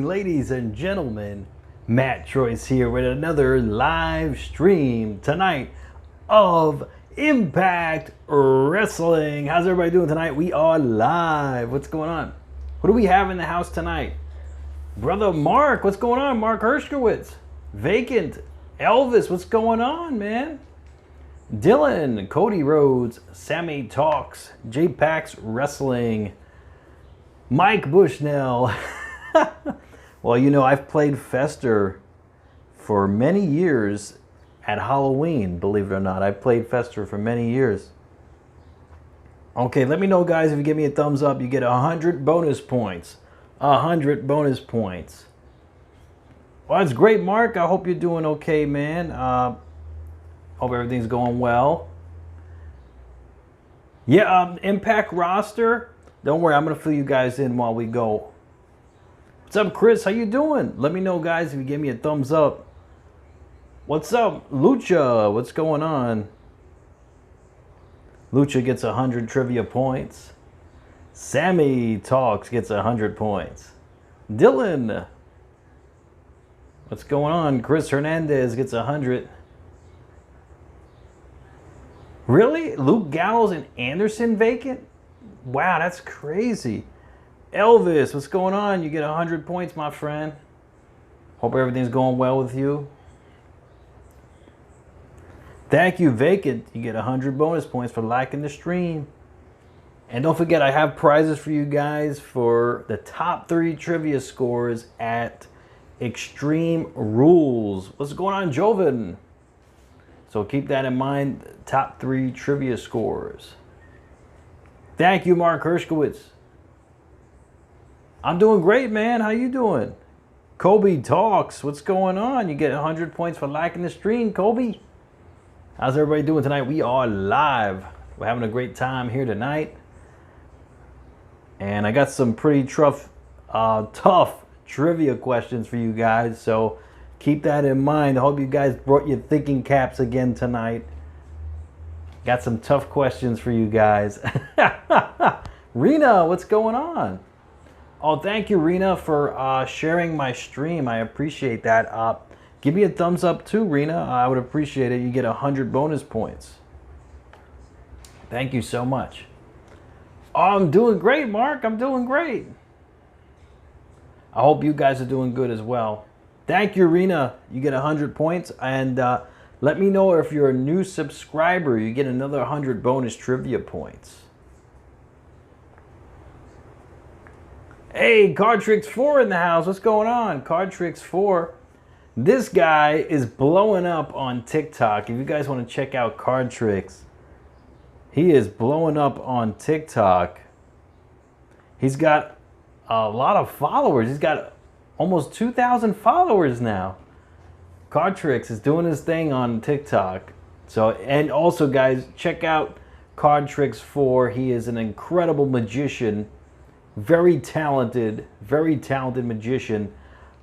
ladies and gentlemen, Matt Troyce here with another live stream tonight of Impact Wrestling. How's everybody doing tonight? We are live. What's going on? Who do we have in the house tonight? Brother Mark, what's going on? Mark Hershkowitz, Vacant, Elvis, what's going on, man? Dylan, Cody Rhodes, Sammy Talks, J-Pax Wrestling, Mike Bushnell. Well, you know, I've played Fester for many years at Halloween, believe it or not. I've played Fester for many years. Okay, let me know, guys, if you give me a thumbs up, you get 100 bonus points. 100 bonus points. Well, that's great, Mark. I hope you're doing okay, man. Hope everything's going well. Yeah, Impact roster. Don't worry, I'm going to fill you guys in while we go. What's up, Chris? How you doing? Let me know, guys, if you give me a thumbs up. What's up, Lucha? What's going on? Lucha gets 100 trivia points. Sammy Talks gets 100 points. Dylan, what's going on? Chris Hernandez gets 100. Really? Luke Gallows and Anderson vacant? Wow, that's crazy. Elvis, what's going on? You get 100 points, my friend. Hope everything's going well with you. Thank you, Vacant. You get 100 bonus points for liking the stream. And don't forget, I have prizes for you guys for the top 3 trivia scores at Extreme Rules. What's going on, Joven? So keep that in mind, top 3 trivia scores. Thank you, Mark Hershkowitz. I'm doing great, man. How you doing? Kobe Talks. What's going on? You get 100 points for liking the stream, Kobe. How's everybody doing tonight? We are live. We're having a great time here tonight. And I got some pretty tough trivia questions for you guys. So keep that in mind. I hope you guys brought your thinking caps again tonight. Got some tough questions for you guys. Rena, what's going on? Oh, thank you, Rena, for sharing my stream. I appreciate that. Give me a thumbs up too, Rena. I would appreciate it. You get 100 bonus points. Thank you so much. Oh, I'm doing great, Mark. I'm doing great. I hope you guys are doing good as well. Thank you, Rena. You get 100 points. And let me know if you're a new subscriber. You get another 100 bonus trivia points. Hey, Card Tricks 4 in the house. What's going on? Card Tricks 4. This guy is blowing up on TikTok. If you guys want to check out Card Tricks, he is blowing up on TikTok. He's got a lot of followers. He's got almost 2,000 followers now. Card Tricks is doing his thing on TikTok. So, and also, guys, check out Card Tricks 4. He is an incredible magician. Very talented magician.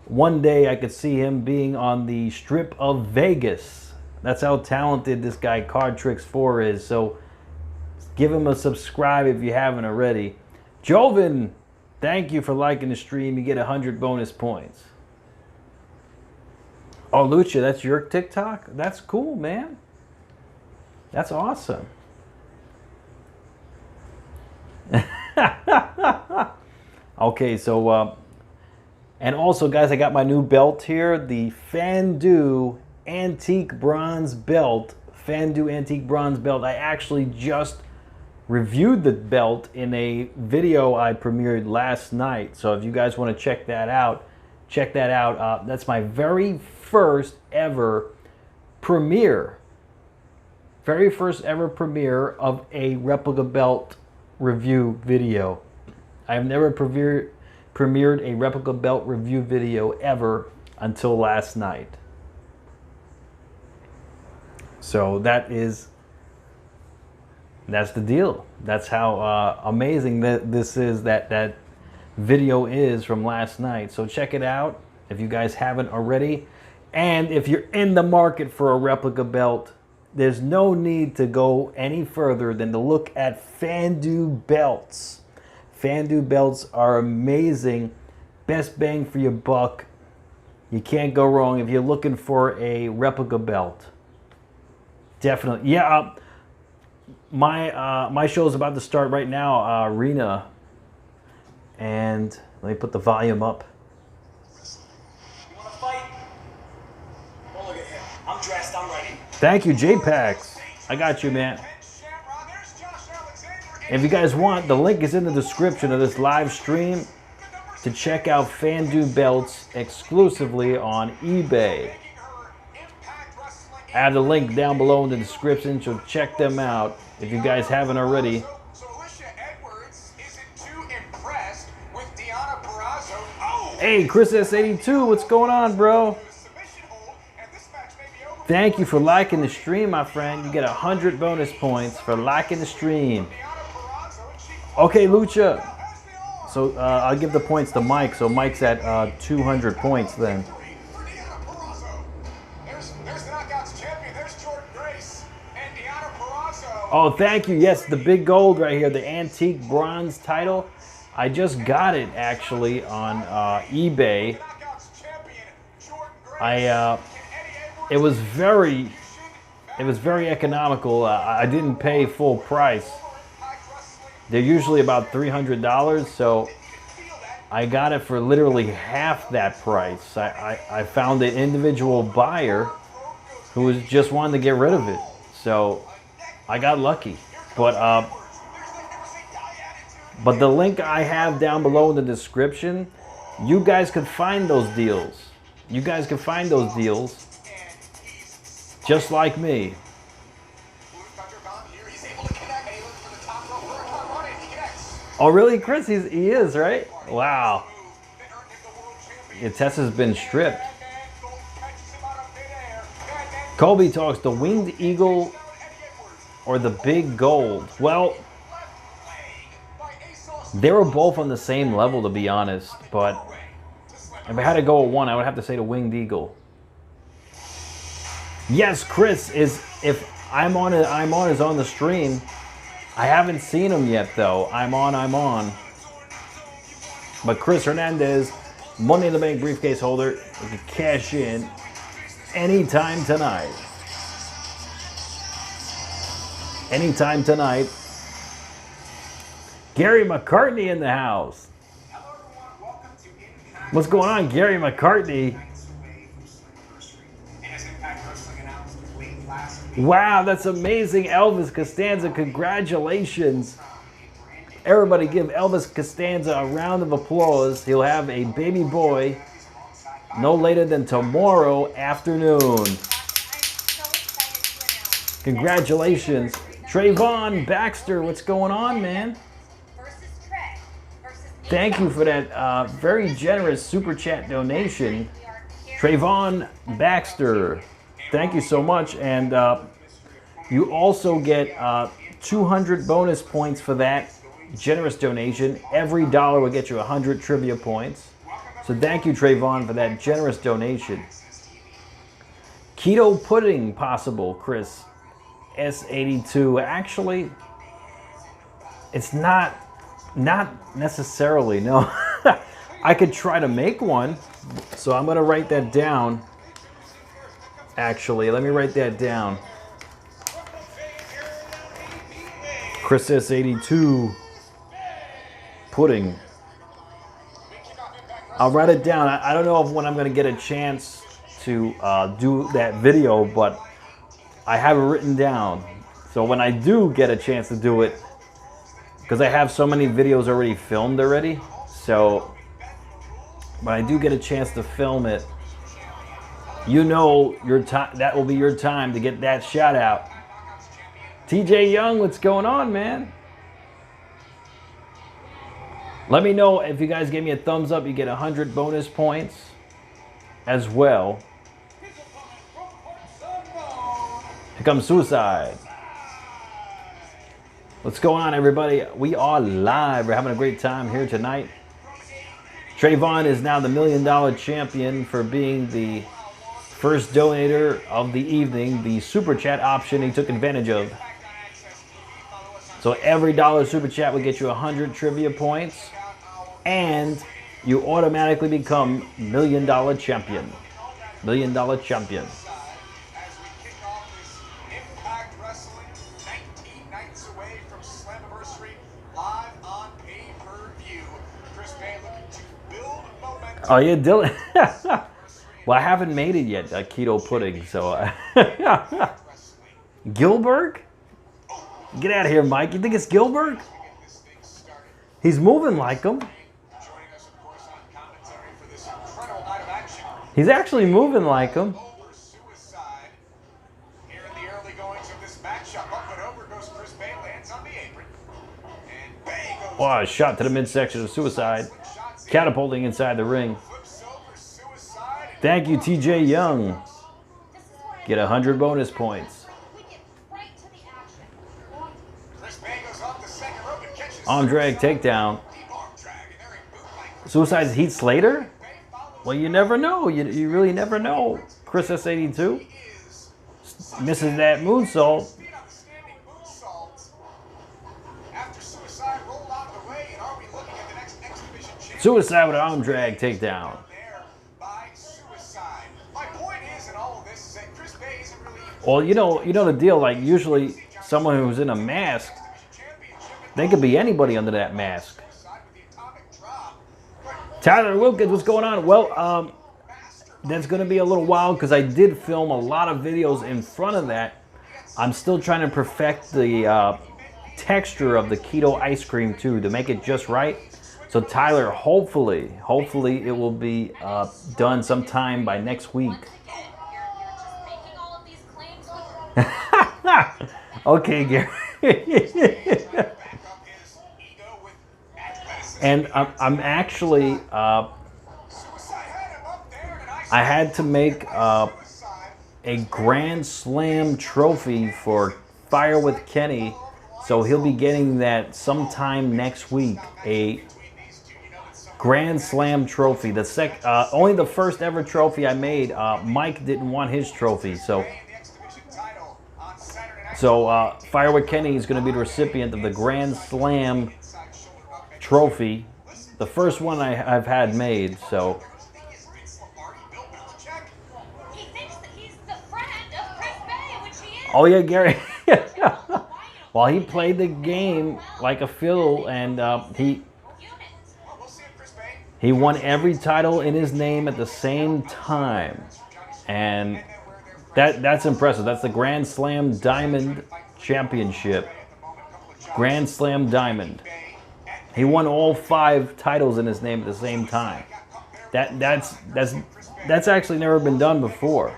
One day I could see him being on the Strip of Vegas. That's how talented this guy Card Tricks 4 is. So give him a subscribe if you haven't already. Joven, thank you for liking the stream. You get 100 bonus points. Oh, Lucha, that's your TikTok? That's cool, man. That's awesome. Okay, so and also, guys, I got my new belt here, the FANDU Antique Bronze Belt. FANDU Antique Bronze Belt. I actually just reviewed the belt in a video I premiered last night. So if you guys want to check that out, check that out. That's my very first ever premiere. Very first ever premiere of a replica belt review video. I've never premiered a replica belt review video ever until last night. So that's the deal. That's how amazing this is, that video is from last night. So check it out if you guys haven't already. And if you're in the market for a replica belt, there's no need to go any further than to look at FANDU belts. FANDU belts are amazing. best bang for your buck. You can't go wrong if you're looking for a replica belt. Definitely. Yeah, my show is about to start right now, Arena. And let me put the volume up. You want to fight? Well, look at him. I'm dressed, I'm ready. Thank you, JPEX. I got you, man. If you guys want, the link is in the description of this live stream to check out FANDU belts exclusively on eBay. I have the link down below in the description, so check them out if you guys haven't already. Hey, Chris S82, what's going on, bro? Thank you for liking the stream, my friend. You get 100 bonus points for liking the stream. Okay, Lucha. So I'll give the points to Mike. So Mike's at 200 points then. Oh, thank you. Yes, the big gold right here, the antique bronze title. I just got it actually on eBay. It was very economical. I didn't pay full price. They're usually about $300, so I got it for literally half that price. I found an individual buyer who was just wanting to get rid of it, so I got lucky. But the link I have down below in the description, you guys could find those deals. You guys can find those deals just like me. Oh, really, Chris? He is, right? Wow. Yeah, Tessa's been stripped. Colby talks the winged eagle or the big gold. Well, they were both on the same level, to be honest. But if I had to go with one, I would have to say the winged eagle. Yes, Chris is. If I'm on is on the stream. I haven't seen him yet, though. I'm on. But Chris Hernandez, Money in the Bank briefcase holder, you can cash in anytime tonight. Anytime tonight. Gary McCartney in the house. What's going on, Gary McCartney? Wow, that's amazing, Elvis Costanza. Congratulations. Everybody give Elvis Costanza a round of applause. He'll have a baby boy no later than tomorrow afternoon. Congratulations. Trayvon Baxter, what's going on, man? Thank you for that very generous Super Chat donation. Trayvon Baxter. Thank you so much, and you also get 200 bonus points for that generous donation. Every dollar will get you 100 trivia points. So thank you, Trayvon, for that generous donation. Keto pudding possible, Chris S82. Actually, it's not necessarily, no. I could try to make one, so I'm going to write that down. Actually, let me write that down. Chris S82 pudding. I'll write it down. I don't know when I'm going to get a chance to do that video, but I have it written down. So when I do get a chance to do it, because I have so many videos already filmed already, so when I do get a chance to film it, you know, your time, that will be your time to get that shout out. TJ Young, what's going on, man? Let me know if you guys give me a thumbs up, you get 100 bonus points as well. Here comes Suicide. What's going on, everybody? We are live. We're having a great time here tonight. Trayvon is now the $1 million champion for being the first donator of the evening, the super chat option he took advantage of. So every dollar super chat will get you 100 trivia points, and you automatically become $1 million champion. $1 million champion. As we kick off this Impact Wrestling 19 nights away from Slammiversary live on pay-per-view. Chris Bay looking to build momentum. Oh yeah, Dylan. Well, I haven't made it yet, keto pudding, so Gilbert? Get out of here, Mike. You think it's Gilbert? He's moving like him. He's actually moving like him. Oh, a shot to the midsection of Suicide. Catapulting inside the ring. Thank you, TJ Young. Get 100 bonus points. Arm drag takedown. Suicide's Heath Slater? Well, you never know. You really never know. Chris S82 misses that moonsault. Suicide with an arm drag takedown. Well, you know the deal. Like usually, someone who's in a mask, they could be anybody under that mask. Tyler Wilkins, what's going on? Well, that's going to be a little while because I did film a lot of videos in front of that. I'm still trying to perfect the texture of the keto ice cream too to make it just right. So Tyler, hopefully it will be done sometime by next week. Okay, Gary. And I'm actually, I had to make a Grand Slam trophy for Fire with Kenny, so he'll be getting that sometime next week. A Grand Slam trophy. Only the first ever trophy I made. Mike didn't want his trophy, so Fire with Kenny is going to be the recipient of the Grand Slam trophy, the first one I've had made. So oh yeah, Gary. Well, he played the game like a fiddle, and he won every title in his name at the same time, and that's impressive. That's the Grand Slam Diamond Championship. Grand Slam Diamond. He won all 5 titles in his name at the same time. That's actually never been done before.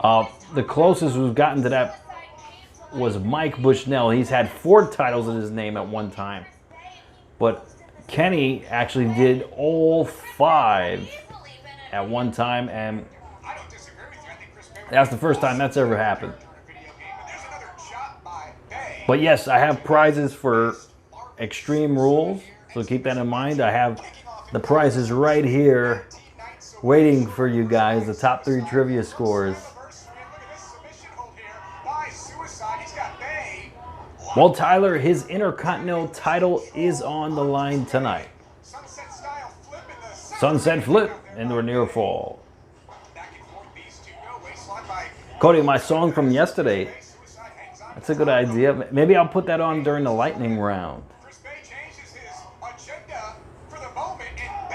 The closest we've gotten to that was Mike Bushnell. He's had 4 titles in his name at one time. But Kenny actually did all 5 at one time, and that's the first time that's ever happened. But yes, I have prizes for Extreme Rules, so keep that in mind. I have the prizes right here waiting for you guys, the top 3 trivia scores. Well, Tyler, his Intercontinental title is on the line tonight. Sunset flip into a near fall. Cody, my song from yesterday, that's a good idea. Maybe I'll put that on during the lightning round.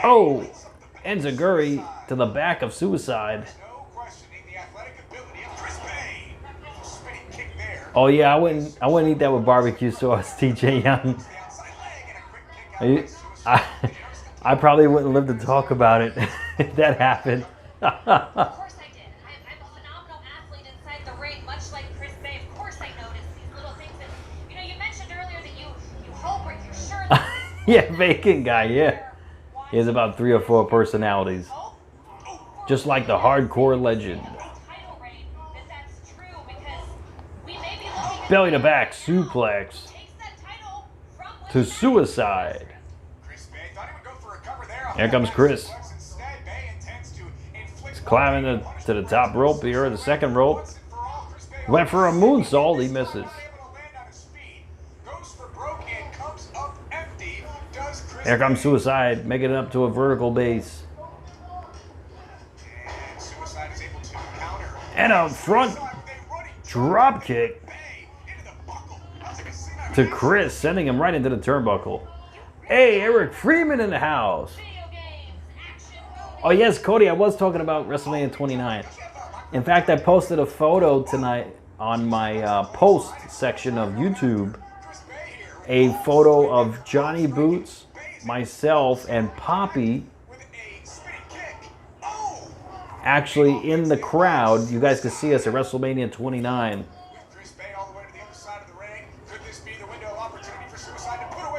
Oh, Enziguri to the back of Suicide. Oh yeah, I wouldn't eat that with barbecue sauce, TJ Young. I probably wouldn't live to talk about it if that happened. Of course I did. I'm a phenomenal athlete inside the ring, much like Chris Bay. Of course I noticed these little things. And, you mentioned earlier that you hope or you're sure that... Yeah, vacant guy, yeah. He has about 3 or 4 personalities. Just like the hardcore legend. Belly to back suplex to Suicide. Here comes Chris. He's climbing to the top rope here, the second rope. Went for a moonsault, he misses. Here comes Suicide, making it up to a vertical base. And Suicide is able to counter. And a front drop kick to Chris, sending him right into the turnbuckle. Hey, Eric Freeman in the house. Oh yes, Cody, I was talking about WrestleMania 29. In fact, I posted a photo tonight on my post section of YouTube. A photo of Johnny Boots, myself, and Poppy actually in the crowd. You guys can see us at WrestleMania 29.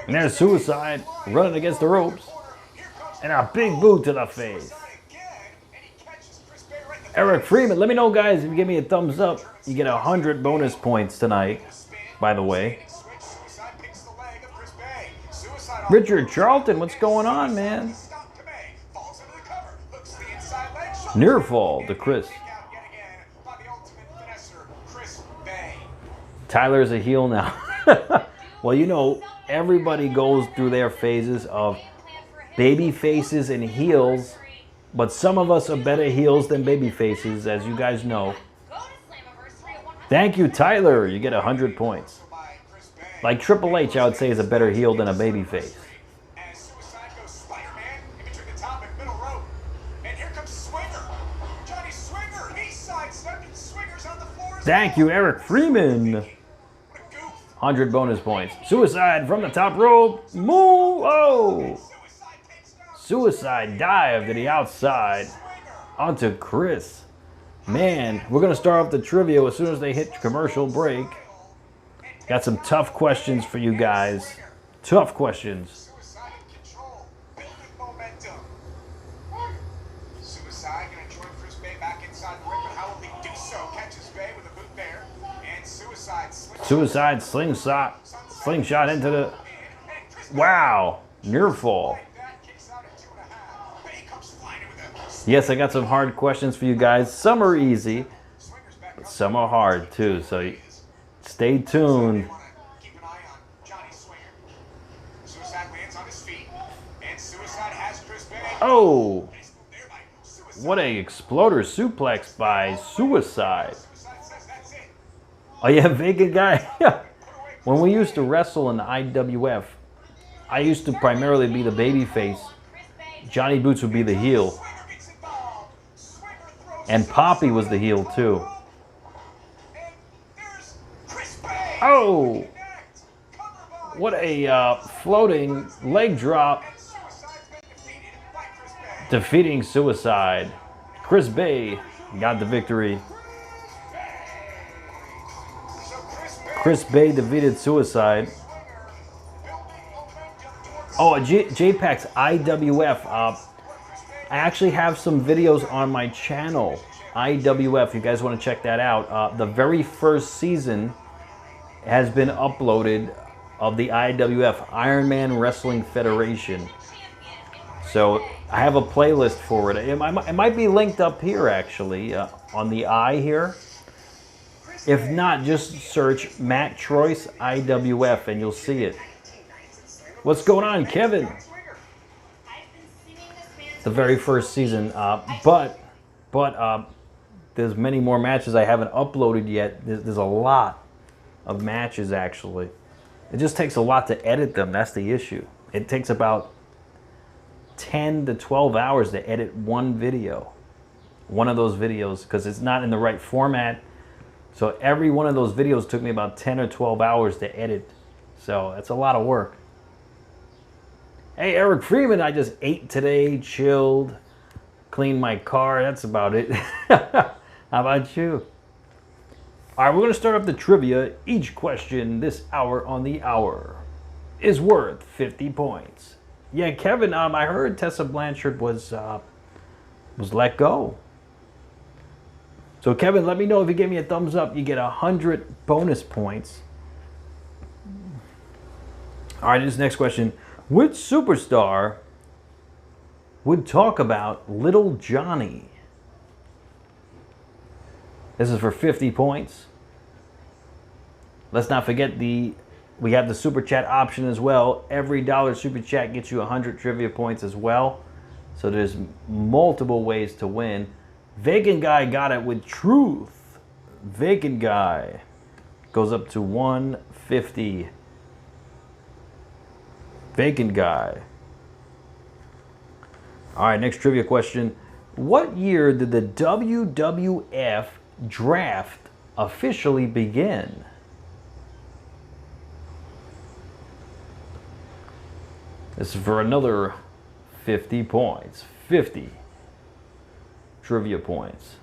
And there's Suicide running against the ropes. And a big boot to the face. Eric Freeman, let me know, guys, if you give me a thumbs up, you get 100 bonus points tonight, by the way. Richard Charlton, what's going on, man? Near fall to Chris. Tyler's a heel now. Well, you know, everybody goes through their phases of baby faces and heels, but some of us are better heels than baby faces, as you guys know. Thank you, Tyler. You get 100 points. Like Triple H, I would say, is a better heel than a baby face. Thank you, Eric Freeman. 100 bonus points. Suicide from the top rope. Move. Oh. Suicide dive to the outside. Onto Chris. Man, we're going to start off the trivia as soon as they hit commercial break. Got some tough questions for you guys. Tough questions. Suicide going to join Chris Bay back inside the ring, but how will he do so? Catches Bay with a boot there, and Suicide slingshot into the... Wow, near fall. Yes, I got some hard questions for you guys. Some are easy, but some are hard too, so stay tuned. Keep an eye on Johnny Swinger. Suicide lands on his feet, and Suicide has Chris Bay. Oh, what a exploder suplex by Suicide. Oh yeah, vacant guy. When we used to wrestle in the IWF, I used to primarily be the baby face. Johnny Boots would be the heel. And Poppy was the heel too. Oh! What a floating leg drop. Defeating Suicide. Chris Bay got the victory. Chris Bay defeated Suicide. Oh, JPEG's IWF. I actually have some videos on my channel, IWF. You guys want to check that out? The very first season has been uploaded of the IWF, Iron Man Wrestling Federation. So I have a playlist for it. It might be linked up here, actually, on the I here. If not, just search Matt Troyce IWF and you'll see it. What's going on, Kevin? The very first season, but there's many more matches I haven't uploaded yet. There's a lot of matches, actually. It just takes a lot to edit them. That's the issue. It takes about 10 to 12 hours to edit one video, one of those videos, because it's not in the right format. So every one of those videos took me about 10 or 12 hours to edit. So that's a lot of work. Hey, Eric Freeman, I just ate today, chilled, cleaned my car. That's about it. How about you? All right, we're going to start up the trivia. Each question this hour on the hour is worth 50 points. Yeah, Kevin, I heard Tessa Blanchard was let go. So, Kevin, let me know if you give me a thumbs up. You get 100 bonus points. All right, this next question. Which superstar would talk about Little Johnny? This is for 50 points. Let's not forget the We have the super chat option as well. Every dollar super chat gets you 100 trivia points as well. So there's multiple ways to win. Vacant Guy got it with truth. Vacant Guy goes up to 150. Vacant Guy. All right, next trivia question. What year did the WWF draft officially begin? This is for another 50 points. 50 trivia points.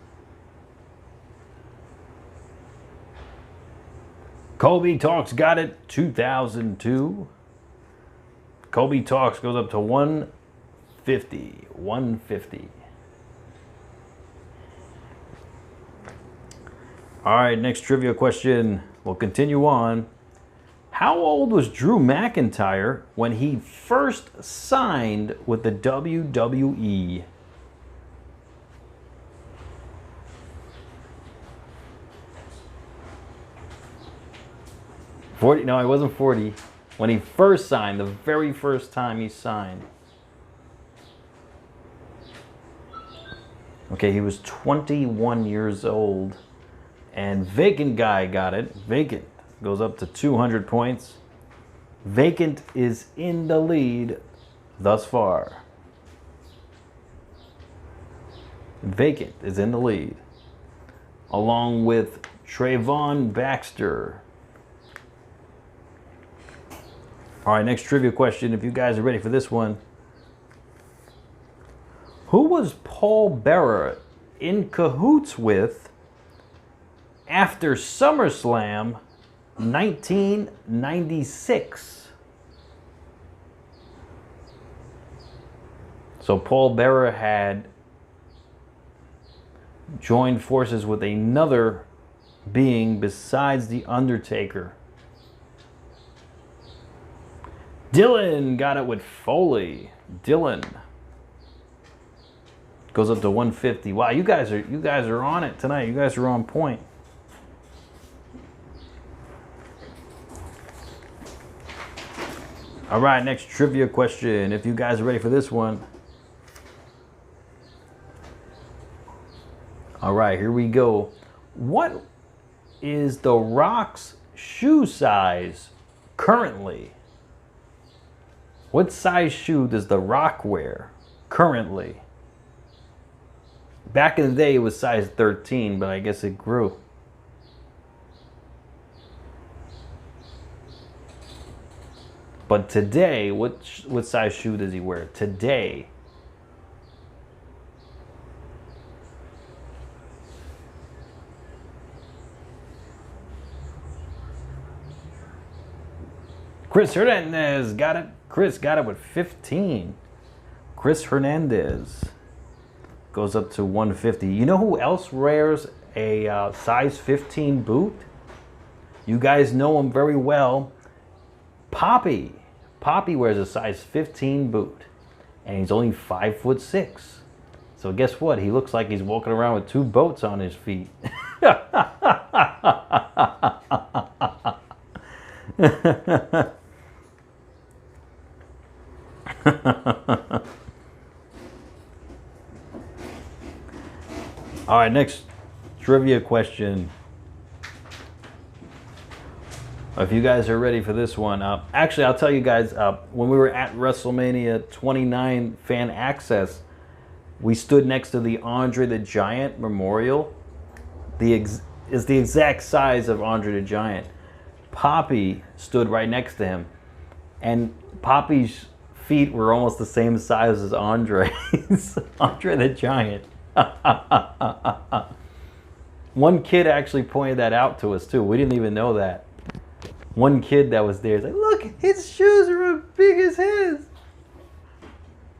Kobe Talks got it. 2002. Kobe Talks goes up to 150. 150. All right, next trivia question. We'll continue on. How old was Drew McIntyre when he first signed with the WWE? No, he wasn't 40. When he first signed, the very first time he signed. Okay, he was 21 years old. And Vacant Guy got it. Vacant goes up to 200 points. Vacant is in the lead thus far. Vacant is in the lead. Along with Trayvon Baxter. All right, next trivia question, if you guys are ready for this one. Who was Paul Bearer in cahoots with after SummerSlam 1996? So Paul Bearer had joined forces with another being besides The Undertaker. Dylan got it with Foley. Dylan goes up to 150. Wow, you guys are on it tonight. You guys are on point. All right, next trivia question. If you guys are ready for this one. All right, here we go. What is The Rock's shoe size currently? What size shoe does The Rock wear currently? Back in the day, it was size 13, but I guess it grew. But today, what size shoe does he wear today? Chris Hernandez got it. Chris got it with 15. Chris Hernandez goes up to 150. You know who else wears a size 15 boot? You guys know him very well. Poppy. Poppy wears a size 15 boot. And he's only 5'6". So guess what? He looks like he's walking around with 2 boats on his feet. All right, next trivia question. If you guys are ready for this one, actually, I'll tell you guys, when we were at WrestleMania 29 Fan Access, we stood next to the Andre the Giant Memorial. It's the exact size of Andre the Giant. Poppy stood right next to him, and Poppy's feet were almost the same size as Andre's. Andre the Giant. One kid actually pointed that out to us too. We didn't even know that. One kid that was there is like, look, his shoes are as big as his.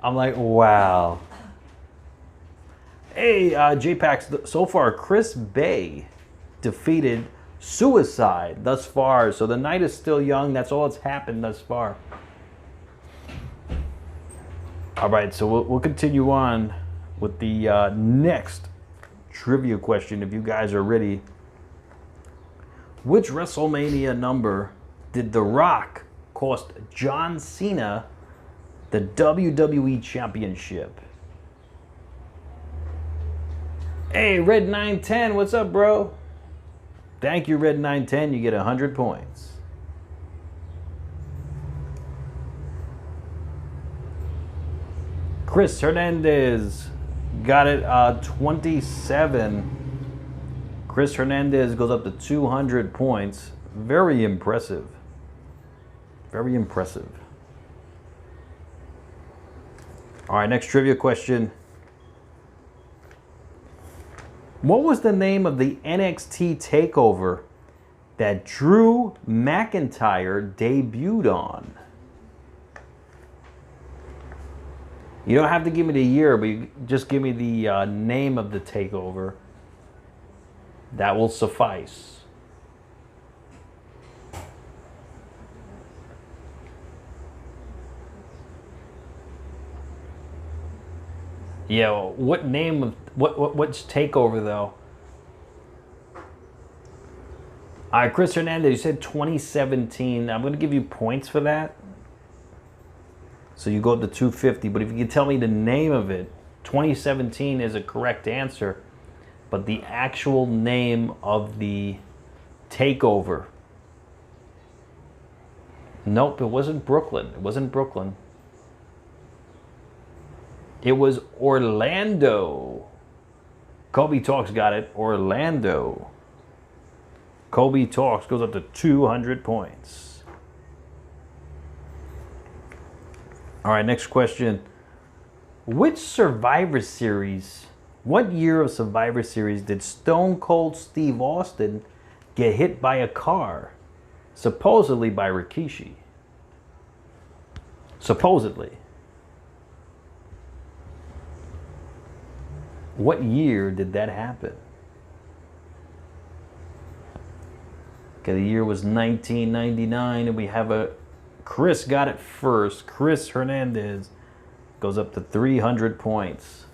I'm like, wow. Hey, J-Pax, so far Chris Bay defeated Suicide thus far. So the night is still young. That's all that's happened thus far. All right, so we'll continue on with the next trivia question, if you guys are ready. Which WrestleMania number did The Rock cost John Cena the WWE Championship? Hey, Red 910, what's up, bro? Thank you, Red 910. You get 100 points. Chris Hernandez got it 27. Chris Hernandez goes up to 200 points. Very impressive. Very impressive. All right, next trivia question. What was the name of the NXT takeover that Drew McIntyre debuted on? You don't have to give me the year, but you just give me the name of the takeover. That will suffice. Yeah, well, what name of what's takeover though? All right, Chris Hernandez, you said 2017. I'm going to give you points for that. So you go up to 250, but if you can tell me the name of it, 2017 is a correct answer, but the actual name of the takeover. Nope, it wasn't Brooklyn. It wasn't Brooklyn. It was Orlando. Kobe Talks got it. Orlando. Kobe Talks goes up to 200 points. All right, next question. Which Survivor Series, what year of Survivor Series did Stone Cold Steve Austin get hit by a car? Supposedly by Rikishi. Supposedly. What year did that happen? Okay, the year was 1999, and we have a Chris got it first. Chris Hernandez goes up to 300 points.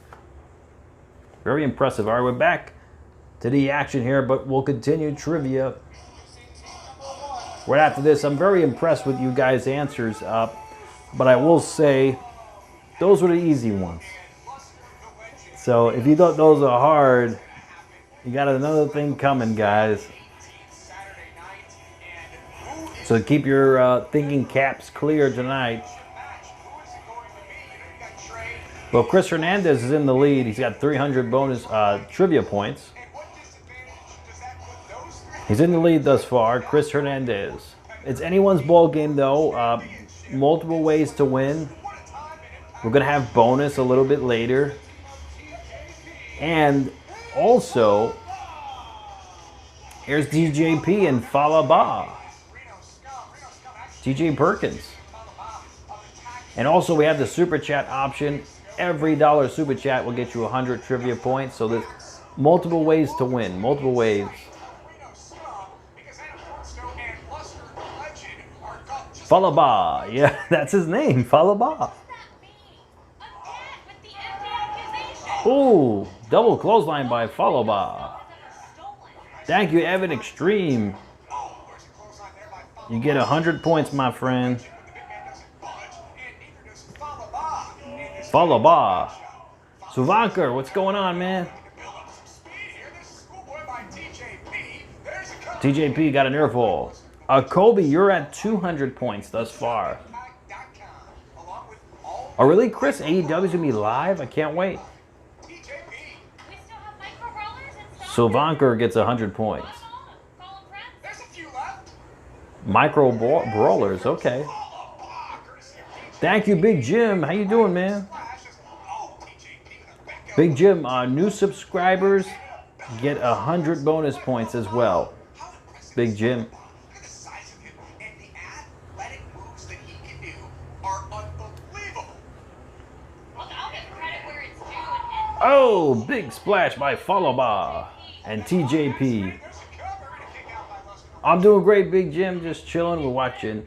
Very impressive. All right, we're back to the action here, but we'll continue trivia right after this. I'm very impressed with you guys' answers, but I will say those were the easy ones. So if you thought those are hard, you got another thing coming, guys. So keep your thinking caps clear tonight. Well, Chris Hernandez is in the lead. He's got 300 bonus trivia points. He's in the lead thus far, Chris Hernandez. It's anyone's ball game, though. Multiple ways to win. We're going to have bonus a little bit later. And also, here's DJP and Falaba. TJ Perkins. And also we have the super chat option. Every dollar super chat will get you 100 trivia points. So there's multiple ways to win. Multiple ways. Falaba. Yeah, that's his name. Falaba. Ooh, double clothesline by Falaba. Thank you, Evan Extreme. You get 100 points, my friend. Falaba. Suvankar, what's going on, man? TJP got an earful. Kobe, you're at 200 points thus far. Oh, really, Chris? AEW's going to be live? I can't wait. Suvankar gets 100 points. Micro brawlers, okay. Thank you, Big Jim. How you doing, man? Big Jim, new subscribers get 100 bonus points as well. Big Jim. Oh, big splash by Falaba and TJP. I'm doing great, Big Jim. Just chilling. We're watching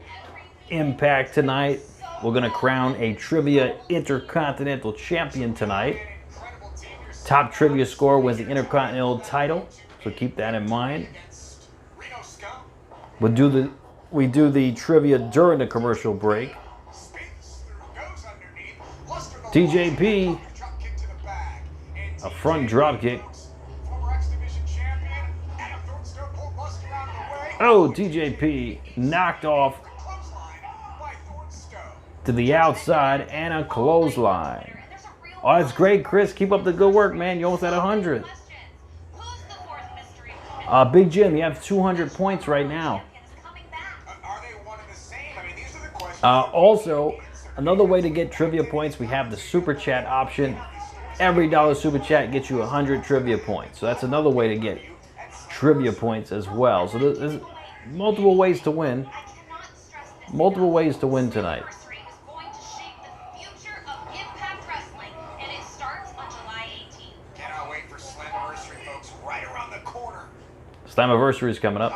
Impact tonight. We're going to crown a Trivia Intercontinental Champion tonight. Top trivia score wins the Intercontinental title. So keep that in mind. We'll do the we do the trivia during the commercial break. Spins through, goes underneath. Luster the TJP, line, drop kick to the bag. And a front drop kick. Former X Division champion, Adam Thornstone pulled Luster out of the way. Oh, TJP knocked off Clothesline by Thornstone. to the outside and a clothesline. Oh, that's great, Chris. Keep up the good work, man. You almost at 100. Who's the fourth mystery opponent? Big Jim, you have 200 points right now. Is coming back. Are they one and the same? I mean, these are the questions. Also, another way to get trivia points, we have the Super Chat option. Every dollar Super Chat gets you 100 trivia points. So that's another way to get trivia points as well. So there's multiple ways to win. I cannot stress this Multiple ways to win tonight. anniversary is going to shape the future of Impact Wrestling, and it starts on July 18th. Cannot wait for Slammiversary, folks, right around the corner. Slammiversary is coming up.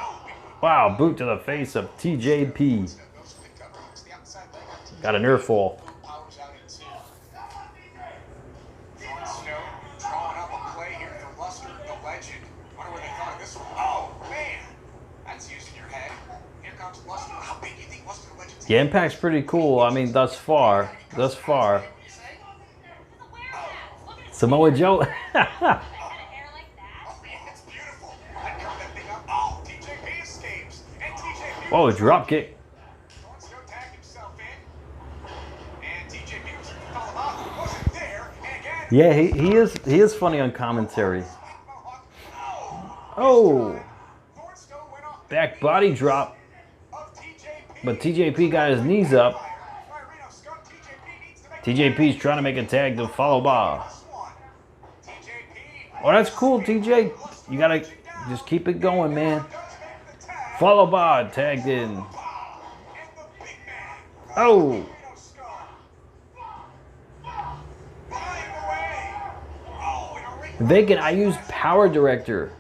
Wow, boot to the face of TJP. Got an earful. Powers out in two. Thornstone drawing up a play here for Luster, the legend. Wonder where they thought of this one. Oh, man. That's using your head. Here comes Luster. How big do you think Luster, the legend's Yeah, Impact's pretty cool. I mean, thus far. Who's aware of that? Look at his Samoa Joe. head of hair like that. Oh, man, it's beautiful. I'd cover that thing up. Oh, TJP escapes. And TJP. Whoa, drop kick. Thornstone tagged himself in. And TJP was followed up. Wasn't there. And again. Yeah, he is funny on commentary. Oh, Thornstone went off back body drop, of TJP. but TJP got his knees up. TJP's trying to make a tag to follow by. Oh, that's cool, TJ. You gotta just keep it going, man. Follow by, tagged in. Oh, Vacant, I use Power Director.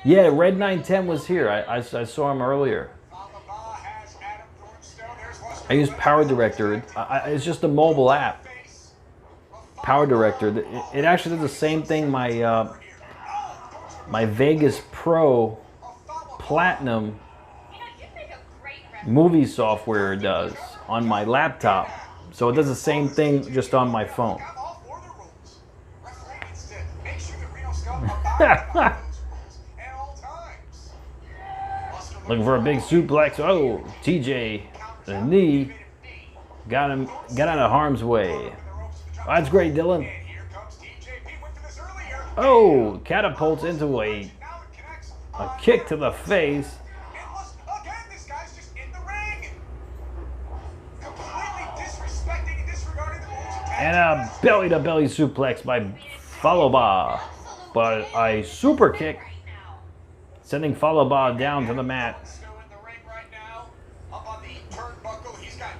Yeah, Red 910 was here. I saw him earlier. I use Power Director. It's just a mobile app. Power Director. It actually does the same thing my my Vegas Pro Platinum movie software does on my laptop. So it does the same thing just on my phone. Looking for a big suplex. Oh, TJ, the knee got out of harm's way. Oh, that's great, Dylan. Oh, catapults into a kick to the face. And a belly-to-belly suplex by Falaba. But a super kick sending Falaba down to the mat.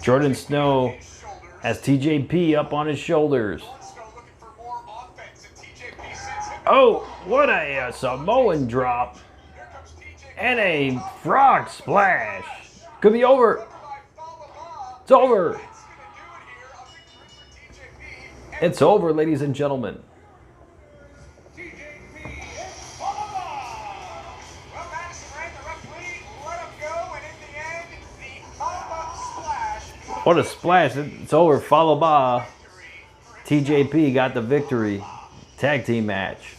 Jordan Snow has TJP up on his shoulders. Oh, what a Samoan drop. And a frog splash. Could be over. It's over. It's over, ladies and gentlemen. What a splash. It's over. Falaba. TJP got the victory. Tag team match.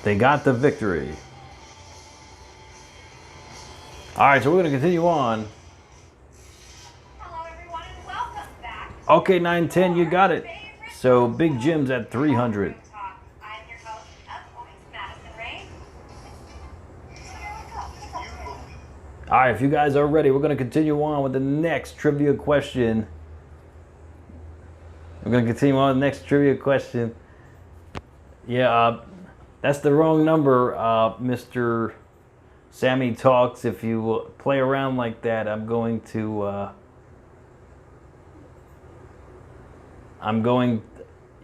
They got the victory. All right, so we're going to continue on. Hello, everyone, and welcome back. Okay, 910, you got it. So Big Jim's at 300. I'm your host, as always, Madison Ray. So here we go. All right, if you guys are ready, we're going to continue on with the next trivia question. We're going to continue on with the next trivia question. Yeah, that's the wrong number, Mr. Sammy Talks. If you play around like that, I'm going,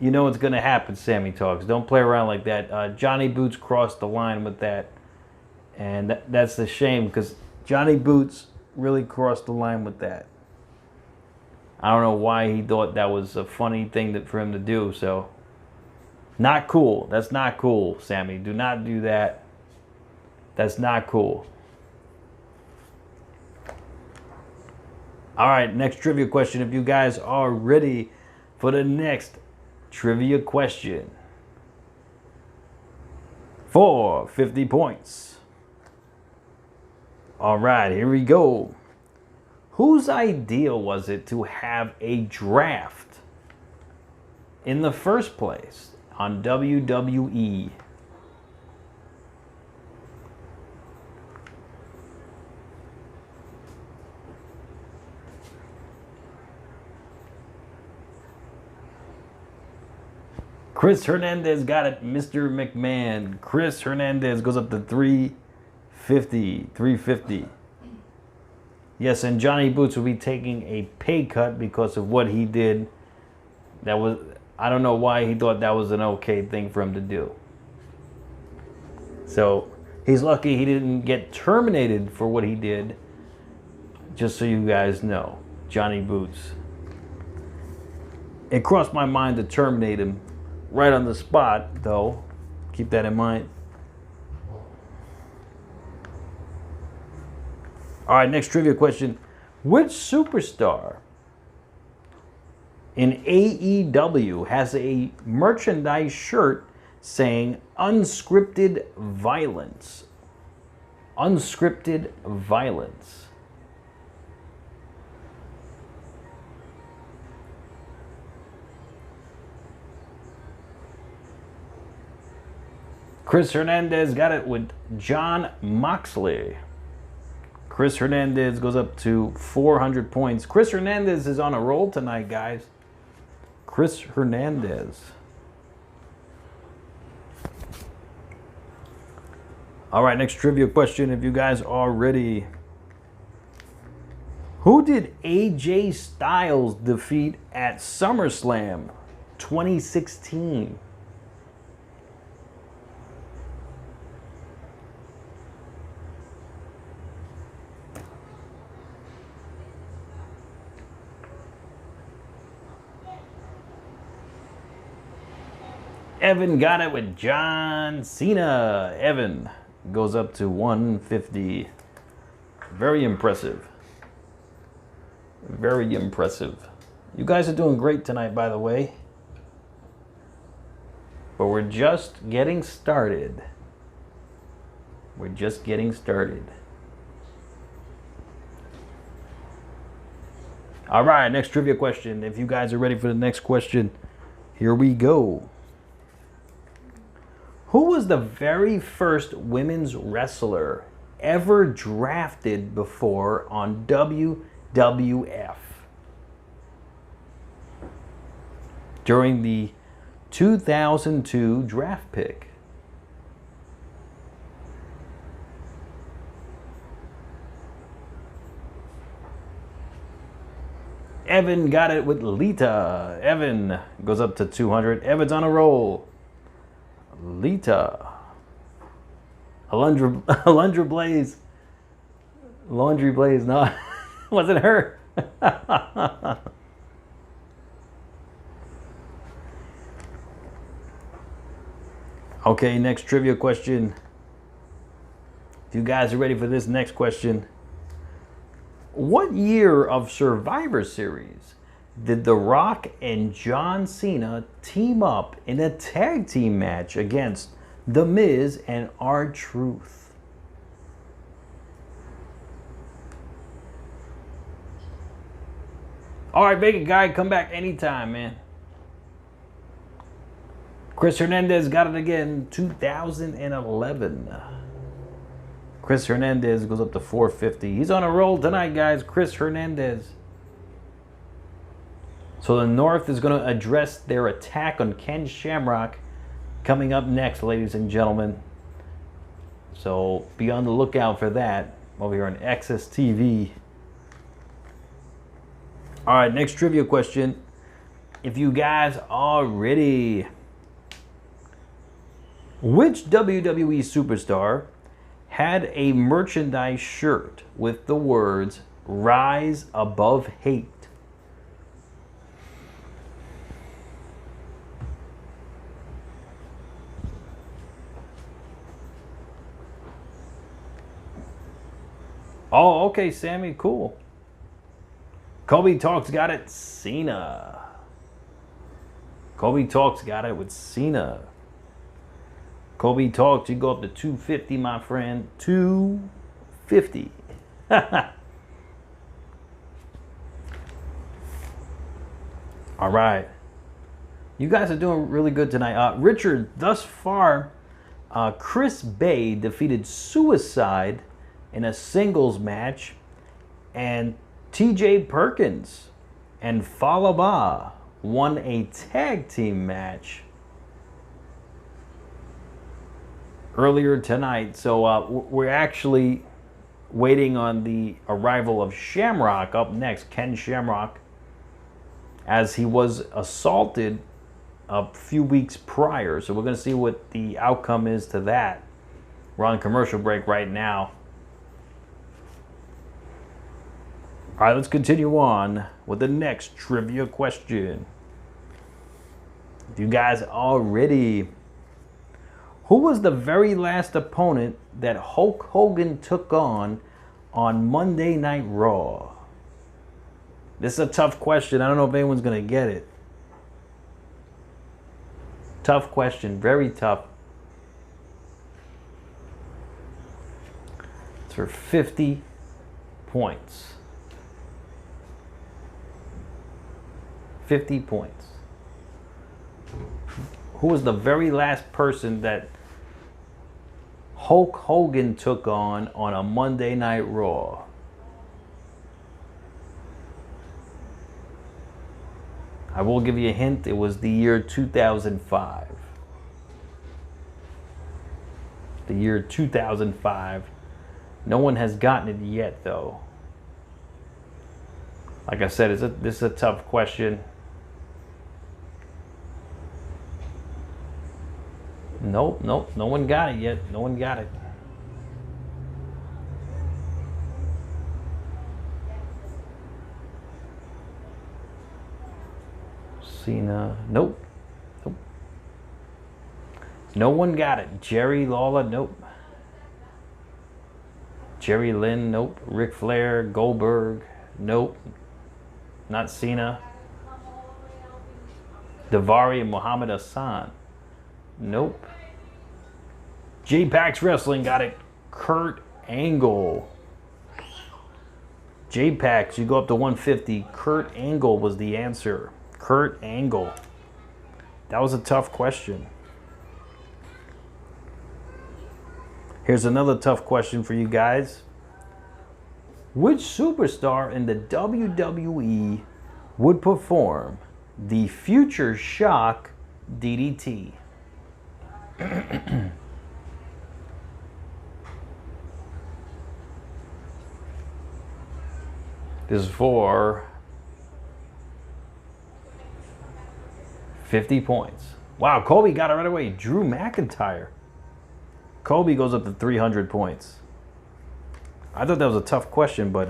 you know what's going to happen, Sammy Talks. Don't play around like that. Johnny Boots crossed the line with that. And that's a shame because Johnny Boots really crossed the line with that. I don't know why he thought that was a funny thing for him to do. So, not cool. That's not cool, Sammy. Do not do that. That's not cool. All right, next trivia question. If you guys are ready for the next trivia question for 50 points. All right, here we go. Whose idea was it to have a draft in the first place on WWE? Chris Hernandez got it, Mr. McMahon. Chris Hernandez goes up to 350. Yes, and Johnny Boots will be taking a pay cut because of what he did. That was, I don't know why he thought that was an okay thing for him to do. So he's lucky he didn't get terminated for what he did. Just so you guys know, Johnny Boots. It crossed my mind to terminate him right on the spot, though. Keep that in mind. All right, next trivia question. Which superstar in AEW has a merchandise shirt saying unscripted violence? Unscripted violence. Chris Hernandez got it with Jon Moxley. Chris Hernandez goes up to 400 points. Chris Hernandez is on a roll tonight, guys. Chris Hernandez. All right, next trivia question, if you guys are ready. Who did AJ Styles defeat at SummerSlam 2016? Evan got it with John Cena. Evan goes up to 150. Very impressive. Very impressive. You guys are doing great tonight, by the way. But we're just getting started. We're just getting started. All right, next trivia question. If you guys are ready for the next question, here we go. Who was the very first women's wrestler ever drafted before on WWF? During the 2002 draft pick. Evan got it with Lita. Evan goes up to 200. Evan's on a roll. Lita. Alundra Blaze. Laundry Blaze. No, wasn't her. Okay, next trivia question. If you guys are ready for this next question. What year of Survivor Series did The Rock and John Cena team up in a tag team match against The Miz and R-Truth? All right, Vega Guy, come back anytime, man. Chris Hernandez got it again, 2011. Chris Hernandez goes up to 450. He's on a roll tonight, guys. Chris Hernandez. So the North is going to address their attack on Ken Shamrock coming up next, ladies and gentlemen. So be on the lookout for that over here on Access TV. All right, next trivia question. If you guys are ready. Which WWE superstar had a merchandise shirt with the words "Rise Above Hate"? Oh, okay, Sammy, cool. Kobe Talks got it, Cena. Kobe Talks got it with Cena. Kobe Talks, you go up to 250, my friend. 250. All right. You guys are doing really good tonight. Richard, thus far, Chris Bay defeated Suicide in a singles match, and TJ Perkins and Falaba won a tag team match earlier tonight. So we're actually waiting on the arrival of Shamrock up next, Ken Shamrock, as he was assaulted a few weeks prior. So we're going to see what the outcome is to that. We're on commercial break right now. All right, let's continue on with the next trivia question. If you guys are ready, who was the very last opponent that Hulk Hogan took on Monday Night Raw? This is a tough question. I don't know if anyone's going to get it. Tough question, very tough. It's for 50 points. 50 points. Who was the very last person that Hulk Hogan took on a Monday Night Raw? I will give you a hint. It was the year 2005. The year 2005. No one has gotten it yet, though. Like I said, this is a tough question. Nope, no one got it yet. No one got it. Cena, nope. No one got it. Jerry Lawler, nope. Jerry Lynn, nope. Ric Flair, Goldberg, nope. Not Cena. Daivari and Muhammad Hassan, nope. J-Pax Wrestling got it. Kurt Angle. J-Pax, you go up to 150. Kurt Angle was the answer. Kurt Angle. That was a tough question. Here's another tough question for you guys. Which superstar in the WWE would perform the Future Shock DDT? This is for 50 points. Wow, Kobe got it right away. Drew McIntyre. Kobe goes up to 300 points. I thought that was a tough question, but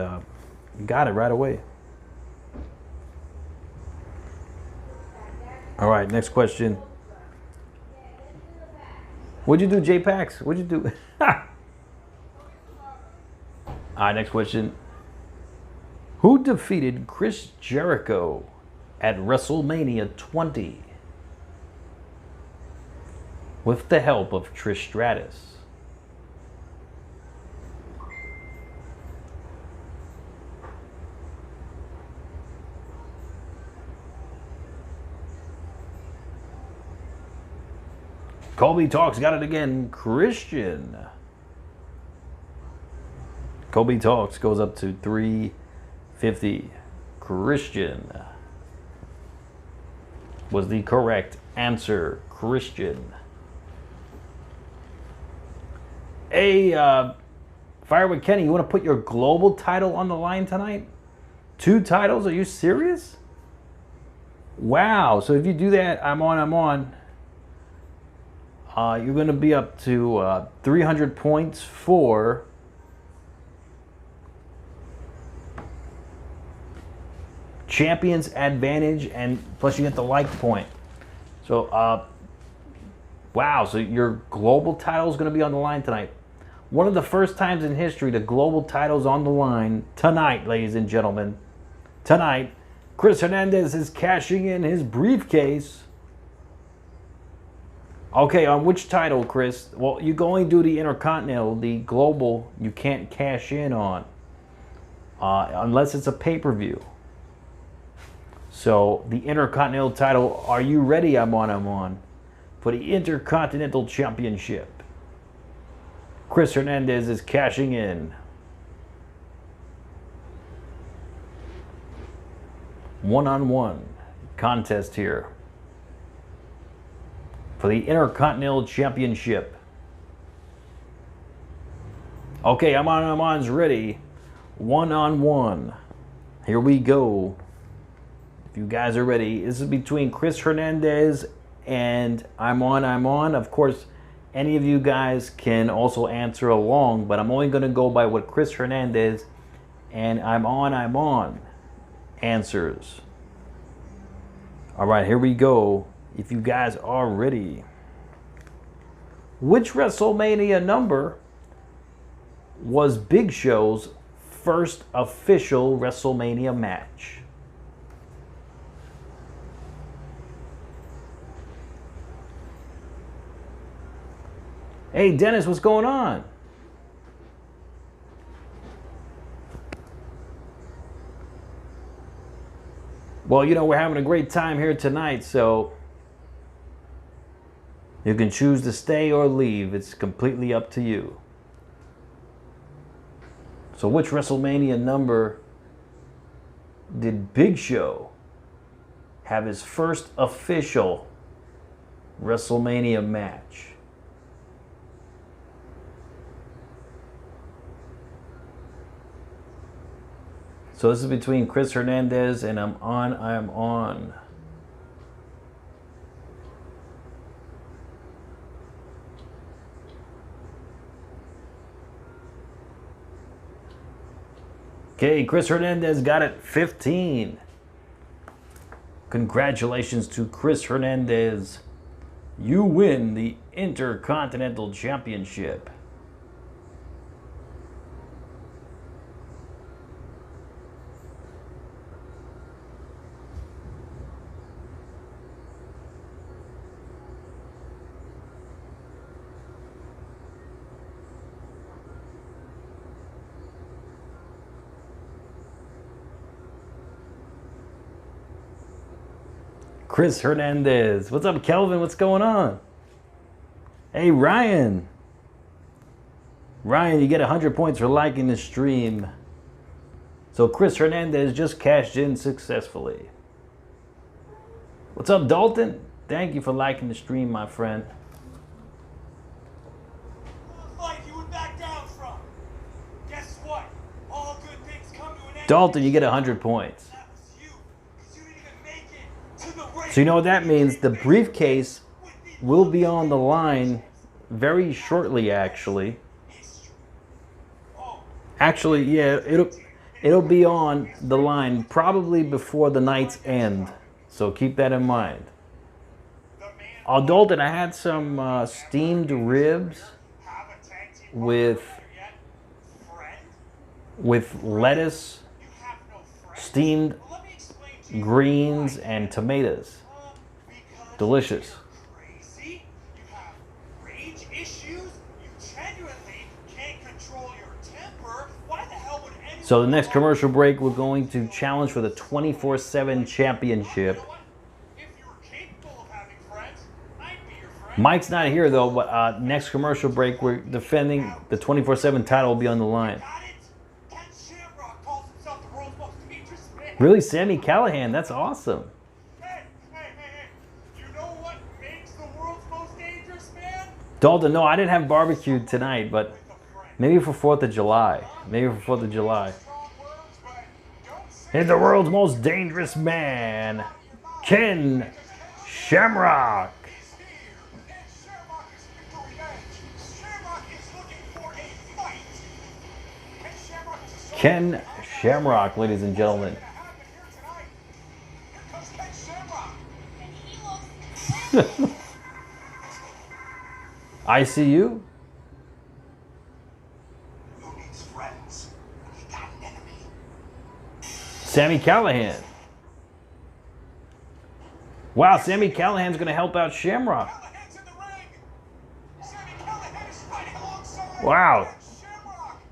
you got it right away. All right, next question. What'd you do, J-Pax? What'd you do? All right, next question. Who defeated Chris Jericho at WrestleMania 20 with the help of Trish Stratus? Colby Talks got it again. Christian. Colby Talks goes up to 350. Christian was the correct answer. Christian. Hey, Fire with Kenny, you want to put your global title on the line tonight? 2 titles? Are you serious? Wow. So if you do that, I'm on. You're going to be up to 300 points for Champions Advantage, and plus you get the like point. So, wow, so your global title is going to be on the line tonight. One of the first times in history the global title's on the line tonight, ladies and gentlemen. Tonight, Chris Hernandez is cashing in his briefcase. Okay, on which title, Chris? Well, you can only do the Intercontinental. The global, you can't cash in on. Unless it's a pay-per-view. So, the Intercontinental title, are you ready? I'm on. For the Intercontinental Championship. Chris Hernandez is cashing in. One-on-one contest here. For the Intercontinental Championship. Okay, Amon's ready. One-on-one. Here we go. If you guys are ready, this is between Chris Hernandez and I'm on. Of course, any of you guys can also answer along, but I'm only going to go by what Chris Hernandez and I'm on answers. All right, here we go. If you guys are ready. Which WrestleMania number was Big Show's first official WrestleMania match? Hey, Dennis, what's going on? Well, you know, we're having a great time here tonight, so you can choose to stay or leave. It's completely up to you. So which WrestleMania number did Big Show have his first official WrestleMania match? So this is between Chris Hernandez and I'm on. Okay, Chris Hernandez got it 15. Congratulations to Chris Hernandez. You win the Intercontinental Championship. Chris Hernandez. What's up, Kelvin? What's going on? Hey, Ryan. Ryan, you get 100 points for liking the stream. So Chris Hernandez just cashed in successfully. What's up, Dalton? Thank you for liking the stream, my friend. Dalton, you get 100 points. So you know what that means? The briefcase will be on the line very shortly, actually. Actually, yeah, it'll be on the line probably before the night's end. So keep that in mind. Dalton, I had some steamed ribs with lettuce, steamed greens, and tomatoes. Delicious. So the next commercial break, we're going to challenge for the 24/7 championship. Mike's not here though, but next commercial break, we're defending the 24/7 title will be on the line. Really, Sami Callahan? That's awesome. Dalton, no, I didn't have barbecue tonight, but maybe for 4th of July. Maybe for 4th of July. And the world's most dangerous man, Ken Shamrock. Ken Shamrock, ladies and gentlemen. ICU? Sami Callahan. Wow, Sami Callahan's going to help out Shamrock. Callahan's in the ring. Sami Callahan is fighting alongside Wow. Shamrock.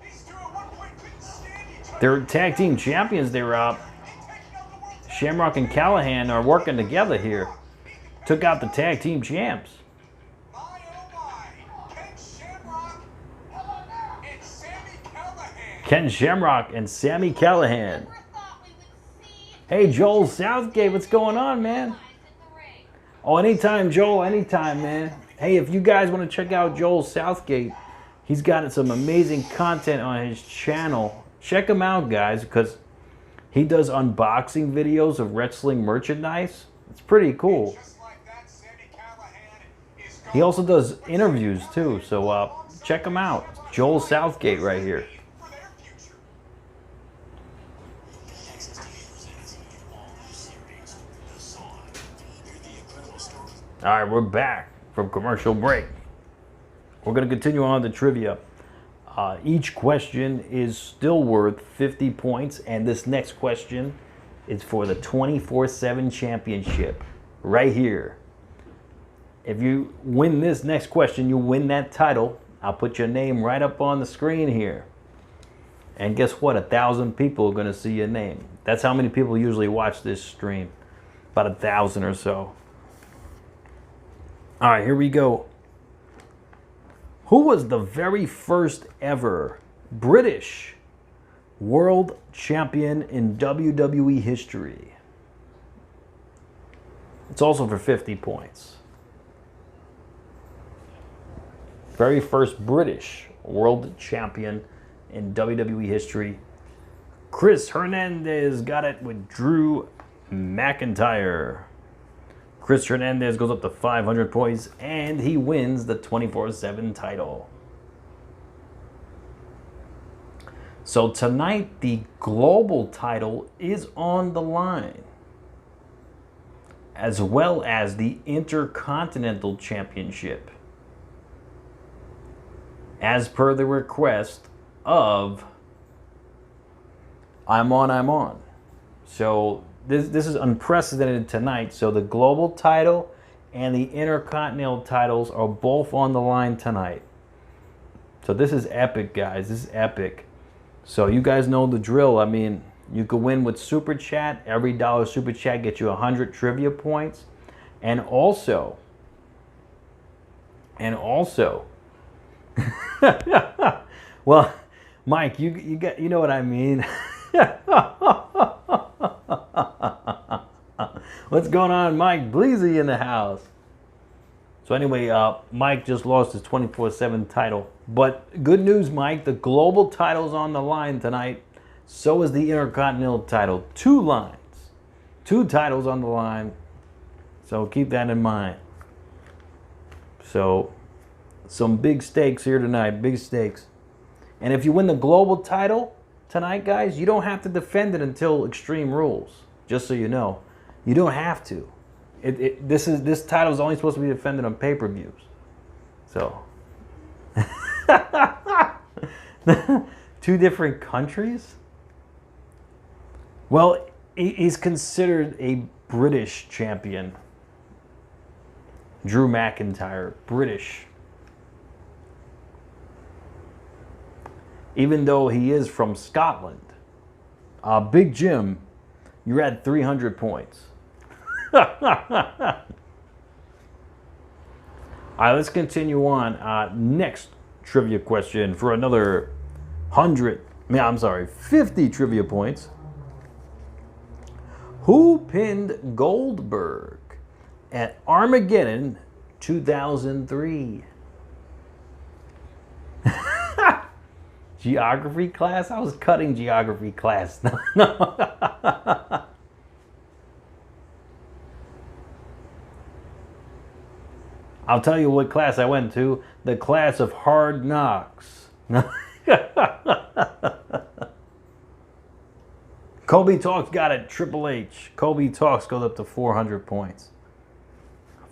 These two at one point couldn't stand each other. They're tag team champions. They were up. Shamrock and Callahan are working together here. Took out the tag team champs. My oh my. Ken Shamrock and Sami Callahan. Ken Shamrock and Sami Callahan. Never thought we would see Hey, Joel Southgate, what's going on, man? guys in the ring. Oh, anytime, Joel, anytime, man. Hey, if you guys want to check out Joel Southgate, he's got some amazing content on his channel. Check him out, guys, because he does unboxing videos of wrestling merchandise. It's pretty cool. Just like that, Sami Callahan is He also does interviews, too, so check him out. Joel Southgate right here. for their future. All right, we're back from commercial break. We're going to continue on the trivia. Each question is still worth 50 points, and this next question is for the 24/7 championship right here. If you win this next question, you win that title. I'll put your name right up on the screen here. And guess what? 1,000 people are going to see your name. That's how many people usually watch this stream. About 1,000 or so. All right, here we go. Who was the very first ever British world champion in WWE history? It's also for 50 points. Very first British world champion in WWE history. Chris Hernandez got it with Drew McIntyre. Chris Hernandez goes up to 500 points, and he wins the 24/7 title. So tonight, the global title is on the line, as well as the Intercontinental Championship, as per the request of I'm on. So this is unprecedented tonight. So the global title and the Intercontinental titles are both on the line tonight. So this is epic, guys. This is epic. So you guys know the drill. I mean, you could win with Super Chat. Every dollar Super Chat gets you 100 trivia points. And also, well, Mike, you know what I mean. What's going on, Mike Bleezy in the house? So anyway, Mike just lost his 24/7 title. But good news, Mike, the global title's on the line tonight. So is the Intercontinental title. 2 lines. 2 titles on the line. So keep that in mind. So some big stakes here tonight. Big stakes. And if you win the global title tonight, guys, you don't have to defend it until Extreme Rules. Just so you know. You don't have to. This title is only supposed to be defended on pay-per-views. So 2 different countries? Well, he's considered a British champion. Drew McIntyre, British. Even though he is from Scotland. Big Jim, you're at 300 points. All right, let's continue on. Next trivia question for another 50 trivia points. Who pinned Goldberg at Armageddon 2003? Geography class? I was cutting geography class. No. I'll tell you what class I went to. The class of Hard Knocks. Kobe Talks got it. Triple H. Kobe Talks goes up to 400 points.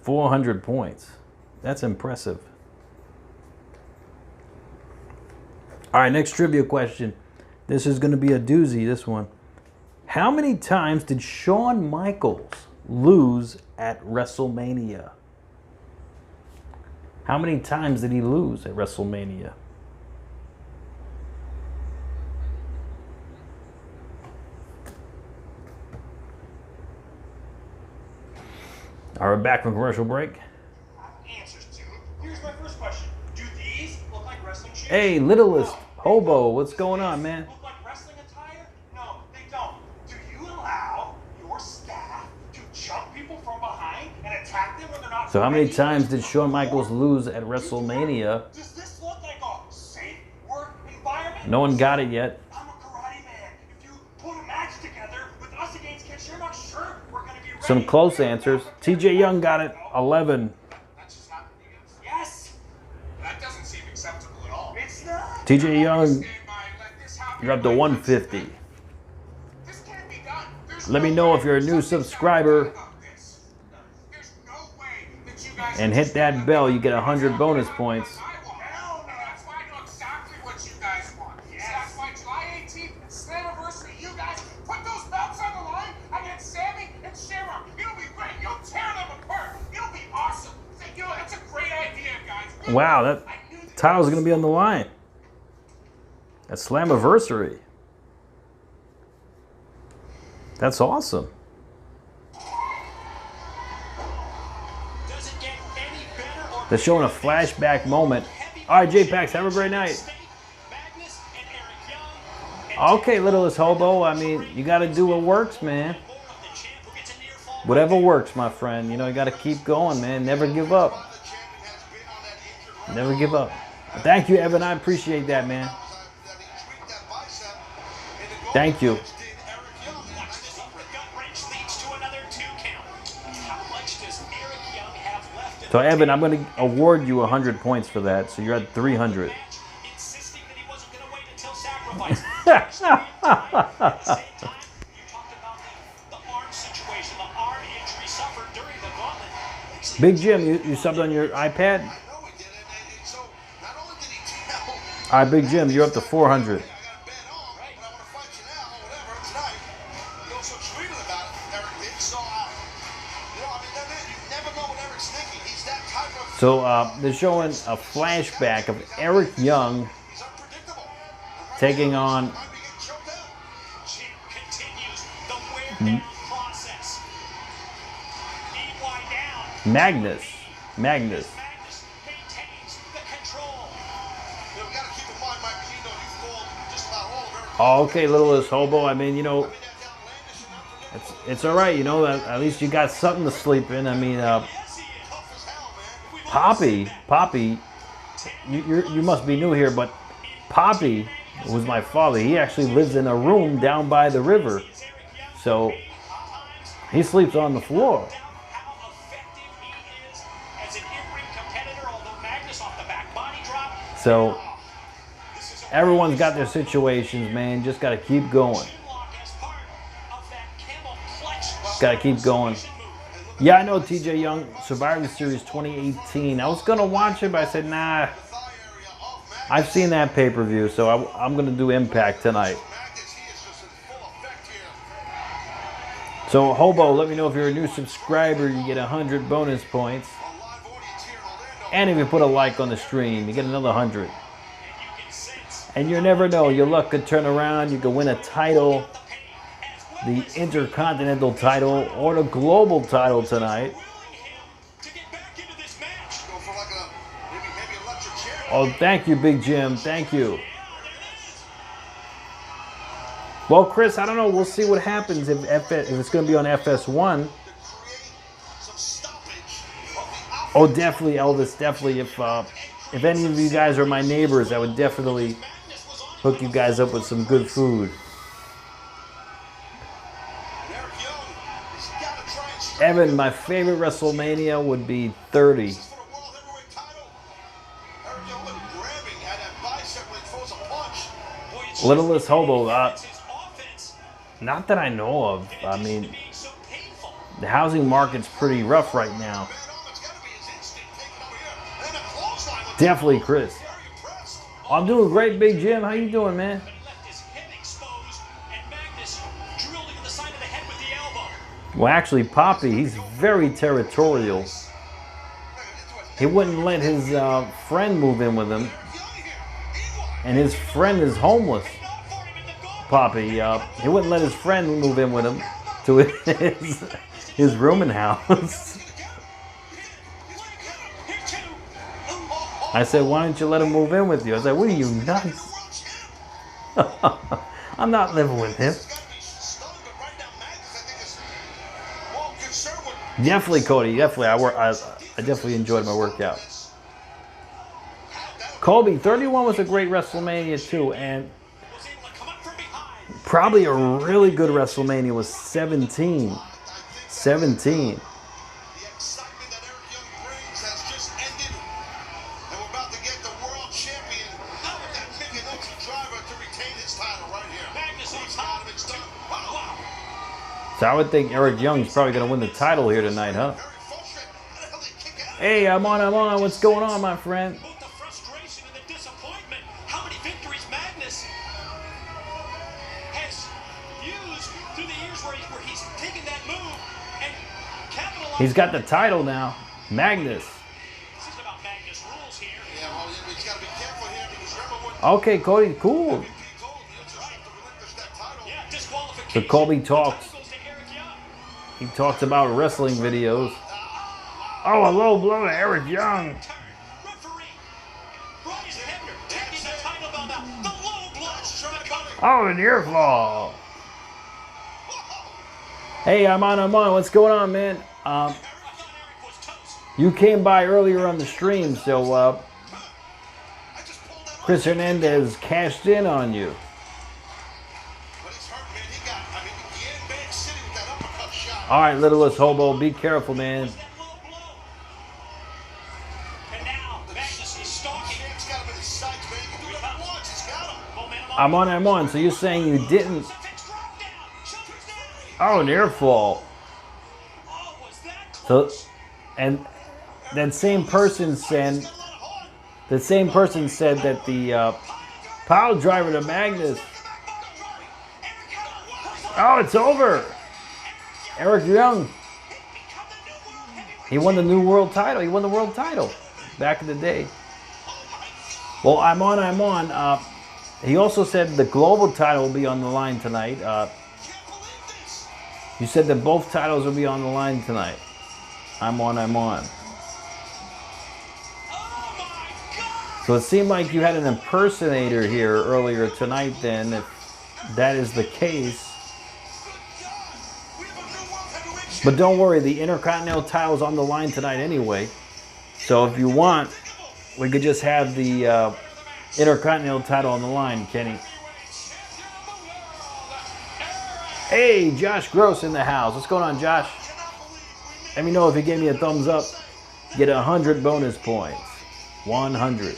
400 points. That's impressive. All right, next trivia question. This is going to be a doozy, this one. How many times did Shawn Michaels lose at WrestleMania? How many times did he lose at WrestleMania? All right, back from commercial break. Answers to. Here's my first question. Do these look like wrestling shoes? Hey, Littlest No. Hobo, what's going on, man? Look like wrestling attire? No, they don't. Do you allow your staff to jump people from behind and attack them when they're not So how many ready? times did Shawn Michaels lose at WrestleMania? Does this look like a safe work environment? No one got it yet. I'm a karate man. If you put a match together with us against Ken Shamrock, sure, we're gonna be ready. Some close answers. TJ Young got it, 11. That's just happened to you. Yes. That doesn't seem acceptable at all. It's not. TJ Young, Stand by, let this happen. you're up to 150. This can't be done. There's Let no me know way if you're a new something's subscriber gotta be done about this. There's no way that you guys and can hit just that let bell, this you get 100 happen. bonus points. Hell no, that's why I know exactly what you guys want. Yes. That's why July 18th, Slammiversary, you guys put those belts on the line against Sammy and Shamrock. It'll be great. You'll tear them apart. It'll be awesome. You know, that's a great idea, guys. Wow, that title's gonna be on the line. At Slammiversary. That's awesome. Doesn't get any better or They're showing a flashback moment. All right, J-Pax, have a great night. Magnus and Eric Young. Okay, Littlest Hobo, I mean, you gotta do what works, man. Whatever works, my friend. You know, you gotta keep going, man. Never give up. Never give up. Thank you, Evan. I appreciate that, man. Thank you. So, Evan, I'm going to award you 100 points for that. So you're at 300. Insisting that he wasn't going to wait until sacrifice. At the same time, you talked about the arm situation, the arm injury suffered during the gauntlet. Big Jim, you subbed on your iPad? I know he did, and so not only did he tell, All right, Big Jim, you're up to 400. I got a bad arm, but I want to fight you now, or whatever, tonight. He also tweeted about it, Eric did, so, you know, I mean, you never know what Eric's thinking. He's that type of, So they're showing a flashback of Eric Young he's unpredictable. taking on Might be getting choked out. Jim continues the wear-down process. Meanwhile, down. Magnus. Magnus. Magnus maintains the control. You know, we got to keep in mind, Mike, you know, you've called just about all of Eric's Oh, okay, Littlest Hobo. I mean, you know, that's outlandish and unpredictable. it's all right. You know, at least you got something to sleep in. I mean, Yes, he is. Tough as hell, man. Poppy, you must be new here, but Poppy was my father. He actually lives in a room down by the river. So he sleeps on the floor. How effective he is as an in-ring competitor, although Magnus off the back body drop. So This is a everyone's got their situations, man. Just got to keep going. chin lock as part of that camel clutch. Got to keep going. Yeah, I know TJ Young, Survivor Series 2018. I was going to watch it, but I said, nah. Thigh area of Magnus. I've seen that pay-per-view, so I'm going to do Impact tonight. Magnus, he is just in full effect here. So, Hobo, let me know if you're a new subscriber. You get 100 bonus points. A live audience here in Orlando. And if you put a like on the stream, you get another 100. And you can sense And you never know, your luck could turn around. You could win a title, the pain as well the as Intercontinental title, or the Global title tonight. willing him to get back into this match. Go for like a maybe electric chair. Oh, thank you, Big Jim. Thank you. Well, Chris, I don't know. We'll see what happens if it's going to be on FS1. To create some stoppage of the outfit. Oh, definitely, Elvis. Definitely. If any of you guys are my neighbors, I would definitely hook you guys up with some good food. And Eric Young, he's got to try and strike Evan, my favorite WrestleMania would be 30. this for the World Heavyweight title. Eric Young looked grabbing at that bicep when he throws a punch. Boy, it's Littlest Hobo. it's his offense Not that I know of. I mean, being so painful. the housing market's pretty rough right now. Man, it's got to be his instinct taking over here. And a clothesline with Definitely, Chris. very impressed. I'm doing great, Big Jim. How you doing, man? But he left his hip exposed, and Magnus drilled into the Well, actually, Poppy, he's very territorial. He wouldn't let his friend move in with him. And his friend is homeless. Poppy, he wouldn't let his friend move in with him to his rooming house. I said, why don't you let him move in with you? I said, what are you, nuts? I'm not living with him. Definitely, Cody. Definitely, I definitely enjoyed my workout. Colby, 31 was a great WrestleMania too, and probably a really good WrestleMania was 17. 17. So I would think Eric Young's probably going to win the title here tonight, huh? Hey, I'm on. What's going on, my friend? Both the frustration and the disappointment. How many victories Magnus has used through the years where he's taken that move and capitalized. He's got the title now. Magnus. This isn't about Magnus rules here. Yeah, well, he's got to be careful here because remember when Okay, Cody, cool. Yeah, disqualification. So Colby talks. Goes to Eric Young. He talks about wrestling videos. Oh, a low blow to Eric Young. Turn. Referee. Bryce Hebner taking the title belt out. The low blow. Oh, an ear fall. Hey, I'm on. What's going on, man? I thought Eric was toast. You came by earlier on the stream, so Chris Hernandez cashed in on you. But he's hurt, man. He got, I mean, Yan Banks sitting with that uppercut shot. All right, littlest hobo, be careful, man. That low blow. And now Magnus is stalking. Shank's got him in his sights, man. He can do whatever he wants. He's got him. Momentum I'm on. So you're saying you didn't? Fix drop down. Shoulders down. Oh, an ear fall. Oh, was that So, close? and that same person said that the pile driver to Magnus. Oh, it's over. Eric Young. He won the new world title. He won the world title back in the day. Well, I'm on. He also said the global title will be on the line tonight. You said that both titles will be on the line tonight. I'm on. So it seemed like you had an impersonator here earlier tonight then, if that is the case. But don't worry, the Intercontinental title is on the line tonight anyway. So if you want, we could just have the Intercontinental title on the line, Kenny. Hey, Josh Gross in the house. What's going on, Josh? Let me know if you gave me a thumbs up. Get 100 bonus points. 100.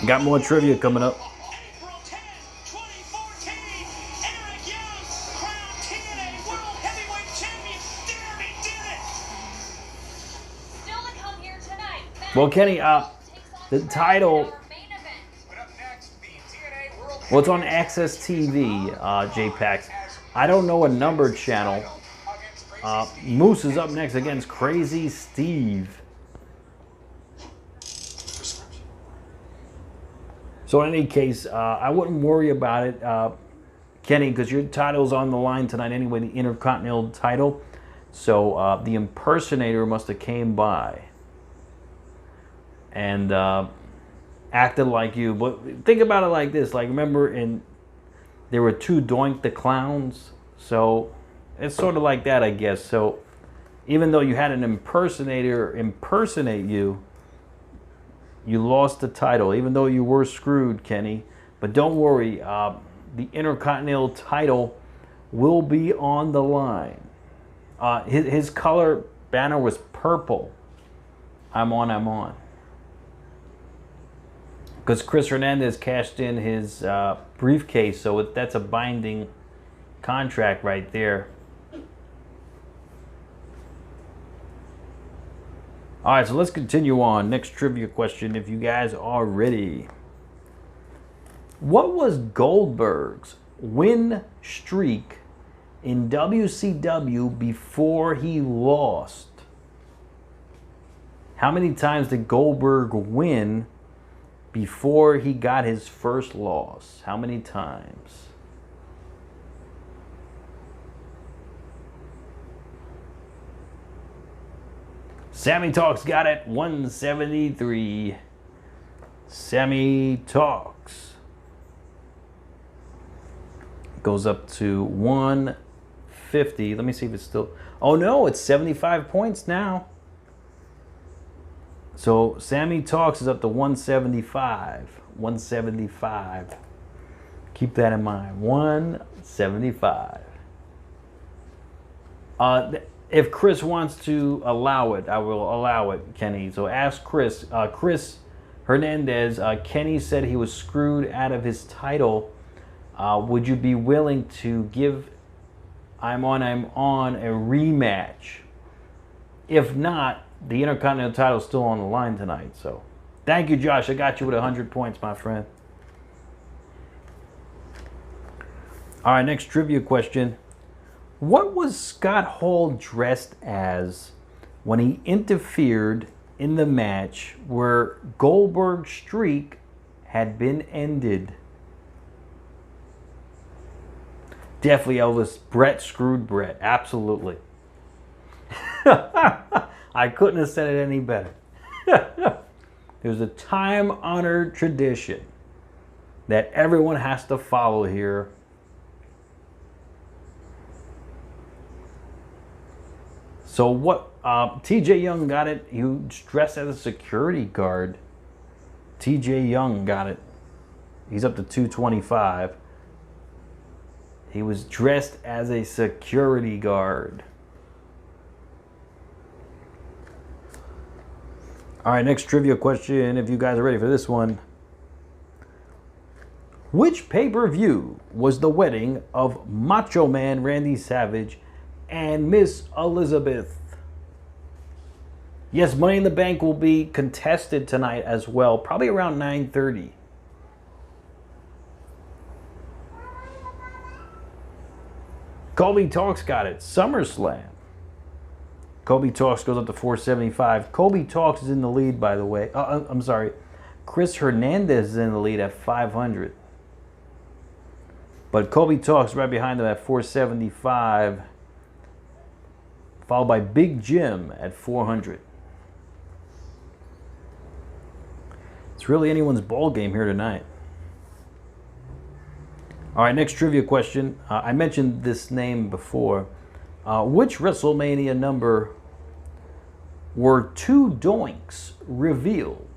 Got more trivia coming up. April 10, 2014, Eric Young, crowned TNA World Heavyweight Champion. Damn, he did it! Still to come here tonight. Well, Kenny, the title, But up next, the TNA World well, it's on Access TV, JPEX. I don't know a numbered channel. against Crazy Moose is up next against Crazy Steve. So in any case, I wouldn't worry about it, Kenny, because your title's on the line tonight anyway, the Intercontinental title. So the impersonator must have came by and acted like you. But think about it like this. Like, remember, there were two Doink the Clowns. So it's sort of like that, I guess. So even though you had an impersonator impersonate you, you lost the title, even though you were screwed, Kenny. But don't worry, the Intercontinental title will be on the line. His color banner was purple. I'm on. Because Chris Hernandez cashed in his briefcase, so that's a binding contract right there. All right, so let's continue on. Next trivia question, if you guys are ready. What was Goldberg's win streak in WCW before he lost? How many times did Goldberg win before he got his first loss? How many times? Sammy Talks got it, 173. Sammy Talks goes up to 150. Let me see if it's still... Oh no, it's 75 points now. So Sammy Talks is up to 175. 175. Keep that in mind. 175. If Chris wants to allow it, I will allow it, Kenny. So ask Chris. Chris Hernandez, Kenny said he was screwed out of his title. Would you be willing to give I'm On a rematch? If not, the Intercontinental title is still on the line tonight. So thank you, Josh. I got you with 100 points, my friend. All right, next trivia question. What was Scott Hall dressed as when he interfered in the match where Goldberg's streak had been ended? Definitely Elvis. Brett screwed Brett. Absolutely. I couldn't have said it any better. There's a time-honored tradition that everyone has to follow here. So what, TJ Young got it. He was dressed as a security guard. TJ Young got it. He's up to 225. He was dressed as a security guard. All right, next trivia question, if you guys are ready for this one. Which pay-per-view was the wedding of Macho Man Randy Savage and Miss Elizabeth? Yes, Money in the Bank will be contested tonight as well, probably around 9:30. Kobe Talks got it. SummerSlam. Kobe Talks goes up to 475. Kobe Talks is in the lead, by the way. I'm sorry. Chris Hernandez is in the lead at 500. But Kobe Talks right behind him at 475. Followed by Big Jim at 400. It's really anyone's ball game here tonight. All right, next trivia question. I mentioned this name before. Which WrestleMania number were two doinks revealed?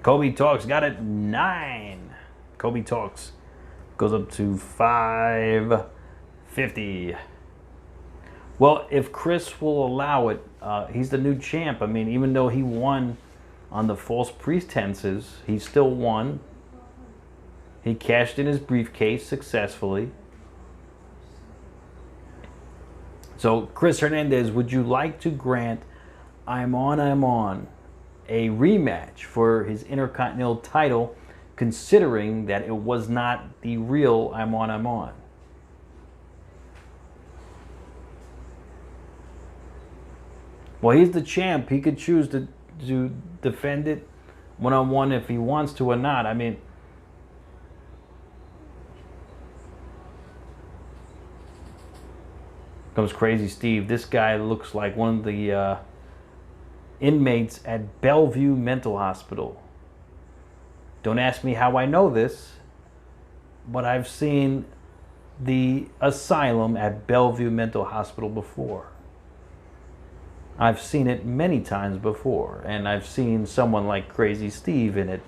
Kobe Talks got it, 9. Kobe Talks goes up to 550. Well, if Chris will allow it, he's the new champ. I mean, even though he won on the false pretenses, he still won. He cashed in his briefcase successfully. So, Chris Hernandez, would you like to grant I'm On a rematch for his Intercontinental title, considering that it was not the real I'm On? Well, he's the champ. He could choose to defend it one-on-one if he wants to or not. I mean, comes Crazy Steve. This guy looks like one of the inmates at Bellevue Mental Hospital. Don't ask me how I know this, but I've seen the asylum at Bellevue Mental Hospital before. I've seen it many times before, and I've seen someone like Crazy Steve in it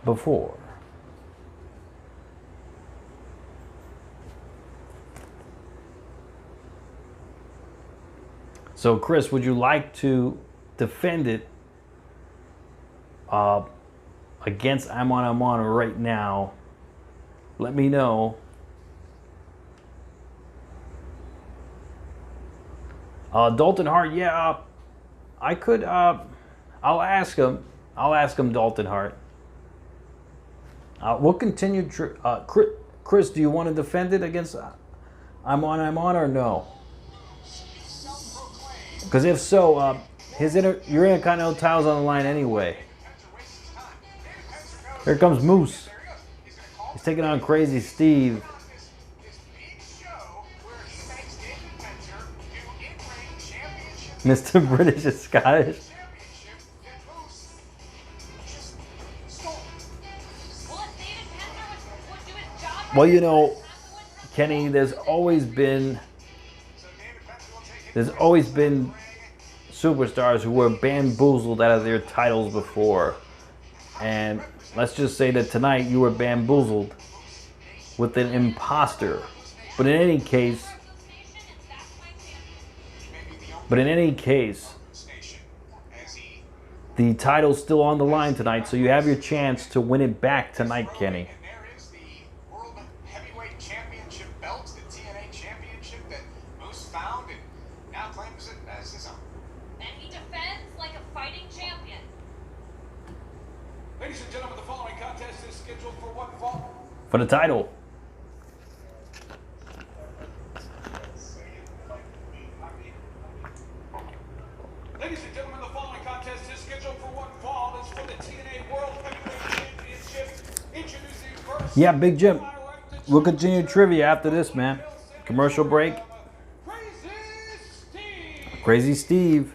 before. So, Chris, would you like to defend it against I'm On right now? Let me know. Dalton Hart, yeah, I could. I'll ask him. I'll ask him, Dalton Hart. We'll continue. Chris, do you want to defend it against I'm on, or no? Because if so, your Intercontinental title's on the line anyway. Here comes Moose. He's taking on Crazy Steve. Mr. British is Scottish. Well, you know, Kenny, there's always been superstars who were bamboozled out of their titles before. And let's just say that tonight you were bamboozled with an imposter. But in any case, the title's still on the line tonight, so you have your chance to win it back tonight, Kenny. Ladies and gentlemen, the following contest is scheduled for one fall. For the title. Ladies and gentlemen, the following contest is scheduled for one fall. It's for the TNA World Heavyweight Championship. Introducing first. Yeah, Big Jim. We'll continue trivia after this, man. Commercial break. Crazy Steve.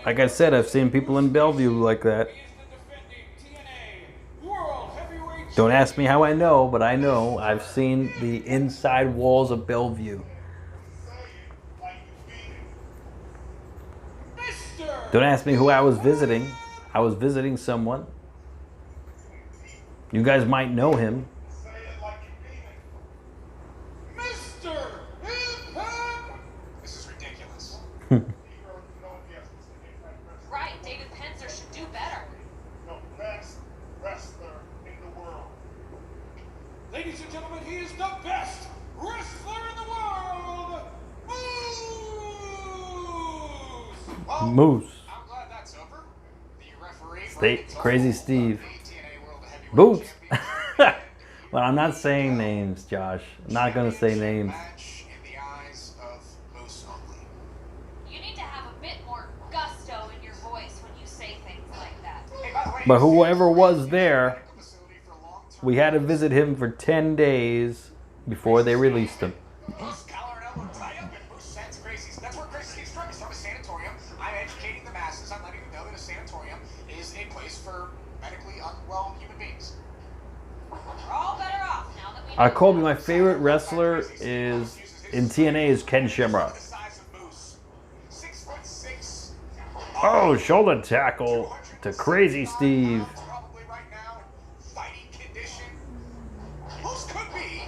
Like I said, I've seen people in Bellevue like that. Don't ask me how I know, but I know. I've seen the inside walls of Bellevue. Don't ask me who I was visiting. I was visiting someone. You guys might know him. This is ridiculous. Right, David Penzer should do better. The best wrestler in the world. Ladies and gentlemen, he is the best wrestler in the world, Moose! Well, Moose. I'm glad that's over. The referee Crazy Steve. the TNA World Heavyweight Boots. Championship. Well, I'm not saying names, Josh. I'm not going to say names. Match in the eyes of Moose only. You need to have a bit more gusto in your voice when you say things like that. Hey, by the way, But whoever was there, facility for long-term we had to visit him for 10 days before they released him. Moose collar and elbow tie-up, and Moose sends Crazy. That's where Crazy Steve's from. He's from a sanatorium. I'm educating the masses. I'm letting them know that a sanatorium is a place for medically unwell human beings. We're all better off now that we know. Colby, my favorite wrestler is in TNA is Ken Shamrock. The size of Moose. 6'6". Oh, shoulder tackle to Crazy Steve. Probably right now in fighting condition. Moose could be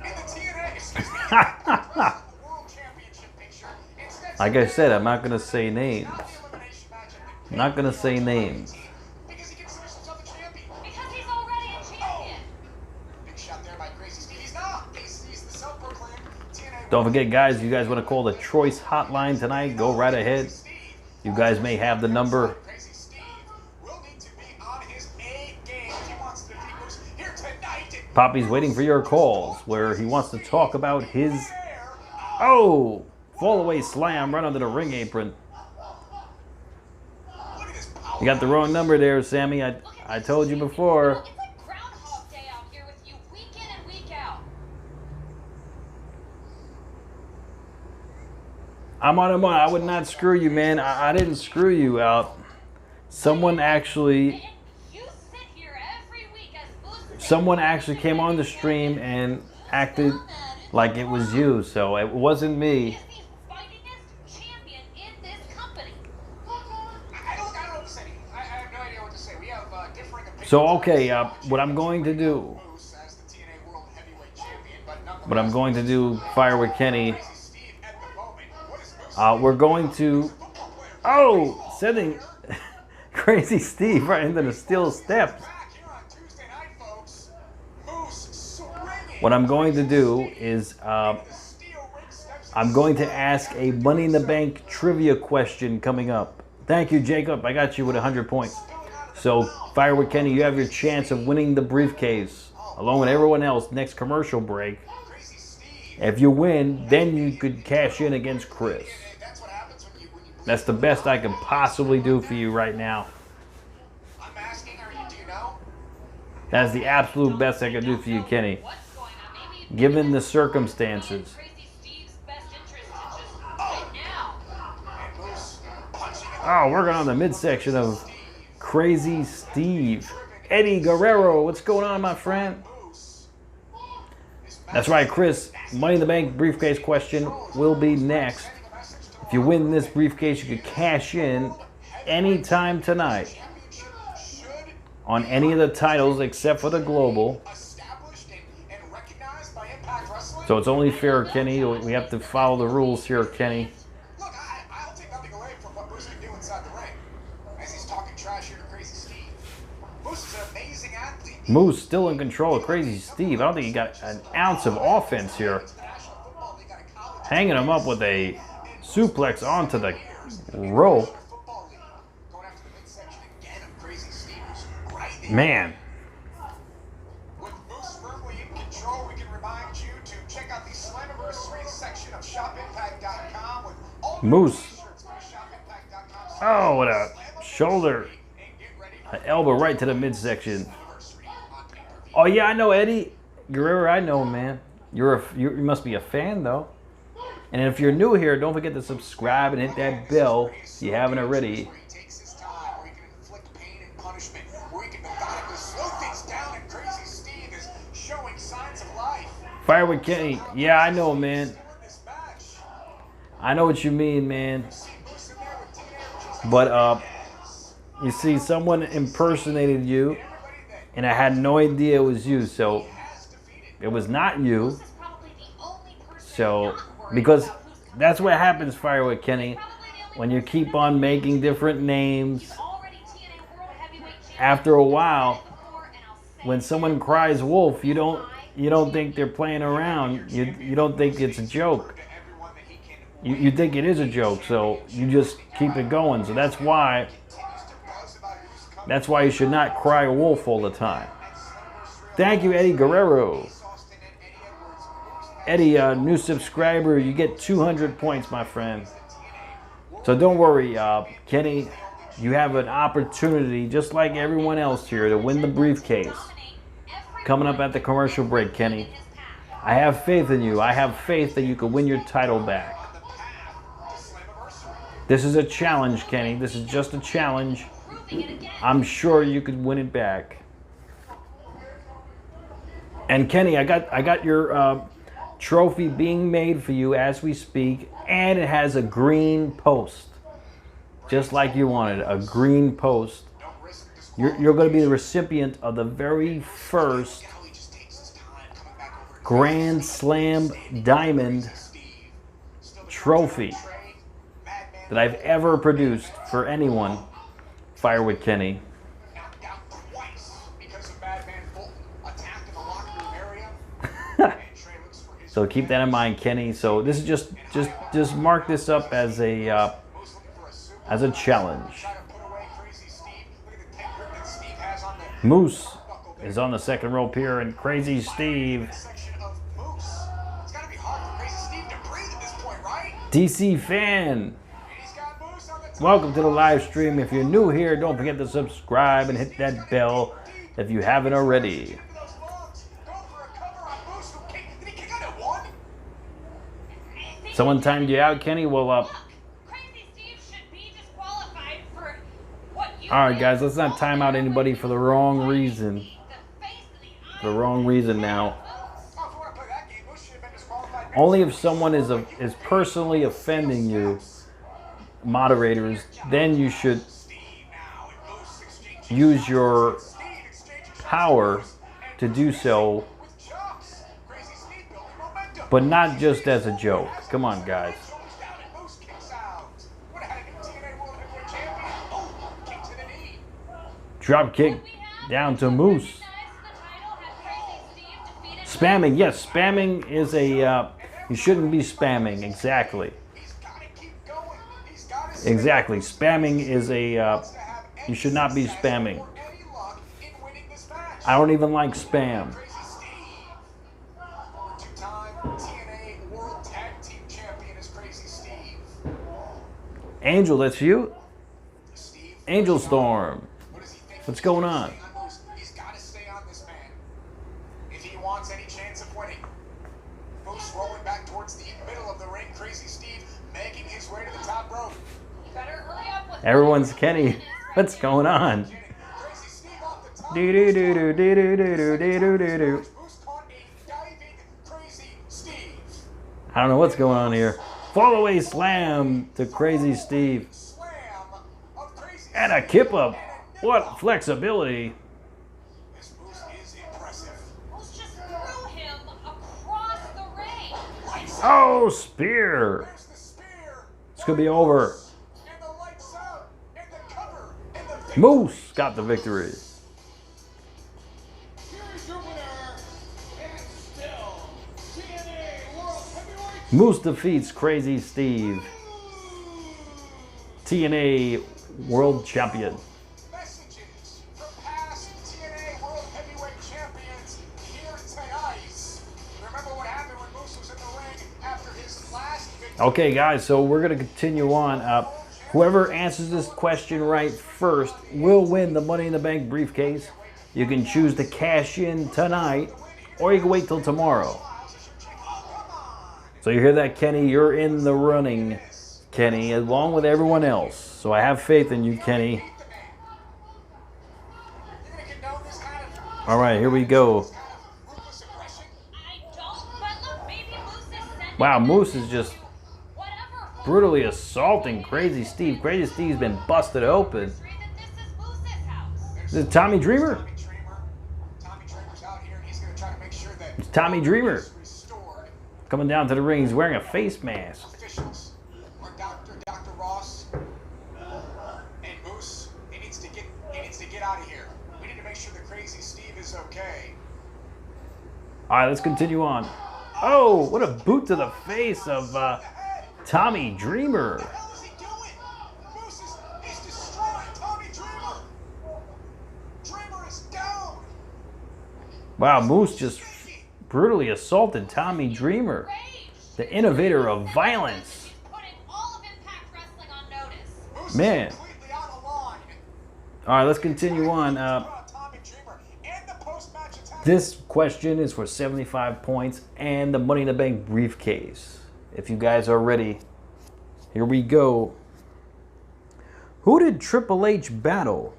in the TNA. Excuse me. the World Championship picture. Instead, Like I said, I'm not going to say names. not the elimination match at the I'm not going to say names. because he considers himself a champion. Because he's already a champion. Big shot there by Crazy Steve. He's not. He's the self-proclaimed TNA. Don't forget, guys, you guys want to call the Choice Hotline tonight, go right ahead. You guys may have the number. Crazy Steve will need to be on his A game if he wants to defeat Moose here tonight. Poppy's waiting for your calls, where he wants to talk about his... There. Oh! Fall away slam right under the ring apron. Look at this power. You got the wrong number there, Sammy. I told you before. It's like Groundhog Day out here with you week in and week out. I'm on him on. I would not screw you, man. I didn't screw you out. Someone actually... And you sit here every week as Moose. Someone actually came on the stream and acted like it was you, so it wasn't me. He's the fightingest champion in this company. I don't know what to say. I have no idea what to say. We have differing opinions. So, okay, what I'm going to do... Moose as the TNA World Heavyweight Champion, but nonetheless, What I'm going to do, Fire with Kenny... Crazy Steve at the moment. What is Moose? we're going to... Oh! Sending Crazy Steve right into the steel steps. Back here on Tuesday night, folks. Moose swinging. What I'm going to do is... The steel ring steps I'm going to ask a Money in the Bank trivia question coming up. Thank you, Jacob. I got you with 100 points. So, Fire with Kenny, you have your chance of winning the briefcase, along with everyone else, next commercial break. If you win, then you could cash in against Chris. That's the best I can possibly do for you right now. I'm asking, do you know? That's the absolute best I can do for you, Kenny, given the circumstances. Oh, working on the midsection of Crazy Steve. Eddie Guerrero, what's going on, my friend? That's right, Chris. Money in the Bank briefcase question will be next. If you win this briefcase, you could cash in anytime tonight on any of the titles except for the global. So it's only fair, Kenny. We have to follow the rules here, Kenny. Look, I'll take nothing away from what Moose can do inside the ring. As he's talking trash here to Crazy Steve. Moose is an amazing athlete. Moose still in control of Crazy Steve. I don't think he got an ounce of offense here. Hanging him up with a suplex onto the rope. Man. With Moose firmly in control, we can remind you to check out the Slammiversary section of ShopImpact.com with all Moose. t-shirts. Go to ShopImpact.com. Oh, what a shoulder. An elbow right to the midsection. Oh, yeah, I know Eddie Guerrero. I know, man. You must be a fan, though. And if you're new here, don't forget to subscribe and hit that bell if you haven't already. Where he takes his time, where he can inflict pain and punishment, where he can methodically slow things down, and Crazy Steve is showing signs of life. Fire with Kenny. Yeah, I know, man. I know what you mean, man. But, you see, someone impersonated you, and I had no idea it was you, so it was not you. So, because that's what happens, Fire with Kenny, when you keep on making different names. After a while, when someone cries wolf, you don't think they're playing around. You don't think it's a joke. You think it is a joke, so you just keep it going. So that's why you should not cry wolf all the time. Thank you, Eddie Guerrero. Eddie, new subscriber, you get 200 points, my friend. So don't worry, Kenny, you have an opportunity, just like everyone else here, to win the briefcase. Coming up at the commercial break, Kenny. I have faith in you. I have faith that you can win your title back. This is a challenge, Kenny. This is just a challenge. I'm sure you could win it back. And Kenny, I got your trophy being made for you as we speak, and it has a green post, just like you wanted, a green post. You're going to be the recipient of the very first Grand Slam Diamond trophy that I've ever produced for anyone. Fire with Kenny. So keep that in mind, Kenny. So this is just mark this up as a challenge. Moose is on the second rope here, and Crazy Steve. DC fan. Welcome to the live stream. If you're new here, don't forget to subscribe and hit that bell if you haven't already. Someone timed you out, Kenny? Well, alright, guys, let's not time out anybody for the wrong reason. The wrong reason now. Only if someone is personally offending you, moderators, then you should use your power to do so, but not just as a joke. Come on, guys. Drop kick down to Moose. Spamming, yes, spamming is You shouldn't be spamming. Exactly. He's got to keep going. He's got to Exactly. Spamming is a. You should not be spamming. any luck in winning this match. I don't even like spam. Crazy Steve. Former two-time TNA World Tag Team Champion is Crazy Steve. Angel, that's you? Steve, Angel Storm. what does he think What's he's going gonna on? stay Moose? He's got to stay on this man if he wants any chance of winning. Moose rolling back towards the middle of the ring. Crazy Steve making his way to the top rope. You better hurry up with Everyone's Kenny. What's going on? Crazy Steve off the top. Do do do do do do do do do do do. Moose caught a diving Crazy Steve. I don't know what's going on here. Fall away slam to Crazy Steve. Slam of Crazy And a kip up. What flexibility. This Moose is impressive. Moose just threw him across the ring. Lights Oh, spear. There's the spear. This could be over. And the lights out. And the cover. And the victory. Moose got the victory. Here's your winner, and still TNA World Heavyweight Moose defeats Crazy Steve. TNA World Champion. Messages from past TNA World Heavyweight Champions here tonight. Remember what happened when Moose was in the ring after his last victory? Okay, guys, so we're going to continue on. Whoever answers this question right first will win the Money in the Bank briefcase. You can choose to cash in tonight, or you can wait till tomorrow. So you hear that, Kenny? You're in the running, Kenny, along with everyone else. So I have faith in you, Kenny. You're gonna condone this kind of All right, here we go. ruthless aggression? I don't, but look, maybe Moose is sending Wow, a Moose message. is just Whatever. brutally assaulting Crazy Steve. Crazy Steve's been busted open. That this is Moose's house. Is it Tommy Dreamer? Tommy Dreamer's out here and he's gonna try to make sure that It's Tommy Dreamer is restored. coming down to the ring. He's wearing a face mask. Officials or Dr. Ross and Moose, he needs to get out of here. We need to make sure that Crazy Steve is okay. All right, let's continue on. Oh, what a boot to the face of Tommy Dreamer. What the hell is he doing? Moose he's destroying Tommy Dreamer. Dreamer is down. Wow, Moose just brutally assaulted Tommy Dreamer, Rage. the innovator of violence. He's putting all of Impact Wrestling on notice. Moose Man. is completely out of line. All right, let's continue on. Tommy Dreamer and the post-match attack. This question is for 75 points and the Money in the Bank briefcase. If you guys are ready, here we go. Who did Triple H battle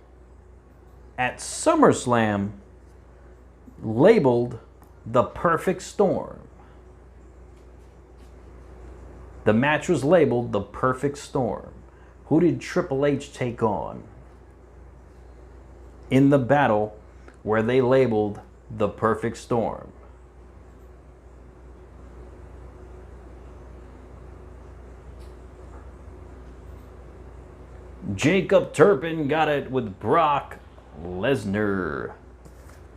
at SummerSlam labeled the Perfect Storm? The match was labeled the Perfect Storm. Who did Triple H take on in the battle where they labeled the Perfect Storm? Jacob Turpin got it with Brock Lesnar.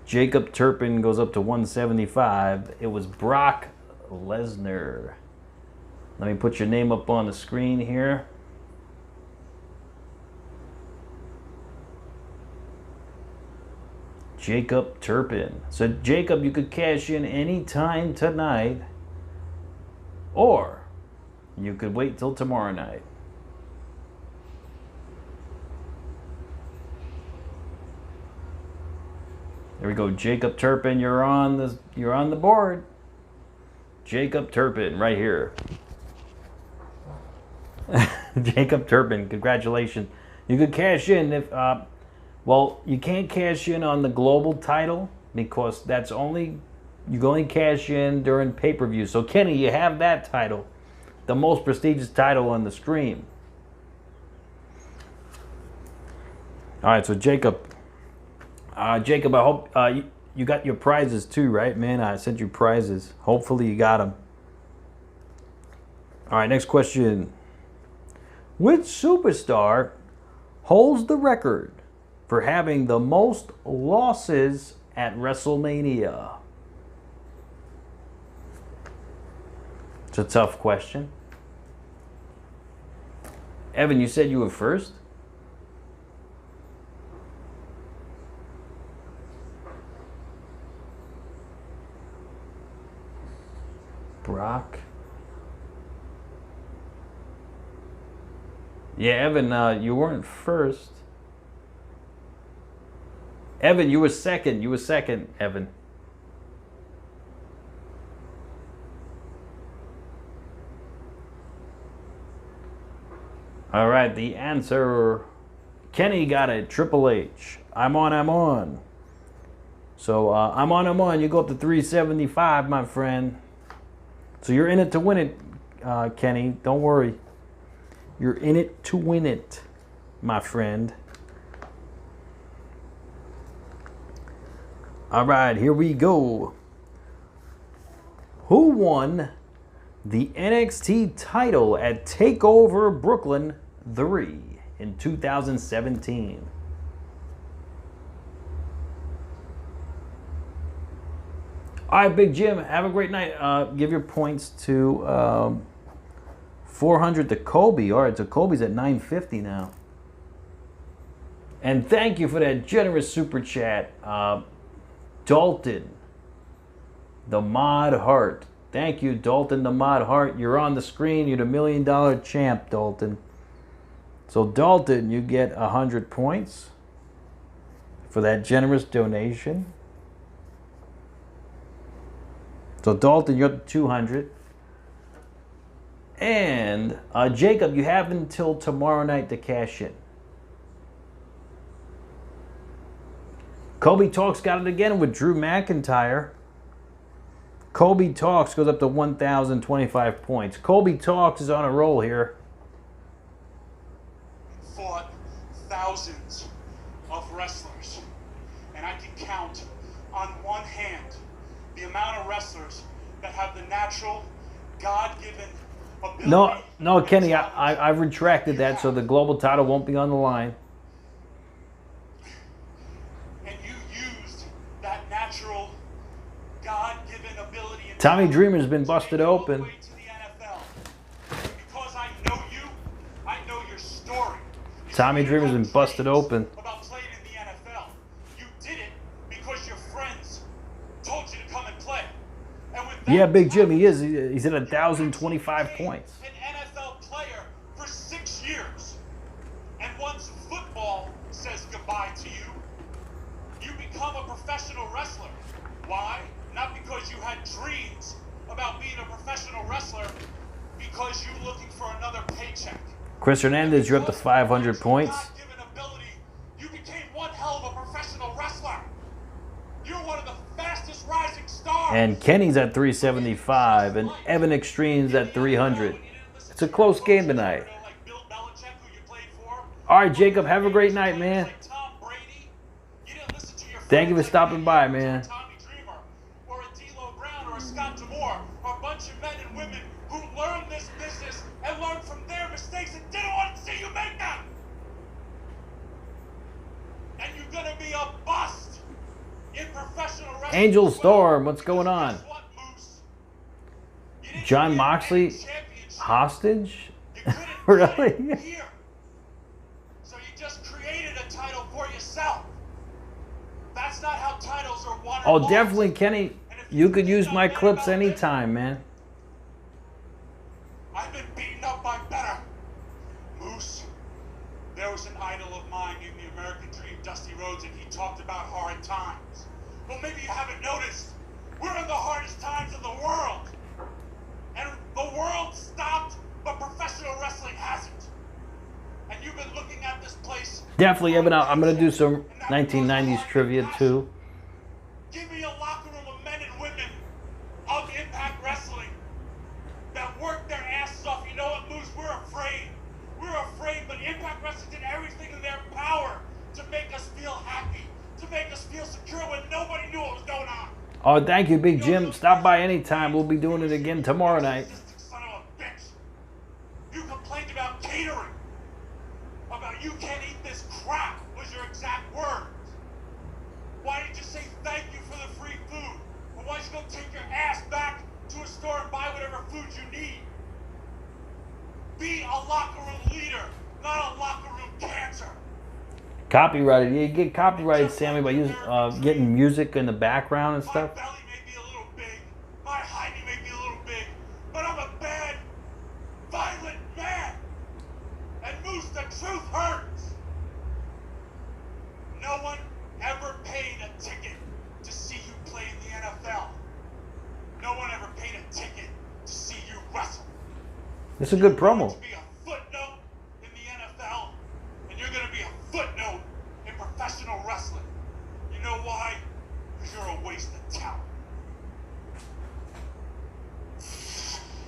Jacob Turpin goes up to 175. It was Brock Lesnar. Let me put your name up on the screen here. Jacob Turpin. So Jacob, you could cash in anytime tonight, or you could wait till tomorrow night. There we go, Jacob Turpin. You're on the board. Jacob Turpin, right here. Jacob Turpin, congratulations. You could cash in if, well, you can't cash in on the global title because that's only, you can only cash in during pay-per-view. So Kenny, you have that title, the most prestigious title on the stream. All right, so Jacob, I hope you got your prizes too, right, man? I sent you prizes. Hopefully you got them. All right, next question. Which superstar holds the record for having the most losses at WrestleMania? It's a tough question. Evan, you said you were first? Brock. Yeah, Evan, you weren't first. Evan, you were second. You were second, Evan. All right, the answer. Kenny got it. Triple H. I'm on. So I'm on. You go up to 375, my friend. So you're in it to win it, Kenny. Don't worry. You're in it to win it, my friend. All right, here we go. Who won the NXT title at TakeOver Brooklyn 3 in 2017? All right, Big Jim, have a great night. Give your points to 400 to Kobe. All right, so Kobe's at 950 now. And thank you for that generous super chat, Dalton, the Mod Heart. Thank you, Dalton, the Mod Heart. You're on the screen. You're the $1 million champ, Dalton. So, Dalton, you get 100 points for that generous donation. So, Dalton, you're up to 200. And, Jacob, you have until tomorrow night to cash in. Kobe Talks got it again with Drew McIntyre. Kobe Talks goes up to 1,025 points. Kobe Talks is on a roll here. Fought thousands of wrestlers, and I can count on one hand the amount of wrestlers that have the natural, God-given ability. No, Kenny, I've retracted that, so the global title won't be on the line. And you used that natural, God-given ability. Tommy Dreamer's been busted open. To the NFL. Because I know you, I know your story. Tommy Dreamer's been busted open. About playing in the NFL. You did it because your friends told you to come and play. And with that, Yeah, Big Jim, he is. He's at 1,025 points. An NFL player for 6 years. And once football says goodbye to you, you become a professional wrestler. Why? Not because you had dreams about being a professional wrestler, because you're looking for another paycheck. Chris Hernandez, you're up to 500 points. Ability, you became one hell of a professional wrestler. You're one of the fastest rising stars. And Kenny's at 375, and Evan Extreme's at 300. It's a close game tonight. All right, Jacob, have a great night, man. Thank you for stopping by, man. A bunch of men and women who learned this business and learned from their mistakes and didn't want to see you make them. And you're gonna be a bust in professional wrestling. Angel Storm, what's going on? John Moxley hostage? Really? So you just created a title for yourself. That's not how titles are won. Oh, definitely, Kenny. You could use my clips anytime, man. I've been beaten up by better. Moose, there was an idol of mine in the American Dream, Dusty Rhodes, and he talked about hard times. Well, maybe you haven't noticed. We're in the hardest times of the world. And the world stopped, but professional wrestling hasn't. And you've been looking at this place. Definitely, Evan. I'm going to do some 1990s trivia, too. Give me a locker room of men and women of Impact Wrestling that work their asses off. You know what, Moose? We're afraid. We're afraid, but Impact Wrestling did everything in their power to make us feel happy, to make us feel secure when nobody knew what was going on. Oh, thank you, Big Jim. Stop by anytime. We'll be doing it again tomorrow night. Son of a bitch. You complained about catering. About you can't eat this crap was your exact words. Why didn't you say thank you for the free food? Or why don't you go take your ass back to a store and buy whatever food you need. Be a locker room leader, not a locker room cancer. Copyrighted. You get copyrighted, Sammy, by using getting music in the background and stuff. My belly may be a little big, my height may be a little big, but I'm a bad, violent man. And Moose, the truth hurts. No one ever paid a ticket to see you play in the NFL. No one ever paid a ticket to see you wrestle. This is a good You're promo. going to be a footnote in the NFL, and you're going to be a footnote in professional wrestling. You know why? Because you're a waste of talent.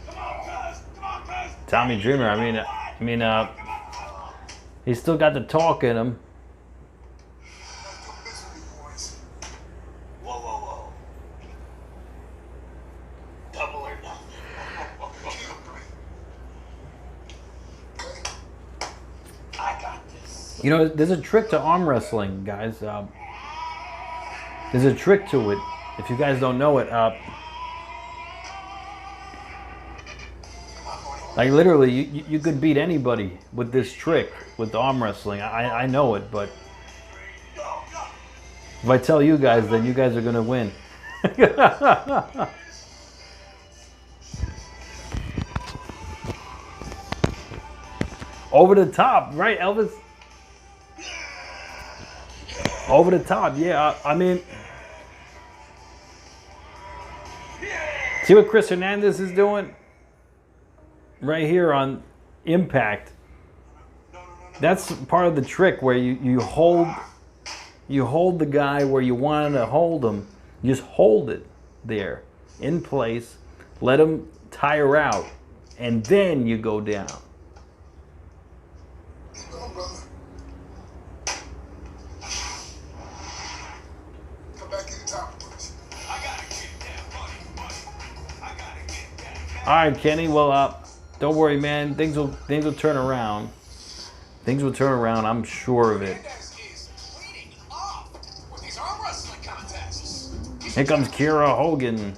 Come on, cuz! Come on, cuz! Tommy Dreamer. I mean, he's still got the talk in him. Whoa, whoa, whoa. Double or nothing. I got this. You know, there's a trick to arm wrestling, guys. There's a trick to it. If you guys don't know it, like literally, you could beat anybody with this trick with arm wrestling. I know it, but if I tell you guys, then you guys are gonna win. Over the top, right, Elvis? Over the top, yeah. I mean, see what Chris Hernandez is doing right here on Impact. That's part of the trick where you hold the guy where you want to hold him. You just hold it there in place, let him tire out, and then you go down. Come back in the top, please. I gotta get that money. I gotta get that. All right, Kenny. Well, don't worry, man. Things will turn around. Things will turn around. I'm sure of it. Hernandez is leading off with these arm wrestling contests. Here comes Kira Hogan.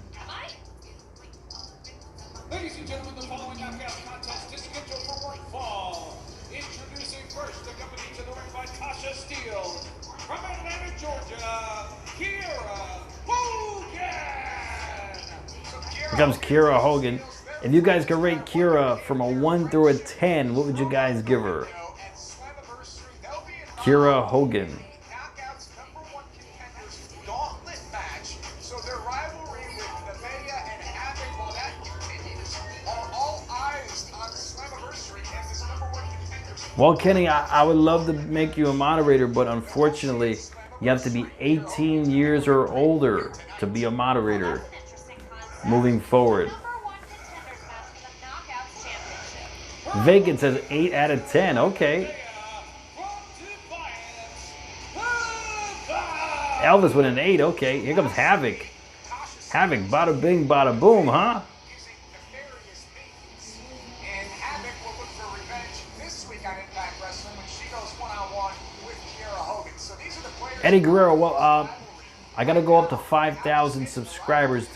Ladies and gentlemen, the following knockout contest is scheduled for one fall. Introducing first, accompanied to the ring by Tasha Steele, from Atlanta, Georgia, Kira Hogan. Here comes Kira Hogan. If you guys could rate Kira from a 1 through a 10, what would you guys give her? Kira Hogan. Knockouts #1 contenders gauntlet match. So their rivalry with Nevaeh and Havoc, while that continues, are all eyes on Slammiversary as this #1 contenders. Well, Kenny, I would love to make you a moderator, but unfortunately, you have to be 18 years or older to be a moderator moving forward. Vacant says 8 out of 10. Okay. Elvis with an 8. Okay. Here comes Havoc. Havoc, bada bing, bada boom, huh? Using nefarious means. And Havoc will look for revenge this week on Impact Wrestling when she goes one-on-one with Kira Hogan. So these are the players. Eddie Guerrero, well, I got to go up to 5,000 subscribers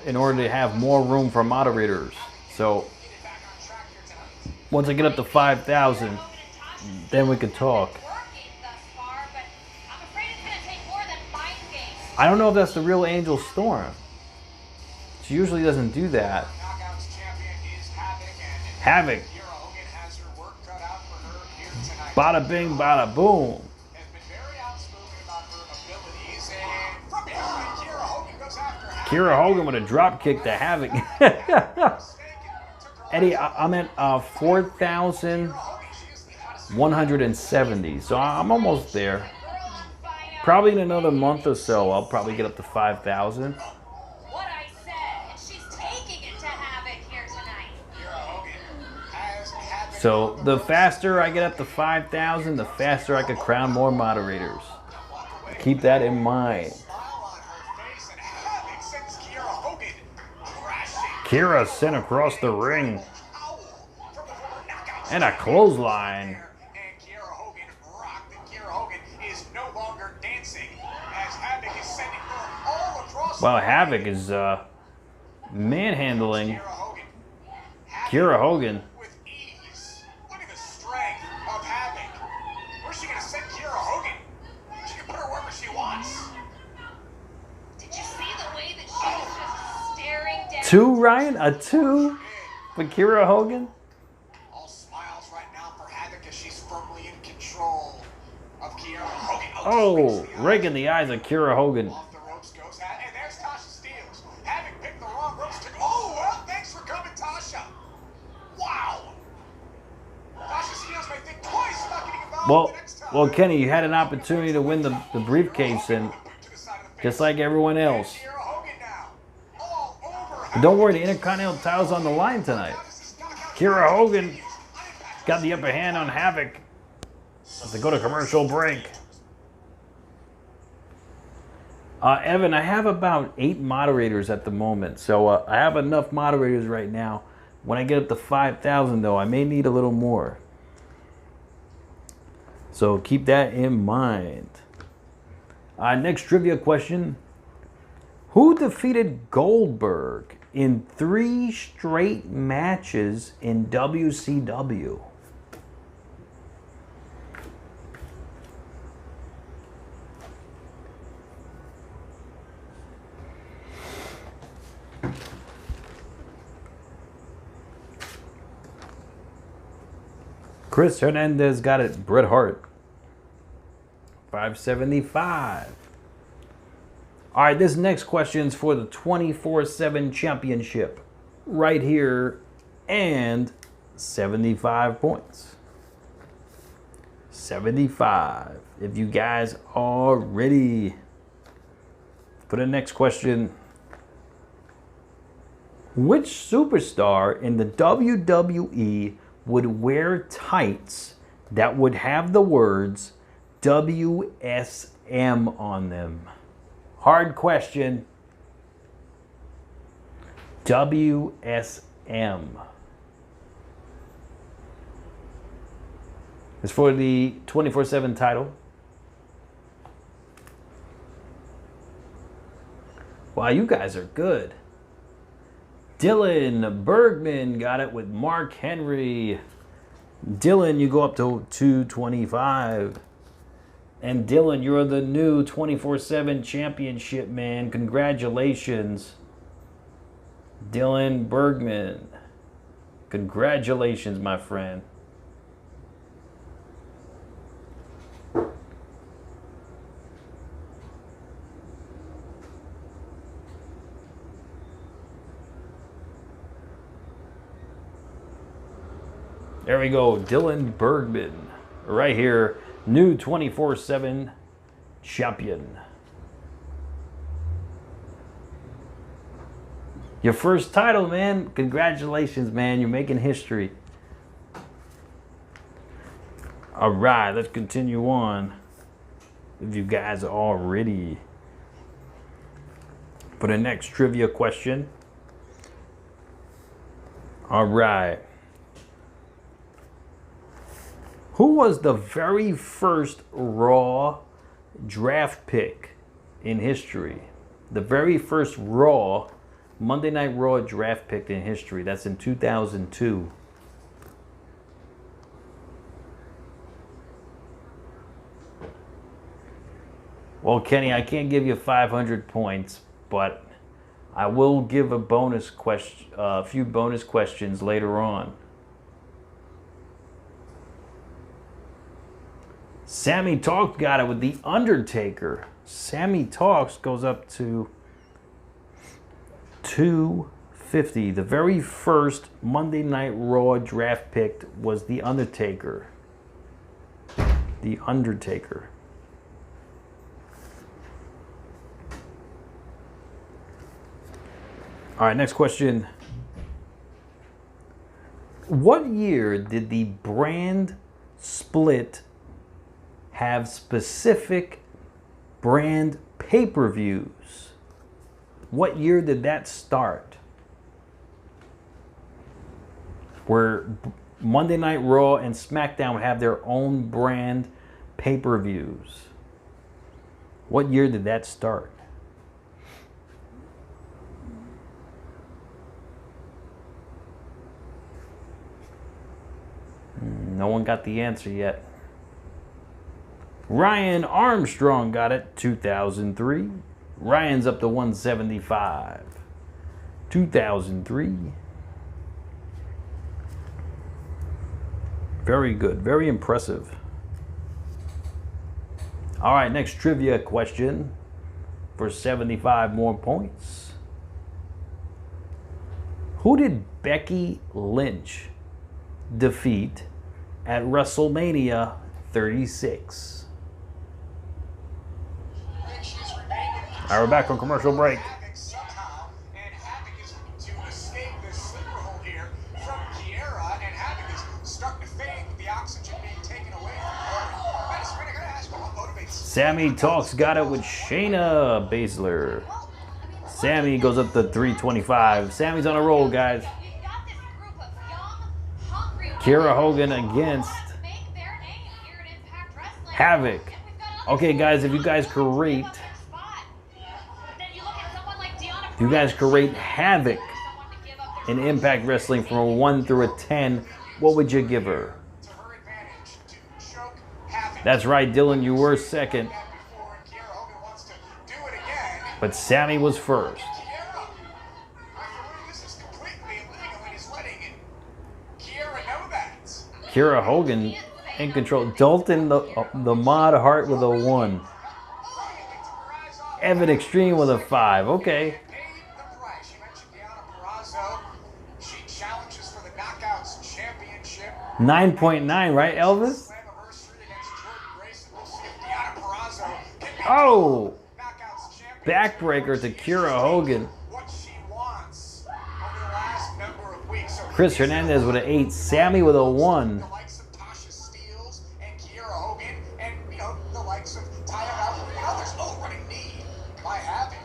in order to have more room for moderators. So once I get up to 5,000, then we could talk. I don't know if that's the real Angel Storm. She usually doesn't do that. Knockouts champion is Havoc, and Havoc. Kira Hogan has her work cut out for her here tonight. Bada bing, bada boom. Has been very outspoken about her abilities, and from behind, Kira Hogan goes after Havoc. Kira Hogan with a drop kick to Havoc. Eddie, I'm at 4,170, so I'm almost there. Probably in another month or so, I'll probably get up to 5,000. What I said, and she's taking it to Havoc here tonight. Kira Hogan has Havoc. So the faster I get up to 5,000, the faster I could crown more moderators. Keep that in mind. Smile on her face, and Havoc sends Kira Hogan crashing. Kira sent across the ring. Owl from the former knockout And a clothesline. And Kira Hogan rocked, and Kira Hogan is no longer dancing as Havoc is sending her all across. Well, Havoc is manhandling Kiera Hogan. Kiera Hogan. With ease. Look at the strength of Havoc. Where's she gonna send Kiera Hogan? She can put her wherever she wants. Did you see the way that she was just staring down? 2, Ryan? A 2 for Kiera Hogan? All smiles right now for Havoc as she's firmly in control of Kiera Hogan. Oh, right in the eyes of Kiera Hogan. Off the ropes goes Havoc. And there's Tasha Steelz. Havoc picked the wrong ropes to. Oh, well, thanks for coming, Tasha. Wow. Tasha Steelz may think twice about getting involved the next time. Well, Kenny, you had an opportunity to win the briefcase, and just like everyone else. Kiera Hogan now. All over But don't worry, the Intercontinental title's on the line tonight. Kiera Hogan got the upper hand on Havoc as they go to commercial break. Evan, I have about 8 moderators at the moment, so I have enough moderators right now. When I get up to 5,000, though, I may need a little more. So keep that in mind. Next trivia question. Who defeated Goldberg in 3 straight matches in WCW? Chris Hernandez got it. Bret Hart. 575. All right, this next question is for the 24/7 championship. Right here. And 75 points. 75. If you guys are ready for the next question. Which superstar in the WWE would wear tights that would have the words WSM on them? Hard question. WSM. It's for the 24/7 title. Wow, you guys are good. Dylan Bergman got it with Mark Henry. Dylan, you go up to 225. And Dylan, you're the new 24/7 championship man. Congratulations. Dylan Bergman. Congratulations, my friend. There we go, Dylan Bergman, right here, new 24/7 champion. Your first title, man. Congratulations, man. You're making history. All right, let's continue on. If you guys are all ready for the next trivia question. All right. Who was the very first Raw draft pick in history? The very first Raw, Monday Night Raw draft pick in history. That's in 2002. Well, Kenny, I can't give you 500 points, but I will give a bonus question, a few bonus questions later on. Sammy Talks got it with The Undertaker. Sammy Talks goes up to 250. The very first Monday Night Raw draft pick was The Undertaker. The Undertaker. All right, next question. What year did the brand split have specific brand pay-per-views? What year did that start? Where Monday Night Raw and SmackDown would have their own brand pay-per-views. What year did that start? No one got the answer yet. Ryan Armstrong got it. 2003. Ryan's up to 175. 2003. Very good. Very impressive. All right, next trivia question for 75 more points. Who did Becky Lynch defeat at WrestleMania 36? All right, we're back from commercial break. Somehow, and Havoc is looking to escape this sleeper hold here from Kiera, and Havoc is starting to fade with the oxygen being taken away from her. I just gotta ask, what motivates? Sammy Talks got it with Shayna Baszler. Sammy goes up to 325. Sammy's on a roll, guys. We've got this group of young, hungry Kiera Hogan against make their name here at Impact Wrestling. Havoc. And we've got other Okay, guys, if you guys could rate, But then you look at someone like Deonna if you guys could rate Havoc someone to give up their in Impact Wrestling from a 1 through a 10, what would you give her? To her advantage to choke Havoc. That's right, Dylan, you were second, That before, and Kiera Hogan wants to do it again. but Sammy was first. Kiera, this is completely illegal in his wedding, and Kiera know that. Kiera Hogan in control. Dalton, the Mod Hart with a 1. Evan Extreme with a 5. Okay. Paid the price. You mentioned Deonna Purrazzo. She challenges for the Knockouts Championship. 9.9, right, Elvis? Slammiversary against Jordan Grace. We'll see if Deonna Purrazzo can be Oh! Knockouts champion. Backbreaker to Kiera Hogan. What she wants over the last number of weeks. So Chris Hernandez with an 8. Sammy with a 1. the likes of Tasha Steelz and Kiera Hogan, and the likes of Taya Valkyrie and others. Oh, running knee by Havoc.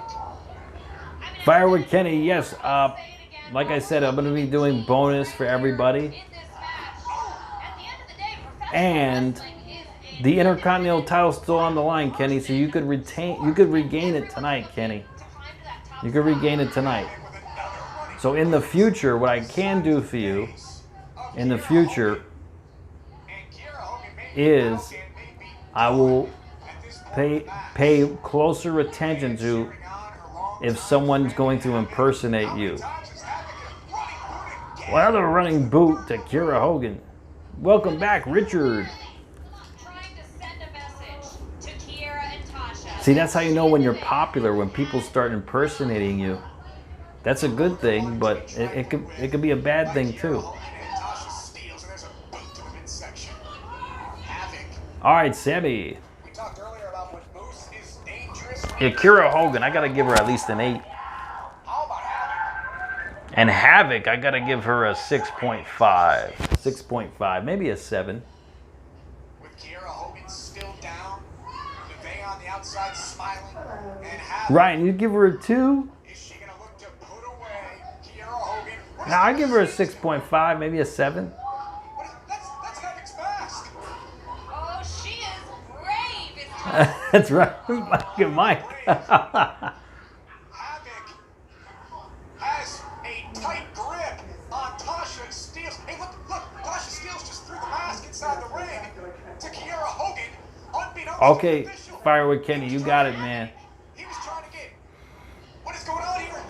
Fire with Kenny, yes. Like I said, I'm going to be doing bonus for everybody. in this match. At the end of the day, professional And wrestling is a the Intercontinental title's still on the line, Kenny, so you could regain it tonight, Kenny. to climb to that top You could regain it tonight. With another running So in the future, what I can do for you in the future and Kiera Hogan may is be I will at this point pay closer attention to if someone's going to impersonate you. Well, the running boot to Kiera Hogan. Welcome back, Richard. trying to send a message to Kiera and Tasha. See, that's how you know when you're popular, when people start impersonating you. That's a good thing, but it could be a bad thing too. Tasha Steelz, and there's a boot to the midsection. Havoc. All right, Sammy. We talked earlier about when Moose is dangerous. Yeah, Kiera Hogan, I gotta give her at least an 8. How about Havoc? And Havoc, I gotta give her a 6.5. 6.5, maybe a 7. With Kiera Hogan still down, LeVay on the outside smiling, and Havoc. Ryan, you give her a 2? Is she gonna look to put away Kiera Hogan? What is No, I that? give her a 6.5, maybe a 7. What is, that's Havoc's mask. Oh, she is brave. It's That's right, Mike and Mike. Havoc has a tight grip on Tasha Steelz. Hey, look, Tasha Steelz just threw the mask inside the ring to Kiera Hogan, unbeknownst to Okay, the official. Fire with Kenny, you got it, man. He was trying to get. What is going on here?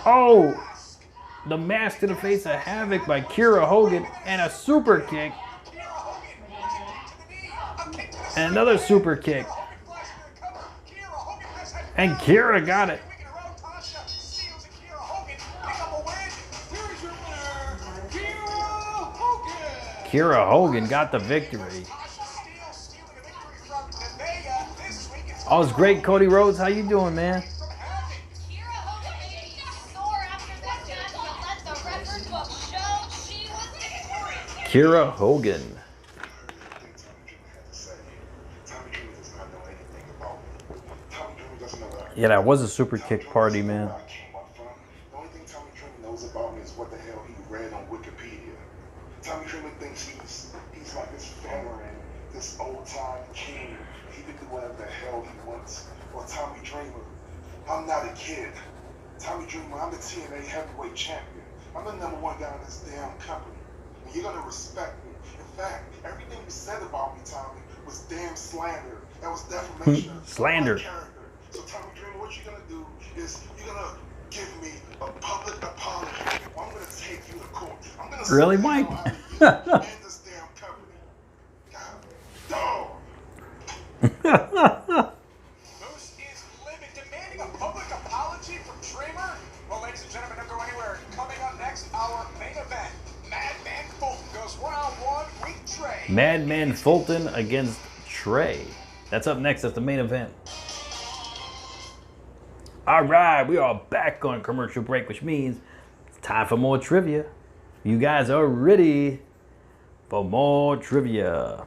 Oh, Mask. the mask to the face of Havoc by Kiera Hogan and a super kick Kiera Hogan, kick to the knee, a kick to the and another super kick. Hogan flies to the cover. Kiera Hogan has had And Kiera got it. week in a row. Tasha Steelz and Kiera Hogan pick up a win. Here's your winner, Kiera Hogan. Kiera Hogan got the victory. Tasha Steelz stealing a victory from Nevaeh. This week it's Oh, it's great, Cody Rhodes. How you doing, man? from Havoc. Kiera Hogan made sore after this match, but let the record book show she was victorious. Kiera Hogan. Yeah, that was a super kick party, man. The only thing Tommy Dreamer knows about me is what the hell he read on Wikipedia. Tommy Dreamer thinks he's like this veteran, this old time king. He can do whatever the hell he wants. Well, Tommy Dreamer, I'm not a kid. Tommy Dreamer, I'm the TNA heavyweight champion. I'm the #1 guy in this damn company. And you're gonna respect me. In fact, said about me, Tommy, was damn slander. That was defamation. Slander. Of my character. So Tommy Dreamer, what you're gonna do is you're gonna give me a public apology. I'm gonna take you to court. I'm gonna Really, sue the Mike? hell out of you and this damn company. God, dog. Moose is livid, demanding a public apology from Dreamer. Well, ladies and gentlemen, don't go anywhere. Coming up next, our main event. Madman Fulton goes one-on-one with Trey. Madman Fulton against Trey. That's up next. That's the main event. All right, we are back on commercial break, which means it's time for more trivia. You guys are ready for more trivia.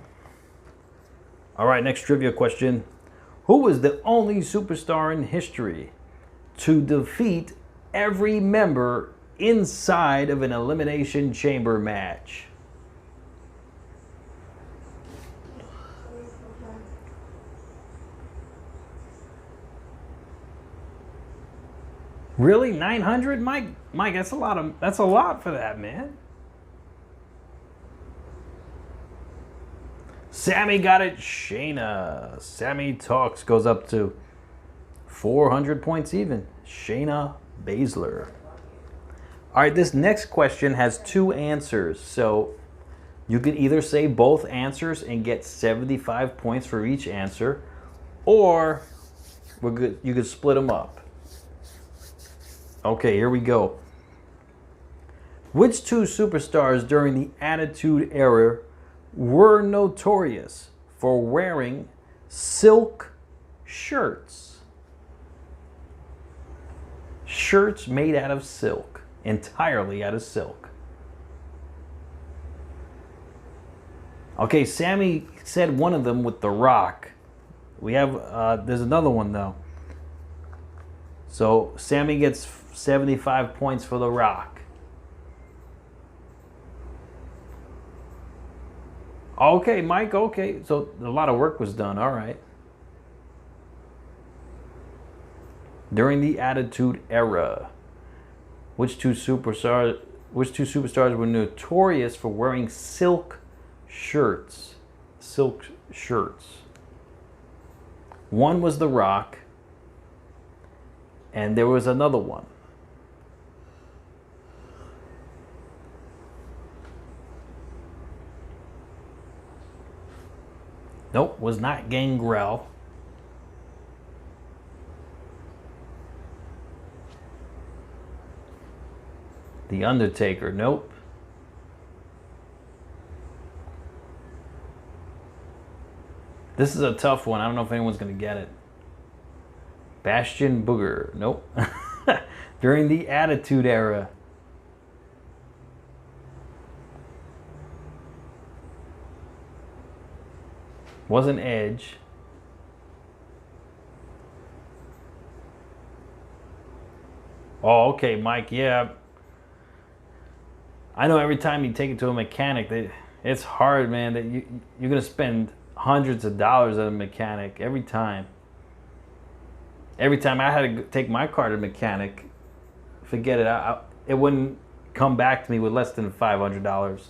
All right, next trivia question. Who was the only superstar in history to defeat every member inside of an Elimination Chamber match? Really? 900? Mike, that's a lot for that, man. Sammy got it. Shayna. Sammy Talks goes up to 400 points even. Shayna Baszler. All right, this next question has 2 answers. So you can either say both answers and get 75 points for each answer, or you could split them up. Okay, here we go. Which 2 superstars during the Attitude Era were notorious for wearing silk shirts? Shirts made out of silk, entirely out of silk. Okay, Sammy said one of them with The Rock. We have, there's another one though. So Sammy gets 75 points for The Rock. Okay, Mike, okay. So a lot of work was done, all right. During the Attitude Era, which two superstars were notorious for wearing silk shirts? Silk shirts. One was The Rock, and there was another one. Nope, was not Gangrel. The Undertaker, nope. This is a tough one. I don't know if anyone's going to get it. Bastion Booger, nope. During the Attitude Era. Wasn't Edge. Oh, okay, Mike, yeah. I know every time you take it to a mechanic, it's hard, man. That you're going to spend hundreds of dollars at a mechanic every time. Every time I had to take my car to a mechanic, forget it. It wouldn't come back to me with less than $500.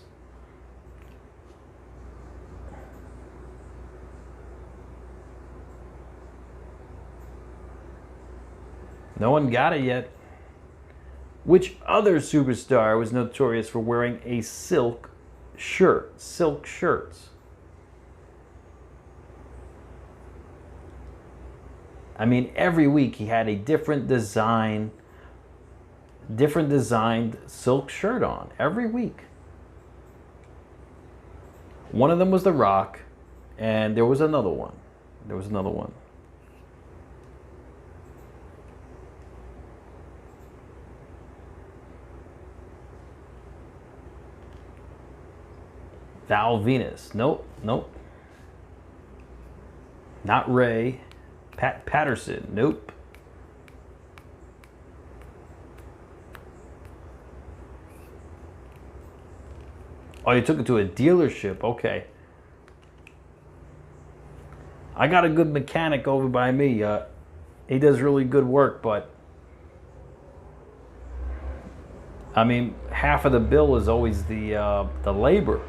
No one got it yet. Which other superstar was notorious for wearing a silk shirt? Silk shirts. I mean, every week he had a different designed silk shirt on. Every week. One of them was The Rock, and there was another one. Val Venus. Nope. Not Ray. Pat Patterson. Nope. Oh, you took it to a dealership. Okay. I got a good mechanic over by me. He does really good work, but I mean, half of the bill is always the labor.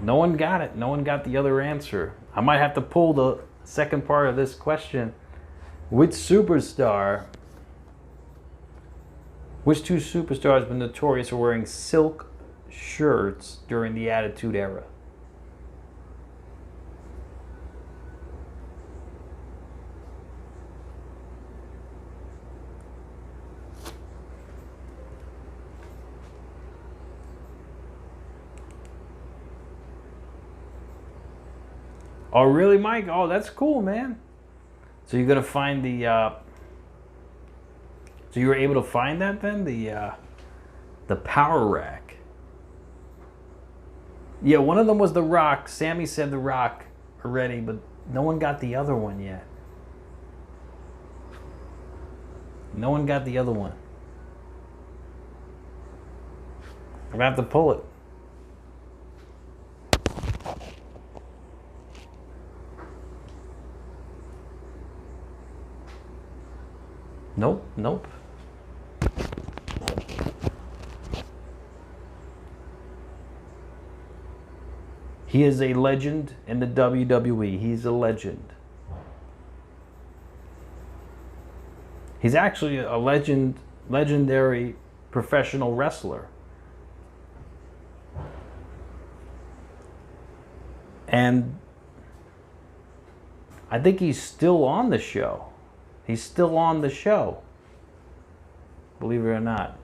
No one got it. No one got the other answer. I might have to pull the second part of this question. Which two superstars have been notorious for wearing silk shirts during the Attitude Era? Oh, really, Mike? Oh, that's cool, man. So you're gonna find the. So you were able to find that then, the power rack. Yeah, one of them was the Rock. Sammy said the Rock already, but no one got the other one yet. No one got the other one. I'm gonna have to pull it. Nope, nope. He is a legend in the WWE. He's a legend. He's actually a legendary professional wrestler. And I think he's still on the show. He's still on the show. Believe it or not.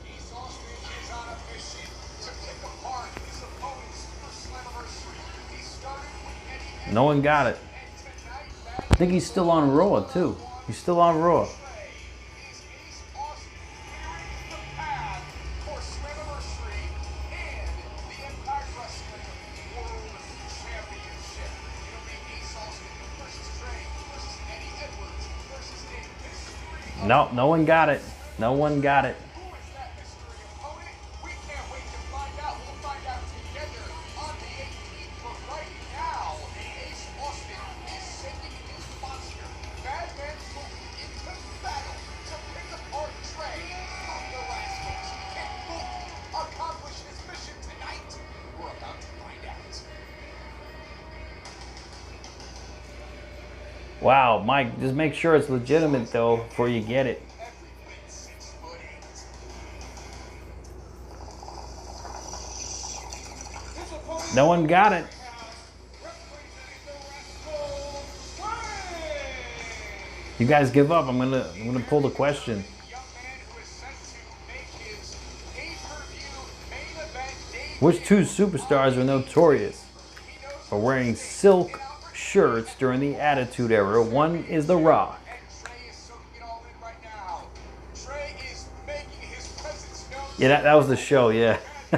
He's Austin is on a mission to pick apart his opponent's first Slammiversary. He started with Eddie No one got it. and tonight, I think he's still on Raw too. He's still on Raw. is Ace Austin clearing the path for Slammiversary and the Impact Wrestling World Championship. It'll be Ace Austin versus Trey versus Eddie Edwards versus a mystery. No one got it. No one got it. Who is that mystery opponent? We can't wait to find out. We'll find out together on the 18th. But right now, Ace Austin is sending his monster, Bad Man Fulton, into battle to pick apart Trey from the Rascals. Can Fulton accomplish his mission tonight? We're about to find out. Wow, Mike, just make sure it's legitimate though before you get it. Every win 6'8". His opponent No one got it. representing the Rascals, Trey. You guys give up. I'm gonna pull the question. Young man who is set to make his pay-per-view main event debut. Which two superstars are notorious He knows for wearing silk shirts during the Attitude Era? One is The Rock. and Trey is soaking it all in right now. Trey is making his presence known. Yeah, that was the show, yeah.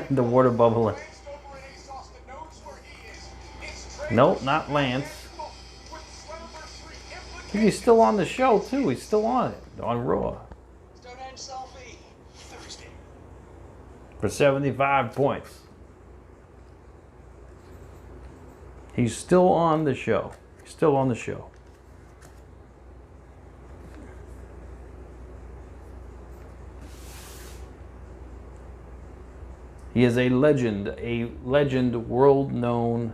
The water bubbling. Lance over at Ace Austin knows where he is. It's Trey Nope, not Lance. with Slammiversary I think he's still on the show too. He's still on it. On Raw. Stonehenge selfie Thursday. For 75 points. He's still on the show. He's still on the show. He is a legend world known.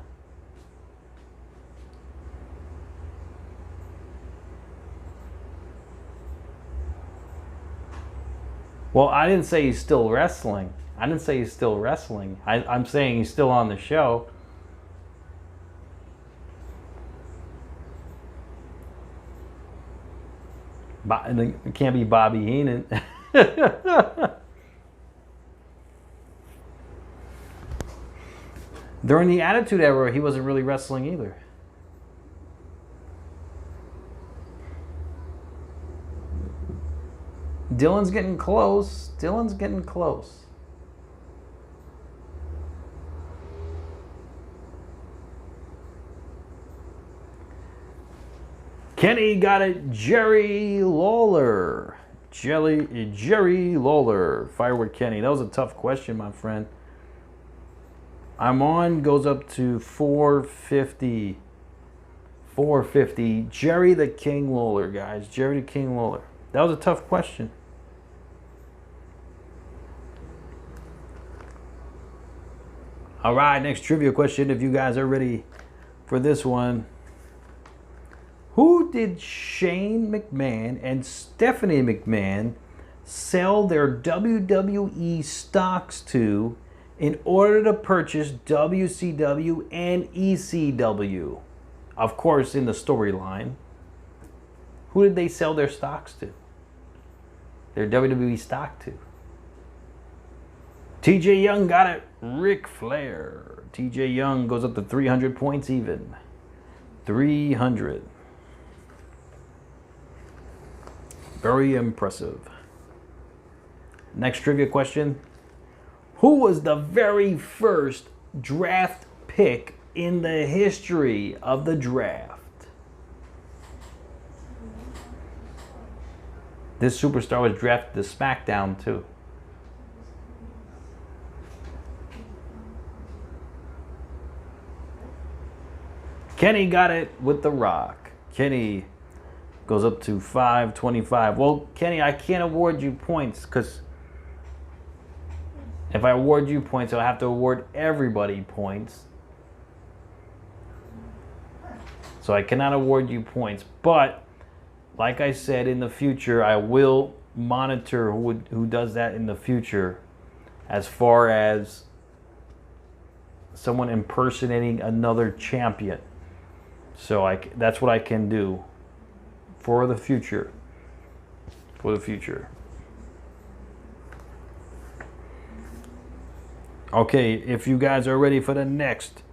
Well, I didn't say he's still wrestling. I didn't say he's still wrestling. I'm saying he's still on the show. It can't be Bobby Heenan. During the Attitude Era, he wasn't really wrestling either. Dylan's getting close. Dylan's getting close. Kenny got it. Jerry Lawler. Jerry Lawler. Firework Kenny. That was a tough question, my friend. I'm on goes up to 450. 450. Jerry the King Lawler, guys. Jerry the King Lawler. That was a tough question. All right, next trivia question, if you guys are ready for this one. Who did Shane McMahon and Stephanie McMahon sell their WWE stocks to in order to purchase WCW and ECW? Of course, in the storyline. Who did they sell their stocks to? Their WWE stock to? TJ Young got it. Ric Flair. TJ Young goes up to 300 points even. 300. Very impressive. Next trivia question. Who was the very first draft pick in the history of the draft? This superstar was drafted to SmackDown too. Kenny got it with The Rock. Kenny goes up to 525. Well, Kenny, I can't award you points because if I award you points, I'll have to award everybody points. So I cannot award you points. But like I said, in the future, I will monitor who does that in the future as far as someone impersonating another champion. So that's what I can do for the future. For the future. Okay, if you guys are ready for the next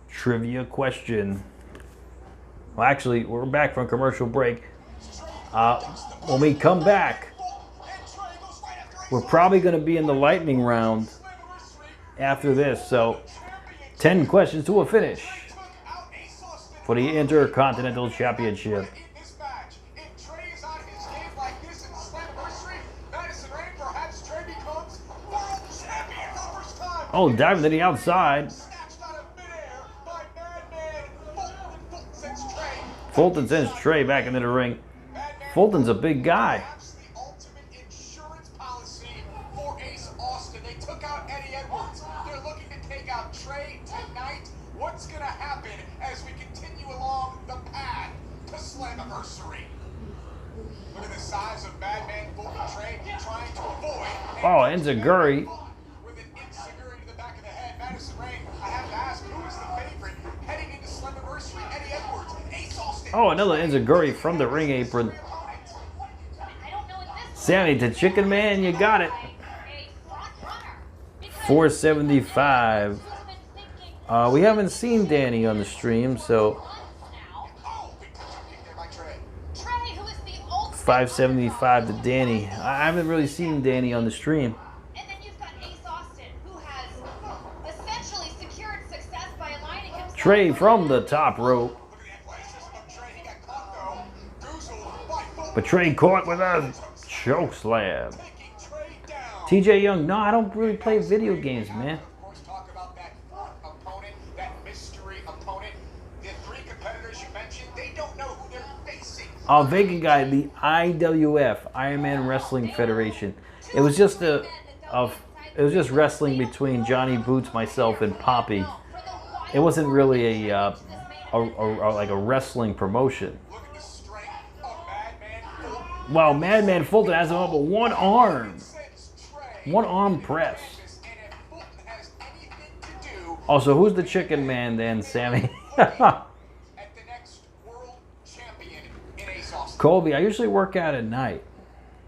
trivia question. Well, actually, we're back from commercial break. When we come back, we're probably going to be in the lightning round after this. So, 10 questions to a finish for the Intercontinental Championship. Oh, diving to the outside. Fulton sends Trey back into the ring. Fulton's a big guy. The ultimate insurance policy for Ace Austin. They took out Eddie Edwards. They're looking to take out Trey tonight. What's going to happen as we continue along the path to Slammiversary? Look at the size of Madman Fulton Trey trying to avoid. Oh, Enziguri. With an Enziguri to the back of the head. Madison Rain, I have to ask, who is the favorite heading into Slammiversary? Eddie Edwards, Ace Austin. Oh, another Enziguri from the ring apron. Sammy to Chicken Man, you got it. 475. We haven't seen Danny on the stream, so 575 to Danny. I haven't really seen Danny on the stream. And then you've got Ace Austin, who has essentially secured success by aligning himself. Trey from the top rope. But Trey caught with a choke slam. TJ Young, no, I don't really play video games, man. Of course, talk about that opponent, that mystery opponent. The three competitors you mentioned, they don't know who they're facing. Vacant guy, the IWF, Iron Man Wrestling Federation. It was just it was just wrestling between Johnny Boots, myself, and Poppy. It wasn't really like a wrestling promotion. Look at the strength of Madman Fulton. Wow, Madman Fulton has him up with one arm. Sends Trey One arm press. and if Fulton has anything to do Also, who's the Chicken Man then, Sammy? at the next world champion in Ace Austin. Colby, I usually work out at night.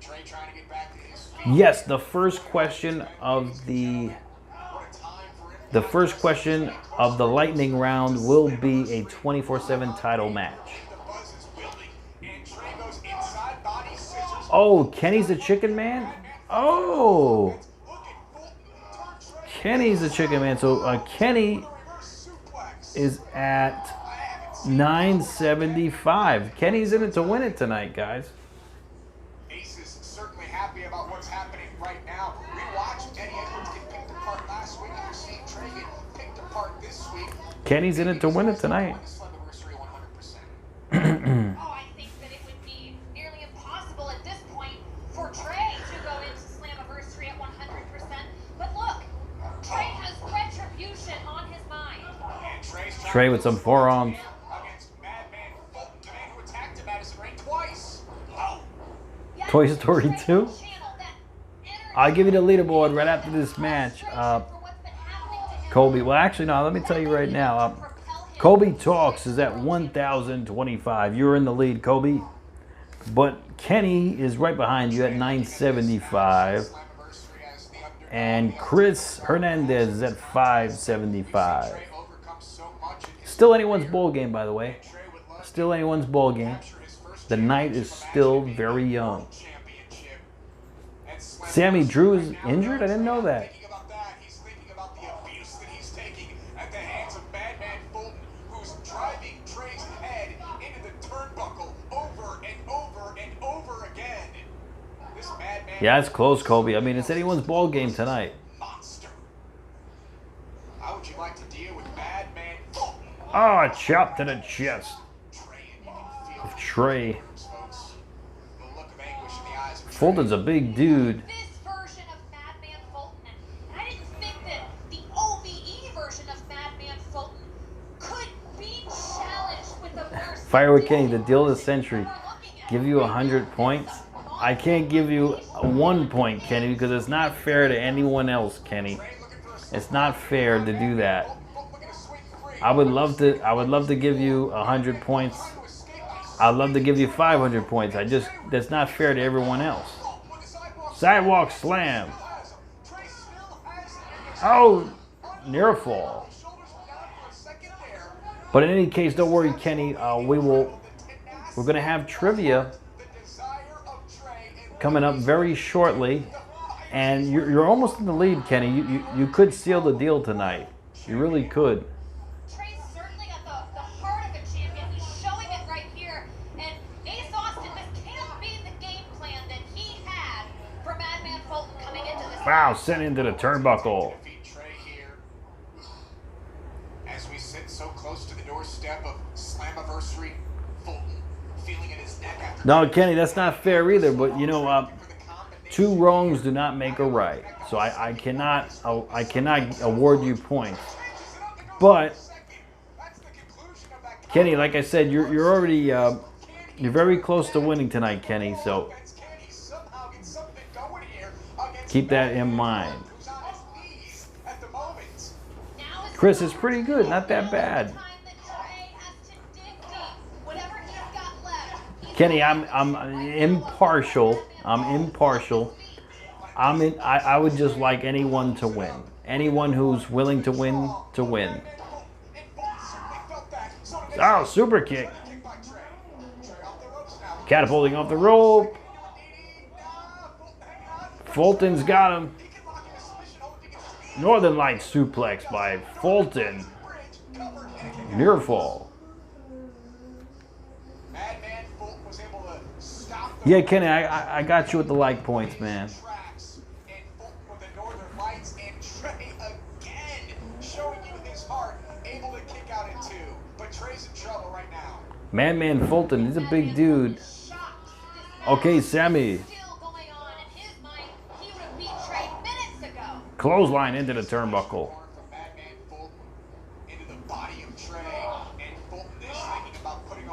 Trey trying to get back to his feet. Yes, the first question of the What a time for him. The first question of the lightning round will be a 24/7 title match. The buzz is building, and Trey goes inside body scissors. Oh, Kenny's the Chicken Man? Oh, Look at Fulton turn Trey. Kenny's the Chicken Man. So Kenny Reverse suplex. is at 975. Kenny's in it to win it tonight, guys. Ace is certainly happy about what's happening right now. We watched Eddie Edwards get picked apart last week, and we're seeing Trey get picked apart this week. Kenny's in it to win it tonight. Slammiversary 100%. Oh, I think that it would be nearly impossible at this point for Trey to go into Slammiversary at 100%. But look, Trey has retribution on Trey with some forearms. Against Madman Fulton, the man who attacked him Madison Rain twice. Wow. Toy Story 2. I'll give you the leaderboard right after this match. Kobe. Well, actually, no. Let me tell you right now. Kobe Talks is at 1,025. You're in the lead, Kobe. But Kenny is right behind you at 975. And Chris Hernandez is at 575. Still anyone's bowl game, by the way. Still anyone's bowl game. The night is still very young. Sammy Drew's injured? I didn't know that. He's thinking about the abuse that he's taking at the hands of Madman Fulton, who's driving Trey's head into the turnbuckle over and over and over again. This Madman. Yeah, it's close, Kobe. I mean, it's anyone's ball game tonight. Monster. How would you like to deal with Madman Fulton? Oh, a chop to the chest. Trey. The look of anguish in the eyes of Trey. Fulton's a big dude. This version of Madman Fulton, and I didn't think that the OVE version of Madman Fulton could be challenged with a more Firework Kenny, the deal of the century. Give you 100 points. I can't give you 1 point, Kenny, because it's not fair to anyone else, Kenny. It's not fair to do that. I would love to give you 100 points. I'd love to give you 500 points. That's not fair to everyone else. Sidewalk slam. Oh, near fall. But in any case, don't worry, Kenny. We're gonna have trivia coming up very shortly, and you're almost in the lead, Kenny. You could seal the deal tonight. You really could. Trey's certainly at the heart of a champion. He's showing it right here. And Ace Austin, this can't be the game plan that he had for Madman Fulton coming into this. Wow, sent into the turnbuckle. Defeat Trey here. As we sit so close to the doorstep of Slammiversary, Fulton feeling in his neck after. No, Kenny, that's not fair either. But you know, two wrongs do not make a right. So I cannot award you points. But Kenny, like I said, you're already you're very close to winning tonight, Kenny. So keep that in mind. Chris is pretty good, not that bad. Kenny, I'm impartial. I'm impartial. I would just like anyone to win. Anyone who's willing to win, to win. Oh, super kick. Catapulting off the rope. Fulton's got him. Northern Light suplex by Fulton. Near fall. Yeah, Kenny, I got you with the like points, man. Man Fulton, he's a big dude. Okay, Sammy. Clothesline into the turnbuckle.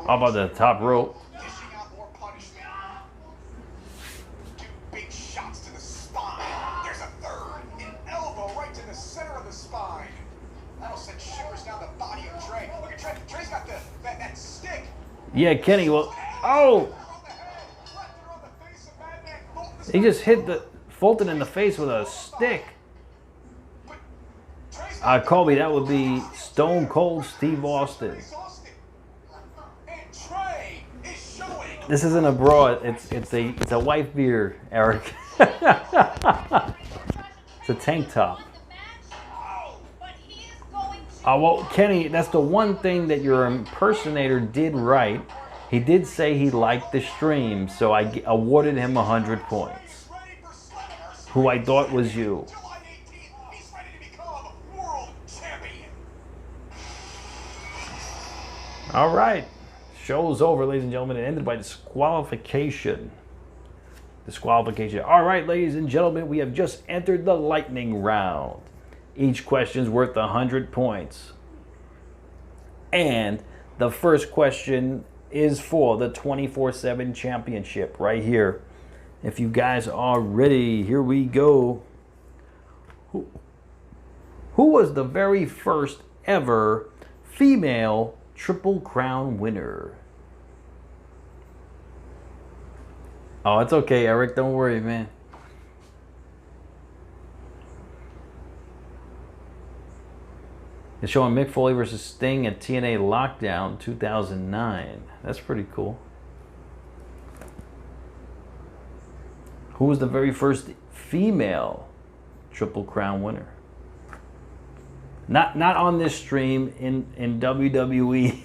How about the top rope? Yeah, Kenny, well, oh! He just hit the Fulton in the face with a stick. Colby, that would be Stone Cold Steve Austin. This isn't a bra, it's a wife beer, Eric. It's a tank top. Well, Kenny, that's the one thing that your impersonator did right. He did say he liked the stream, so I awarded him 100 points. Who I thought was you. All right. Show's over, ladies and gentlemen. It ended by disqualification. Disqualification. All right, ladies and gentlemen, we have just entered the lightning round. Each question's worth 100 points. And the first question is for the 24/7 championship right here. If you guys are ready, here we go. Who was the very first ever female Triple Crown winner? Oh, it's okay, Eric. Don't worry, man. It's showing Mick Foley versus Sting at TNA Lockdown 2009. That's pretty cool. Who was the very first female Triple Crown winner? Not on this stream, in WWE.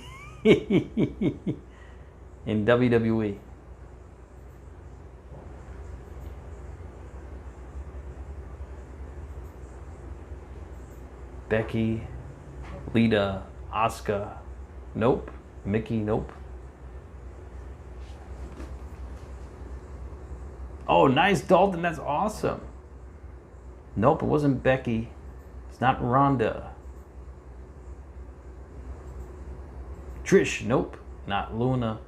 In WWE. Becky, Lita, Asuka, nope. Mickey, nope. Oh, nice, Dalton. That's awesome. Nope, it wasn't Becky. It's not Ronda. Trish, nope. Not Luna.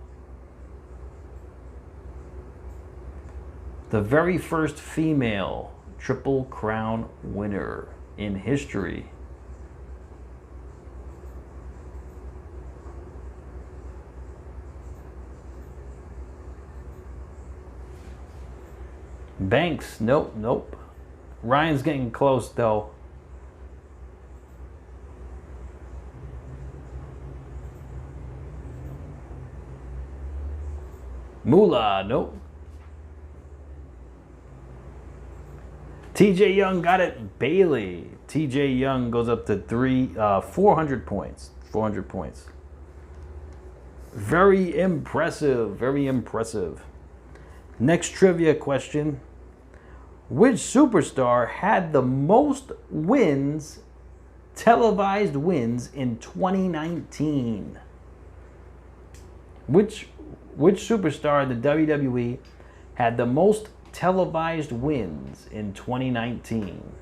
The very first female Triple Crown winner in history. Banks, nope. Ryan's getting close though. Moolah, nope. TJ Young got it. Bailey. TJ Young goes up to 400 points. 400 points. Very impressive. Very impressive. Next trivia question. Which superstar had the most wins, televised wins in 2019? Which superstar in the WWE had the most televised wins in 2019?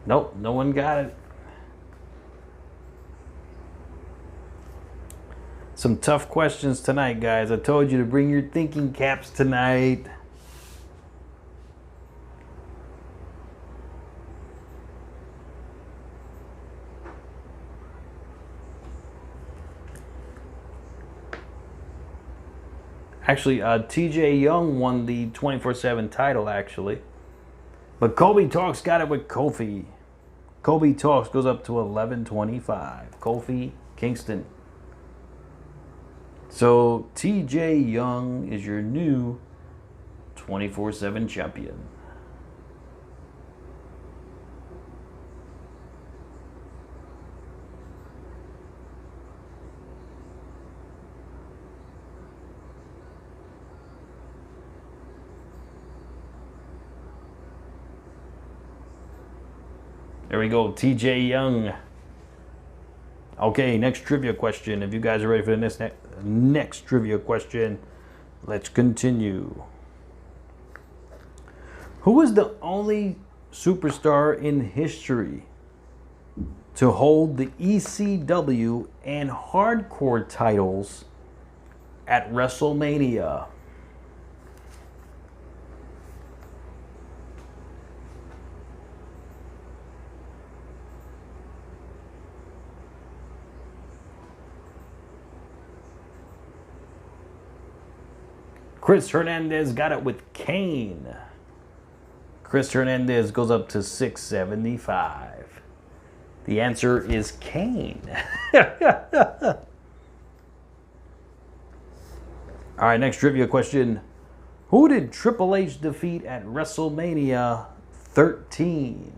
Nope, no one got it. Some tough questions tonight, guys. I told you to bring your thinking caps tonight. Actually, TJ Young won the 24/7 title, actually. But Kobe Talks got it with Kofi. Kobe Talks goes up to 1125. Kofi Kingston. So TJ Young is your new 24/7 champion. There we go, TJ Young. Okay, next trivia question. If you guys are ready for the next trivia question, let's continue. Who is the only superstar in history to hold the ECW and Hardcore titles at WrestleMania? Chris Hernandez got it with Kane. Chris Hernandez goes up to 675. The answer is Kane. All right, next trivia question. Who did Triple H defeat at WrestleMania 13?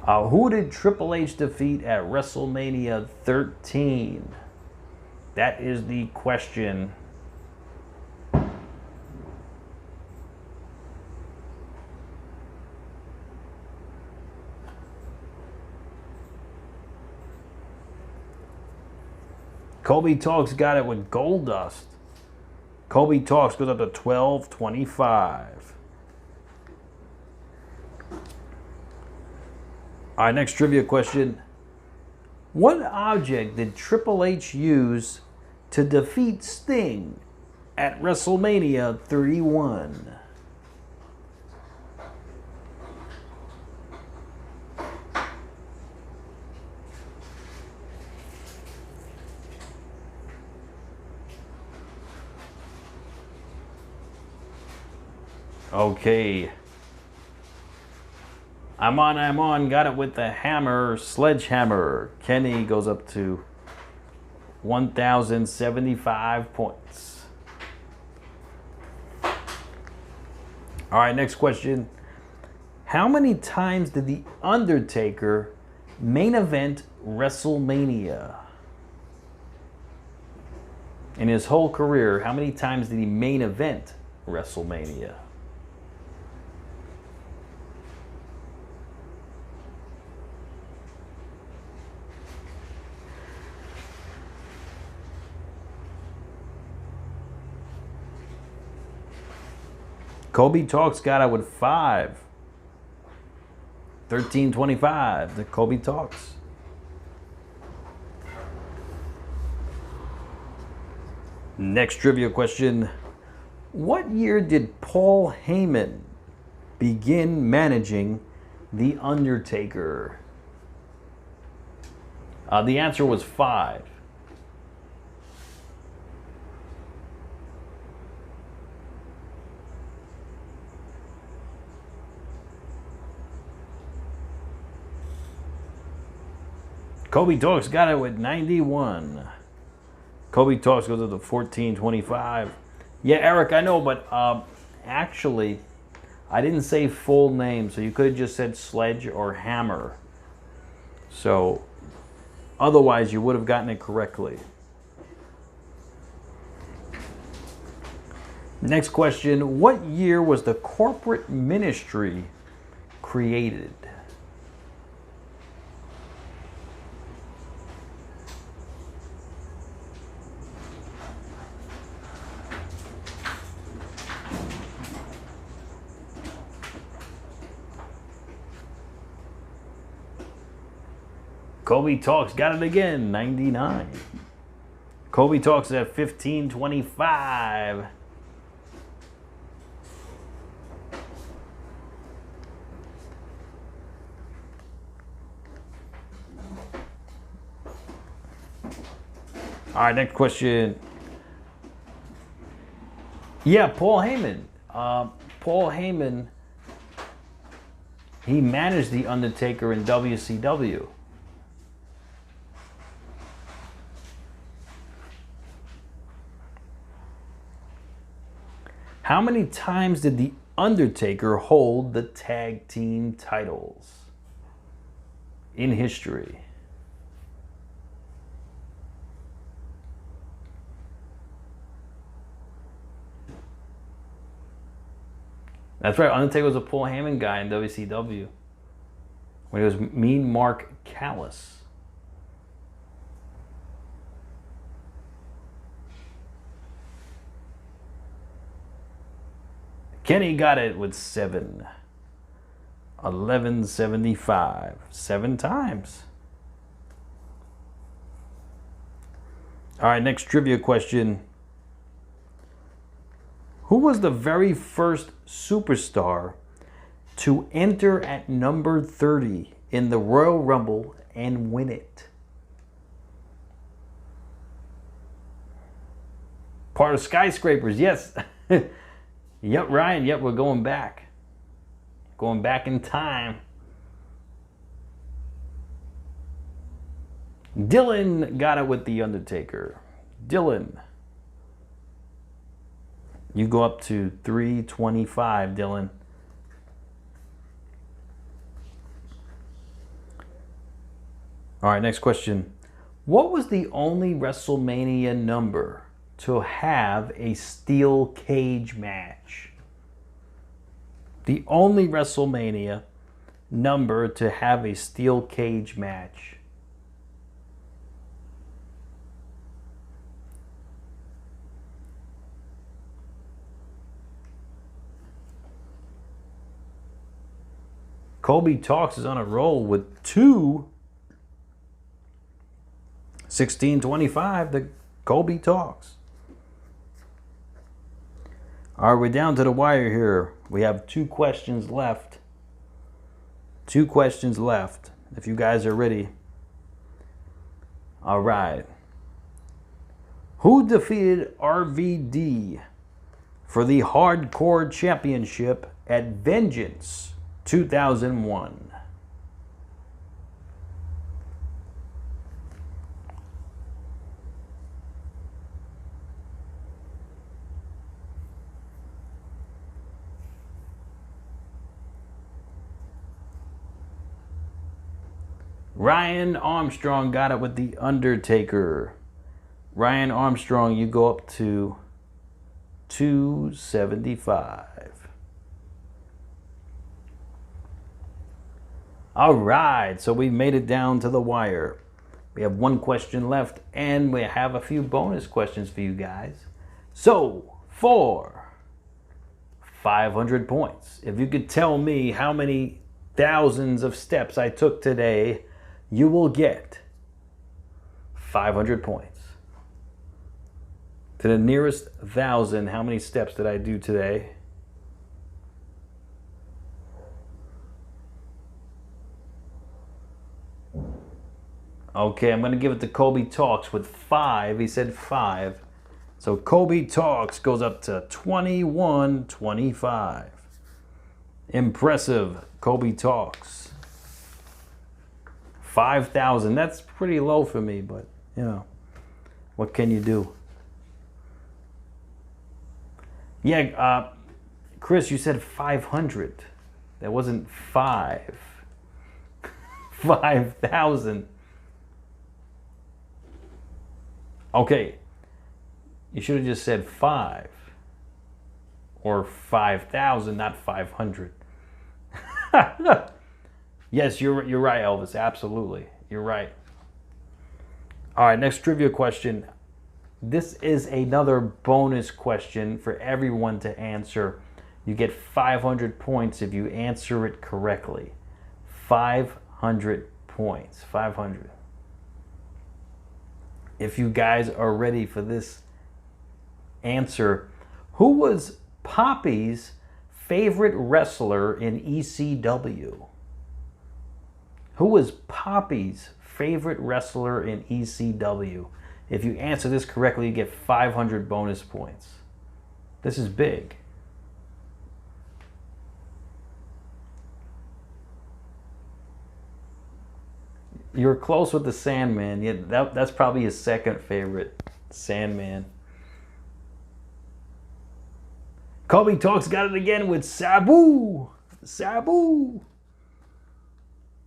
Who did Triple H defeat at WrestleMania 13? That is the question. Kobe Talks got it with Goldust. Kobe Talks goes up to 12.25. All right, next trivia question. What object did Triple H use to defeat Sting at WrestleMania 31? Okay. I'm on, got it with the hammer, sledgehammer. Kenny goes up to 1,075 points. All right, next question. How many times did The Undertaker main event WrestleMania? In his whole career, how many times did he main event WrestleMania? Kobe Talks got it with 5. 13.25. The Kobe Talks. Next trivia question. What year did Paul Heyman begin managing The Undertaker? The answer was 5. Kobe Talks got it with 91. Kobe Talks goes up to 14.25. Yeah, Eric, I know, but actually, I didn't say full name, so you could have just said Sledge or Hammer. So, otherwise, you would have gotten it correctly. Next question. What year was the corporate ministry created? Kobe Talks got it again, 99. Kobe Talks at 15.25. All right, next question. Yeah, Paul Heyman. Paul Heyman, he managed The Undertaker in WCW. How many times did The Undertaker hold the tag team titles in history? That's right, Undertaker was a Paul Heyman guy in WCW when he was Mean Mark Callis. Kenny got it with 7. 11.75. 7 times. All right, next trivia question. Who was the very first superstar to enter at number 30 in the Royal Rumble and win it? Part of Skyscrapers, yes. Yep, Ryan. Yep, we're going back. Going back in time. Dylan got it with The Undertaker. Dylan. You go up to 3.25, Dylan. All right, next question. What was the only WrestleMania number to have a steel cage match? The only WrestleMania number to have a steel cage match. Kobe Talks is on a roll with 2 1625. The Kobe Talks. All right, we're down to the wire here. We have 2 questions left. 2 questions left. If you guys are ready. All right. Who defeated RVD for the Hardcore Championship at Vengeance 2001? Ryan Armstrong got it with The Undertaker. Ryan Armstrong, you go up to 275. All right, so we made it down to the wire. We have 1 question left, and we have a few bonus questions for you guys. So, for 500 points, if you could tell me how many thousands of steps I took today, you will get 500 points. To the nearest 1,000, how many steps did I do today? Okay, I'm going to give it to Kobe Talks with 5. He said 5. So Kobe Talks goes up to 2125. Impressive, Kobe Talks. 5,000. That's pretty low for me, but, you know, what can you do? Yeah, Chris, you said 500. That wasn't 5. 5,000. Okay. You should have just said 5. Or 5,000, not 500. Yes, you're right, Elvis. Absolutely. You're right. All right, next trivia question. This is another bonus question for everyone to answer. You get 500 points if you answer it correctly. 500 points. 500. If you guys are ready for this answer, who was Poppy's favorite wrestler in ECW? Who was Poppy's favorite wrestler in ECW? If you answer this correctly, you get 500 bonus points. This is big. You're close with the Sandman. Yeah, that's probably his second favorite, Sandman. Kobe Talks got it again with Sabu. Sabu.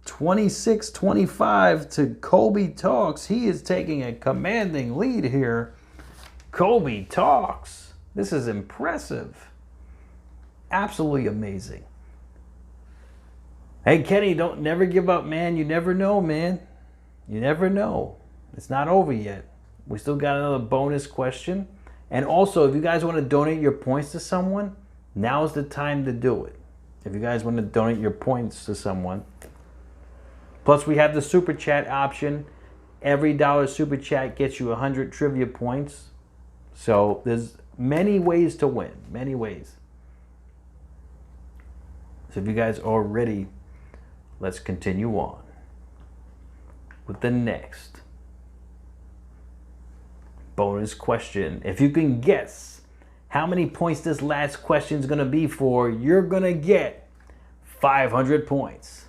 26-25 to Kobe Talks. He is taking a commanding lead here. Kobe Talks. This is impressive. Absolutely amazing. Hey, Kenny, don't never give up, man. You never know, man. You never know. It's not over yet. We still got another bonus question. And also, if you guys want to donate your points to someone, now's the time to do it. If you guys want to donate your points to someone. Plus, we have the Super Chat option. Every $1 Super Chat gets you 100 trivia points. So there's many ways to win. Many ways. So if you guys are ready, let's continue on with the next bonus question. If you can guess how many points this last question is going to be for, you're going to get 500 points.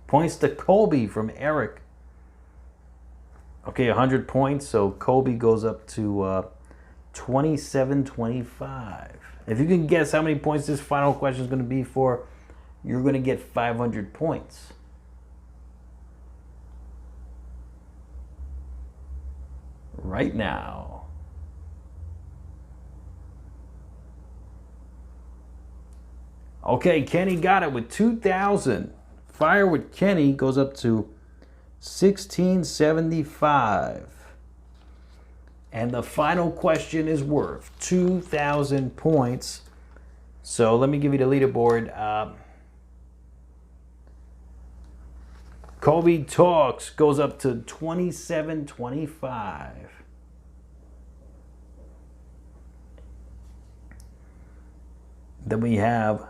Points to Colby from Eric. Okay, 100 points. So Colby goes up to 27-25. If you can guess how many points this final question is going to be for, you're going to get 500 points. Right now. Okay, Kenny got it with 2,000. Fire with Kenny goes up to 1675. And the final question is worth 2,000 points. So let me give you the leaderboard. Kobe Talks goes up to 2725. Then we have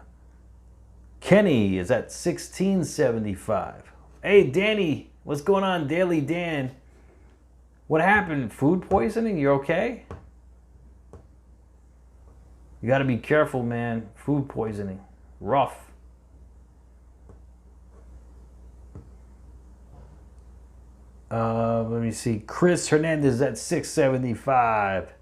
Kenny is at 1675. Hey, Danny, what's going on, Daily Dan? What happened? Food poisoning? You okay? You got to be careful, man. Food poisoning. Rough. Let me see. Chris Hernandez at 675.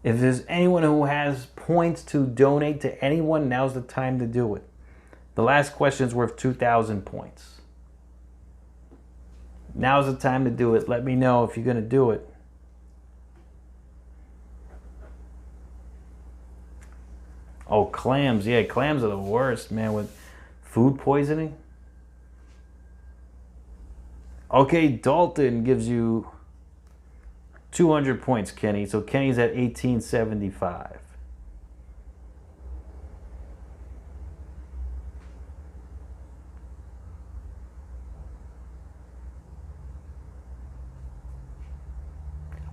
If there's anyone who has points to donate to anyone, now's the time to do it. The last question is worth 2,000 points. Now's the time to do it. Let me know if you're going to do it. Oh, clams. Yeah, clams are the worst, man, with food poisoning. Okay, Dalton gives you 200 points, Kenny. So Kenny's at 1875.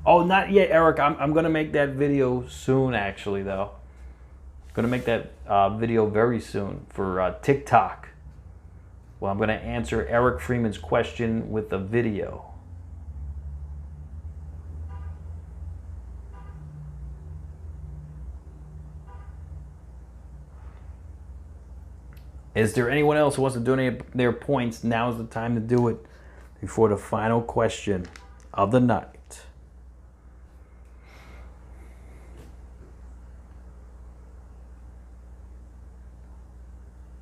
Oh, not yet, Eric. I'm going to make that video soon, actually, though. I'm going to make that video very soon for TikTok. Well, I'm going to answer Eric Freeman's question with a video. Is there anyone else who wants to donate their points? Now's the time to do it before the final question of the night.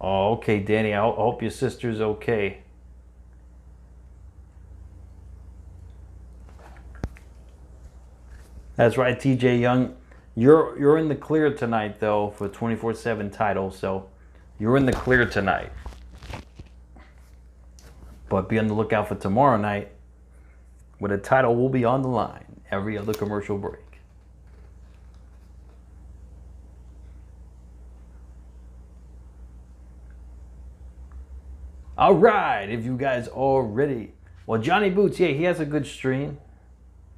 Oh, okay, Danny. I hope your sister's okay. That's right, TJ Young. You're in the clear tonight, though, for 24/7 title. So you're in the clear tonight. But be on the lookout for tomorrow night, where the title will be on the line every other commercial break. All right, if you guys are ready. Well, Johnny Boots, yeah, he has a good stream.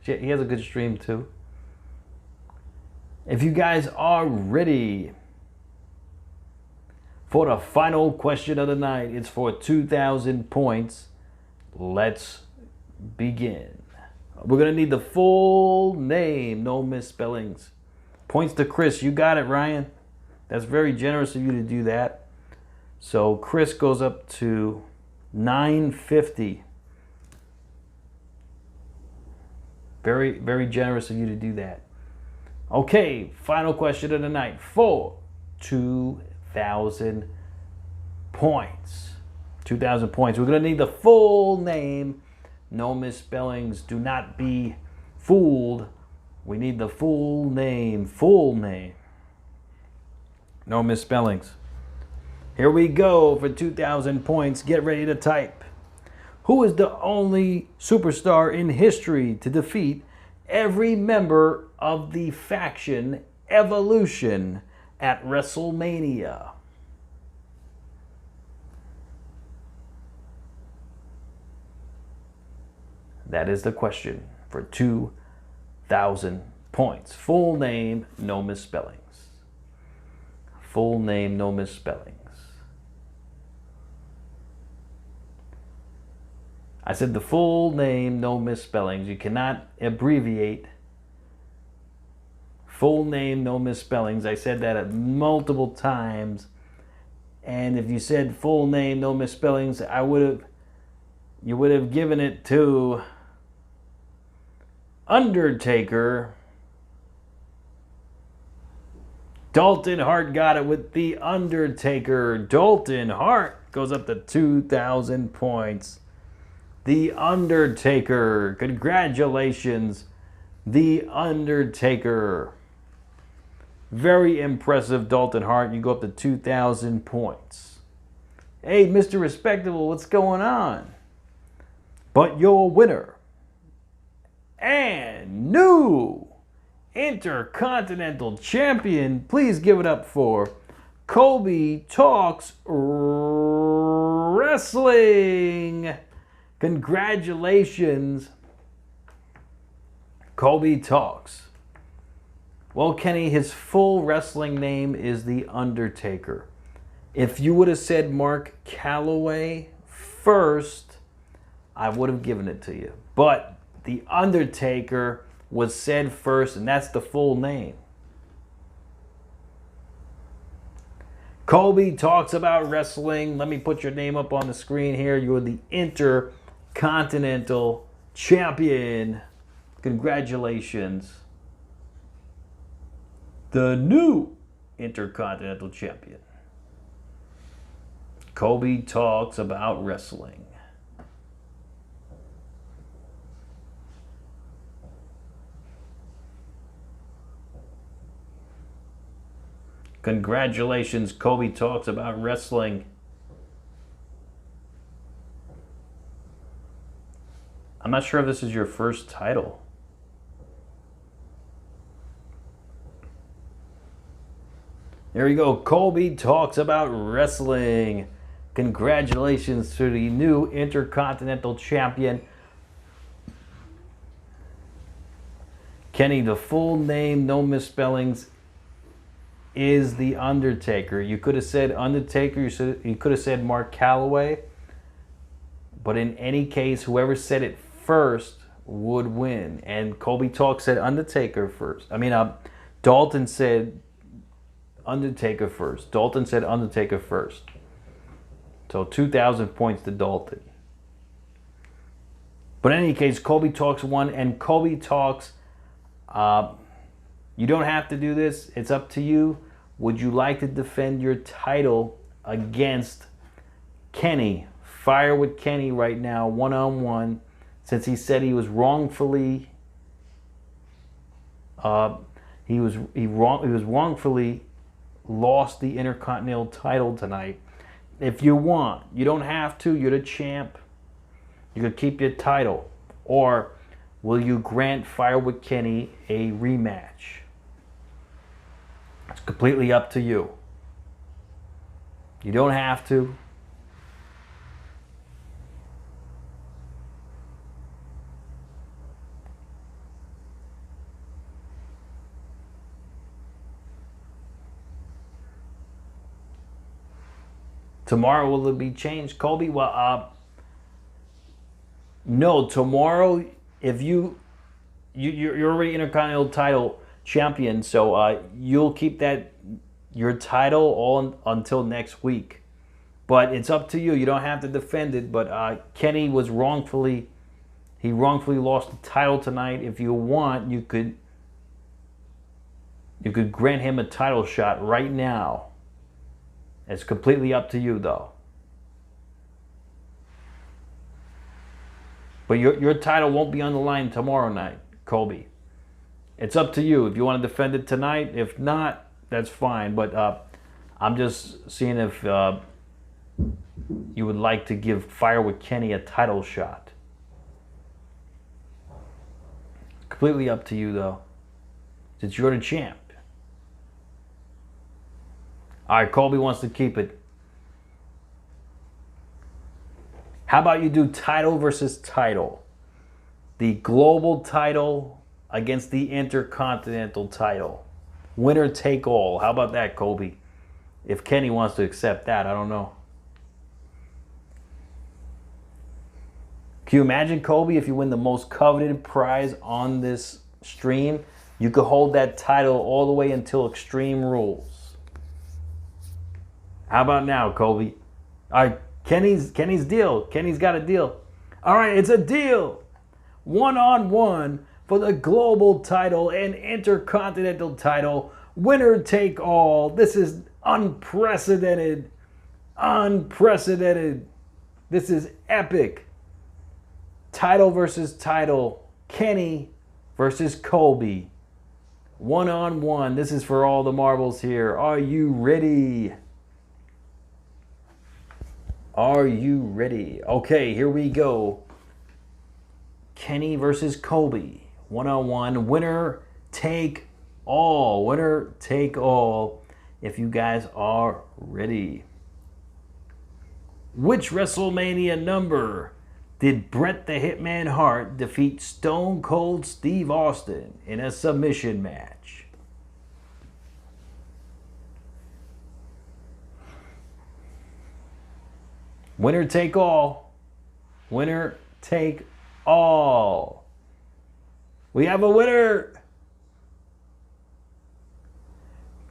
He has a good stream too. If you guys are ready for the final question of the night, it's for 2,000 points. Let's begin. We're going to need the full name, no misspellings. Points to Chris. You got it, Ryan. That's very generous of you to do that. So Chris goes up to 950. Very, very generous of you to do that. Okay, final question of the night for 2,000 points. 2,000 points. We're going to need the full name. No misspellings. Do not be fooled. We need the full name. Full name. No misspellings. Here we go for 2,000 points. Get ready to type. Who is the only superstar in history to defeat every member of the faction Evolution at WrestleMania? That is the question for 2,000 points. Full name, no misspellings. Full name, no misspellings. I said the full name, no misspellings. You cannot abbreviate. Full name, no misspellings. I said that multiple times. And if you said full name, no misspellings, you would have given it to Undertaker Dalton Hart got it with The Undertaker. Dalton Hart goes up to 2,000 points. The Undertaker. Congratulations, The Undertaker. Very impressive, Dalton Hart. You go up to 2,000 points. Hey, Mr. Respectable, what's going on? But your winner and new Intercontinental Champion, please give it up for Kobe Talks Wrestling. Congratulations, Kobe Talks. Well, Kenny, his full wrestling name is The Undertaker. If you would have said Mark Calloway first, I would have given it to you. But The Undertaker was said first, and that's the full name. Kobe Talks About Wrestling. Let me put your name up on the screen here. You're the Intercontinental Champion. Congratulations. The new Intercontinental Champion. Kobe Talks About Wrestling. Congratulations, Kobe Talks About Wrestling. I'm not sure if this is your first title. There you go. Kobe Talks About Wrestling. Congratulations to the new Intercontinental Champion. Kenny, the full name, no misspellings, is The Undertaker. You could have said Undertaker. You could have said Mark Calloway. But in any case, whoever said it first would win. And Kobe Talk said Undertaker first. Dalton said Undertaker first. Dalton said Undertaker first. So 2,000 points to Dalton. But in any case, Kobe Talks won. And Kobe Talks, you don't have to do this. It's up to you. Would you like to defend your title against Kenny? Fire with Kenny right now, one-on-one, since he said he was wrongfully wrongfully lost the Intercontinental title tonight. If you want, you don't have to. You're the champ. You could keep your title, or will you grant Fire with Kenny a rematch? It's completely up to you. You don't have to. Tomorrow will it be changed, Kobe? Well, no. Tomorrow, if you're already Intercontinental title champion, so you'll keep your title all until next week. But it's up to you. You don't have to defend it. But Kenny was wrongfully lost the title tonight. If you want, you could grant him a title shot right now. It's completely up to you, though. But your title won't be on the line tomorrow night, Kobe. It's up to you if you want to defend it tonight. If not, that's fine. But I'm just seeing if you would like to give Fire with Kenny a title shot. Completely up to you, though, since you're the champ. All right, Kobe wants to keep it. How about you do title versus title? The global title against the Intercontinental title. Winner take all. How about that, Kobe? If Kenny wants to accept that, I don't know. Can you imagine, Kobe, if you win the most coveted prize on this stream? You could hold that title all the way until Extreme Rules. How about now, Kobe? All right, Kenny's deal. Kenny's got a deal. All right, it's a deal. One-on-one for the global title and Intercontinental title. Winner take all. This is unprecedented. Unprecedented. This is epic. Title versus title. Kenny versus Colby. One-on-one. This is for all the marbles here. Are you ready? Are you ready? Okay, here we go. Kenny versus Colby. One-on-one. Winner take all. Winner take all. If you guys are ready. Which WrestleMania number did Bret the Hitman Hart defeat Stone Cold Steve Austin in a submission match? Winner take all. Winner take all. We have a winner.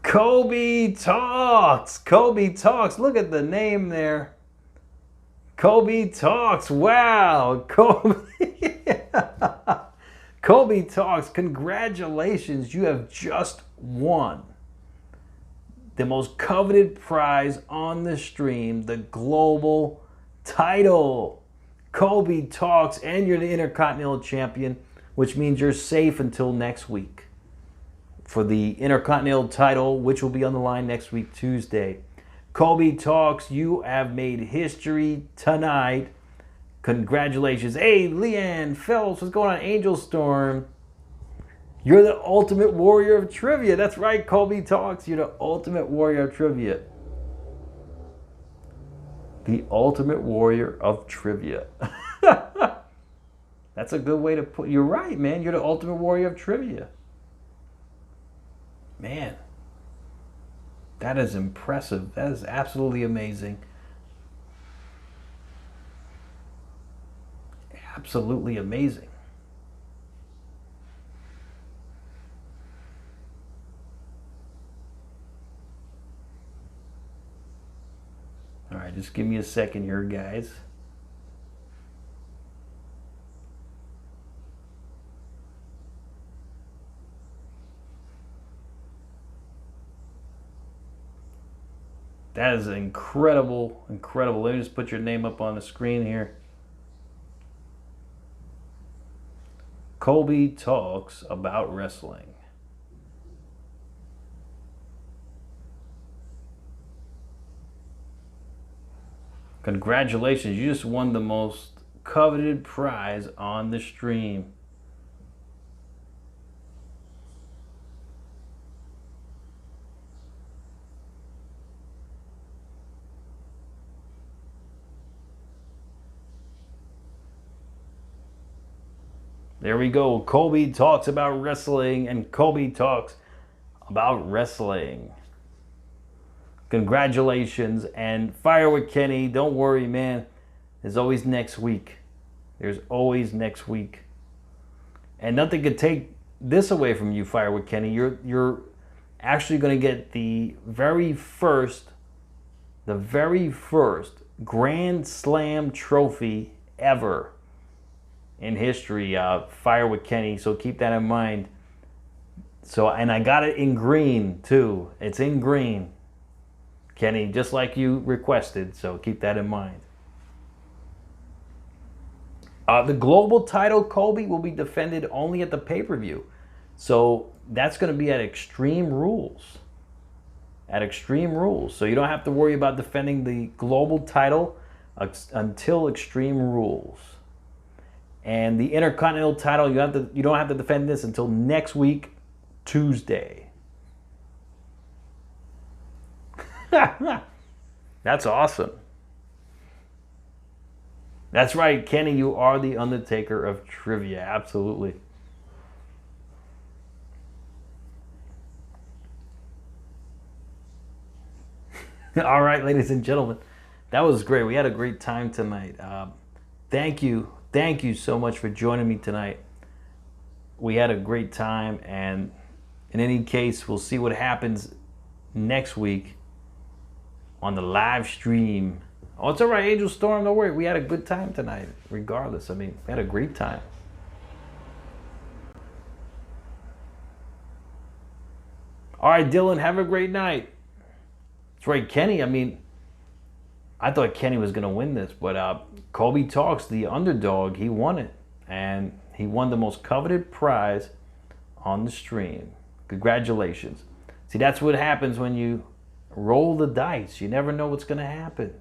Colby Talks. Colby Talks. Look at the name there. Colby Talks. Wow. Colby. Colby Talks. Congratulations. You have just won the most coveted prize on the stream, the global title. Colby Talks, and you're the Intercontinental Champion, which means you're safe until next week for the Intercontinental title, which will be on the line next week, Tuesday. Colby Talks, you have made history tonight. Congratulations. Hey, Leanne Phelps, what's going on? Angel Storm. You're the ultimate warrior of trivia. That's right, Colby Talks. You're the ultimate warrior of trivia. The ultimate warrior of trivia. That's a good way to put it. You're right, man. You're the ultimate warrior of trivia. Man, that is impressive. That is absolutely amazing. Absolutely amazing. All right, just give me a second here, guys. That is incredible, incredible. Let me just put your name up on the screen here. Colby Talks about wrestling. Congratulations, you just won the most coveted prize on the stream. There we go. Colby Talks about wrestling, and Colby Talks about wrestling. Congratulations, and Fire with Kenny. Don't worry, man. There's always next week. There's always next week. And nothing could take this away from you, Fire with Kenny. You're actually going to get the very first Grand Slam trophy ever in history, Fire with Kenny. So keep that in mind. So, and I got it in green too. It's in green, Kenny, just like you requested. So keep that in mind. The global title, Colby, will be defended only at the pay-per-view. So that's going to be at Extreme Rules. At Extreme Rules. So you don't have to worry about defending the global title until Extreme Rules. And the Intercontinental title, you don't have to defend this until next week, Tuesday. That's awesome. That's right, Kenny, you are the Undertaker of trivia. Absolutely. All right, ladies and gentlemen, that was great. We had a great time tonight. Thank you. Thank you so much for joining me tonight. We had a great time, and in any case, we'll see what happens next week on the live stream. Oh, it's all right, Angel Storm, don't worry. We had a good time tonight, regardless. I mean, we had a great time. All right, Dylan, have a great night. That's right, Kenny. I mean, I thought Kenny was going to win this, but Kobe Talks, the underdog, he won it. And he won the most coveted prize on the stream. Congratulations. See, that's what happens when you roll the dice. You never know what's going to happen.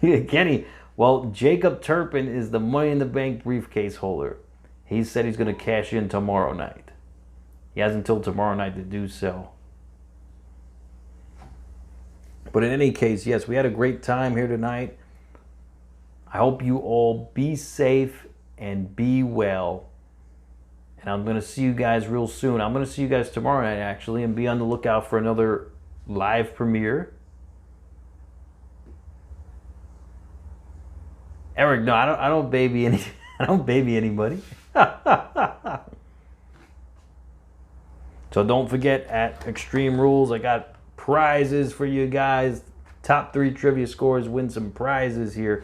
Kenny, well, Jacob Turpin is the Money in the Bank briefcase holder. He said he's going to cash in tomorrow night. He has until tomorrow night to do so. But in any case, yes, we had a great time here tonight. I hope you all be safe and be well. And I'm going to see you guys real soon. I'm going to see you guys tomorrow night, actually, and be on the lookout for another live premiere. Eric, no, I don't baby any. I don't baby anybody. So don't forget, at Extreme Rules, I got prizes for you guys. Top 3 trivia scores win some prizes here.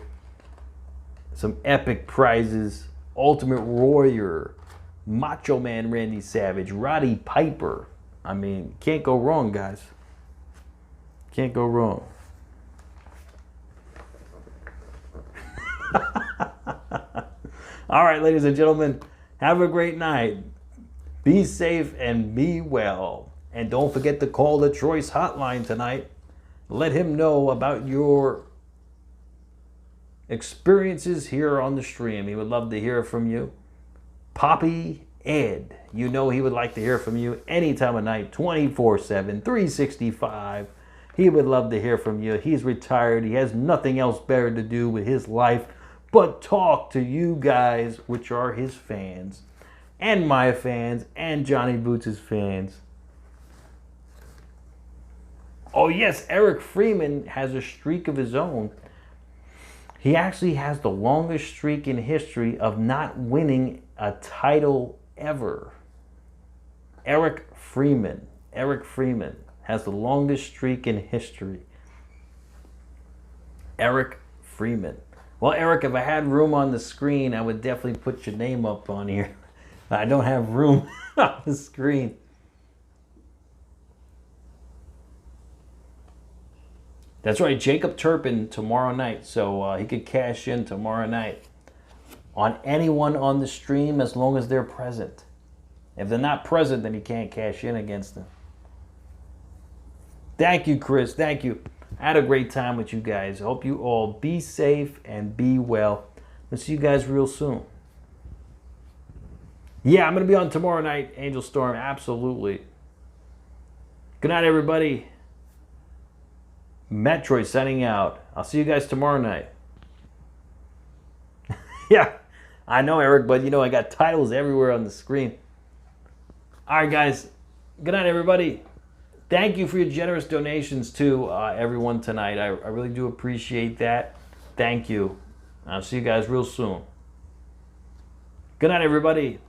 Some epic prizes. Ultimate Warrior, Macho Man Randy Savage, Roddy Piper. I mean, can't go wrong, guys. Can't go wrong. All right, ladies and gentlemen, have a great night. Be safe and be well. And don't forget to call the Choice Hotline tonight. Let him know about your experiences here on the stream. He would love to hear from you. Poppy Ed, you know he would like to hear from you any time of night, 24/7, 365. He would love to hear from you. He's retired. He has nothing else better to do with his life but talk to you guys, which are his fans, and my fans, and Johnny Boots' fans. Oh yes, Eric Freeman has a streak of his own. He actually has the longest streak in history of not winning a title ever. Eric Freeman has the longest streak in history. Eric Freeman. Well, Eric, if I had room on the screen, I would definitely put your name up on here. I don't have room on the screen. That's right, Jacob Turpin tomorrow night, so he could cash in tomorrow night on anyone on the stream as long as they're present. If they're not present, then he can't cash in against them. Thank you, Chris. Thank you. I had a great time with you guys. I hope you all be safe and be well. I'll see you guys real soon. Yeah, I'm going to be on tomorrow night, Angel Storm. Absolutely. Good night, everybody. Metroid signing out. I'll see you guys tomorrow night. Yeah, I know, Eric, but you know, I got titles everywhere on the screen. All right, guys. Good night, everybody. Thank you for your generous donations to everyone tonight. I really do appreciate that. Thank you. I'll see you guys real soon. Good night, everybody.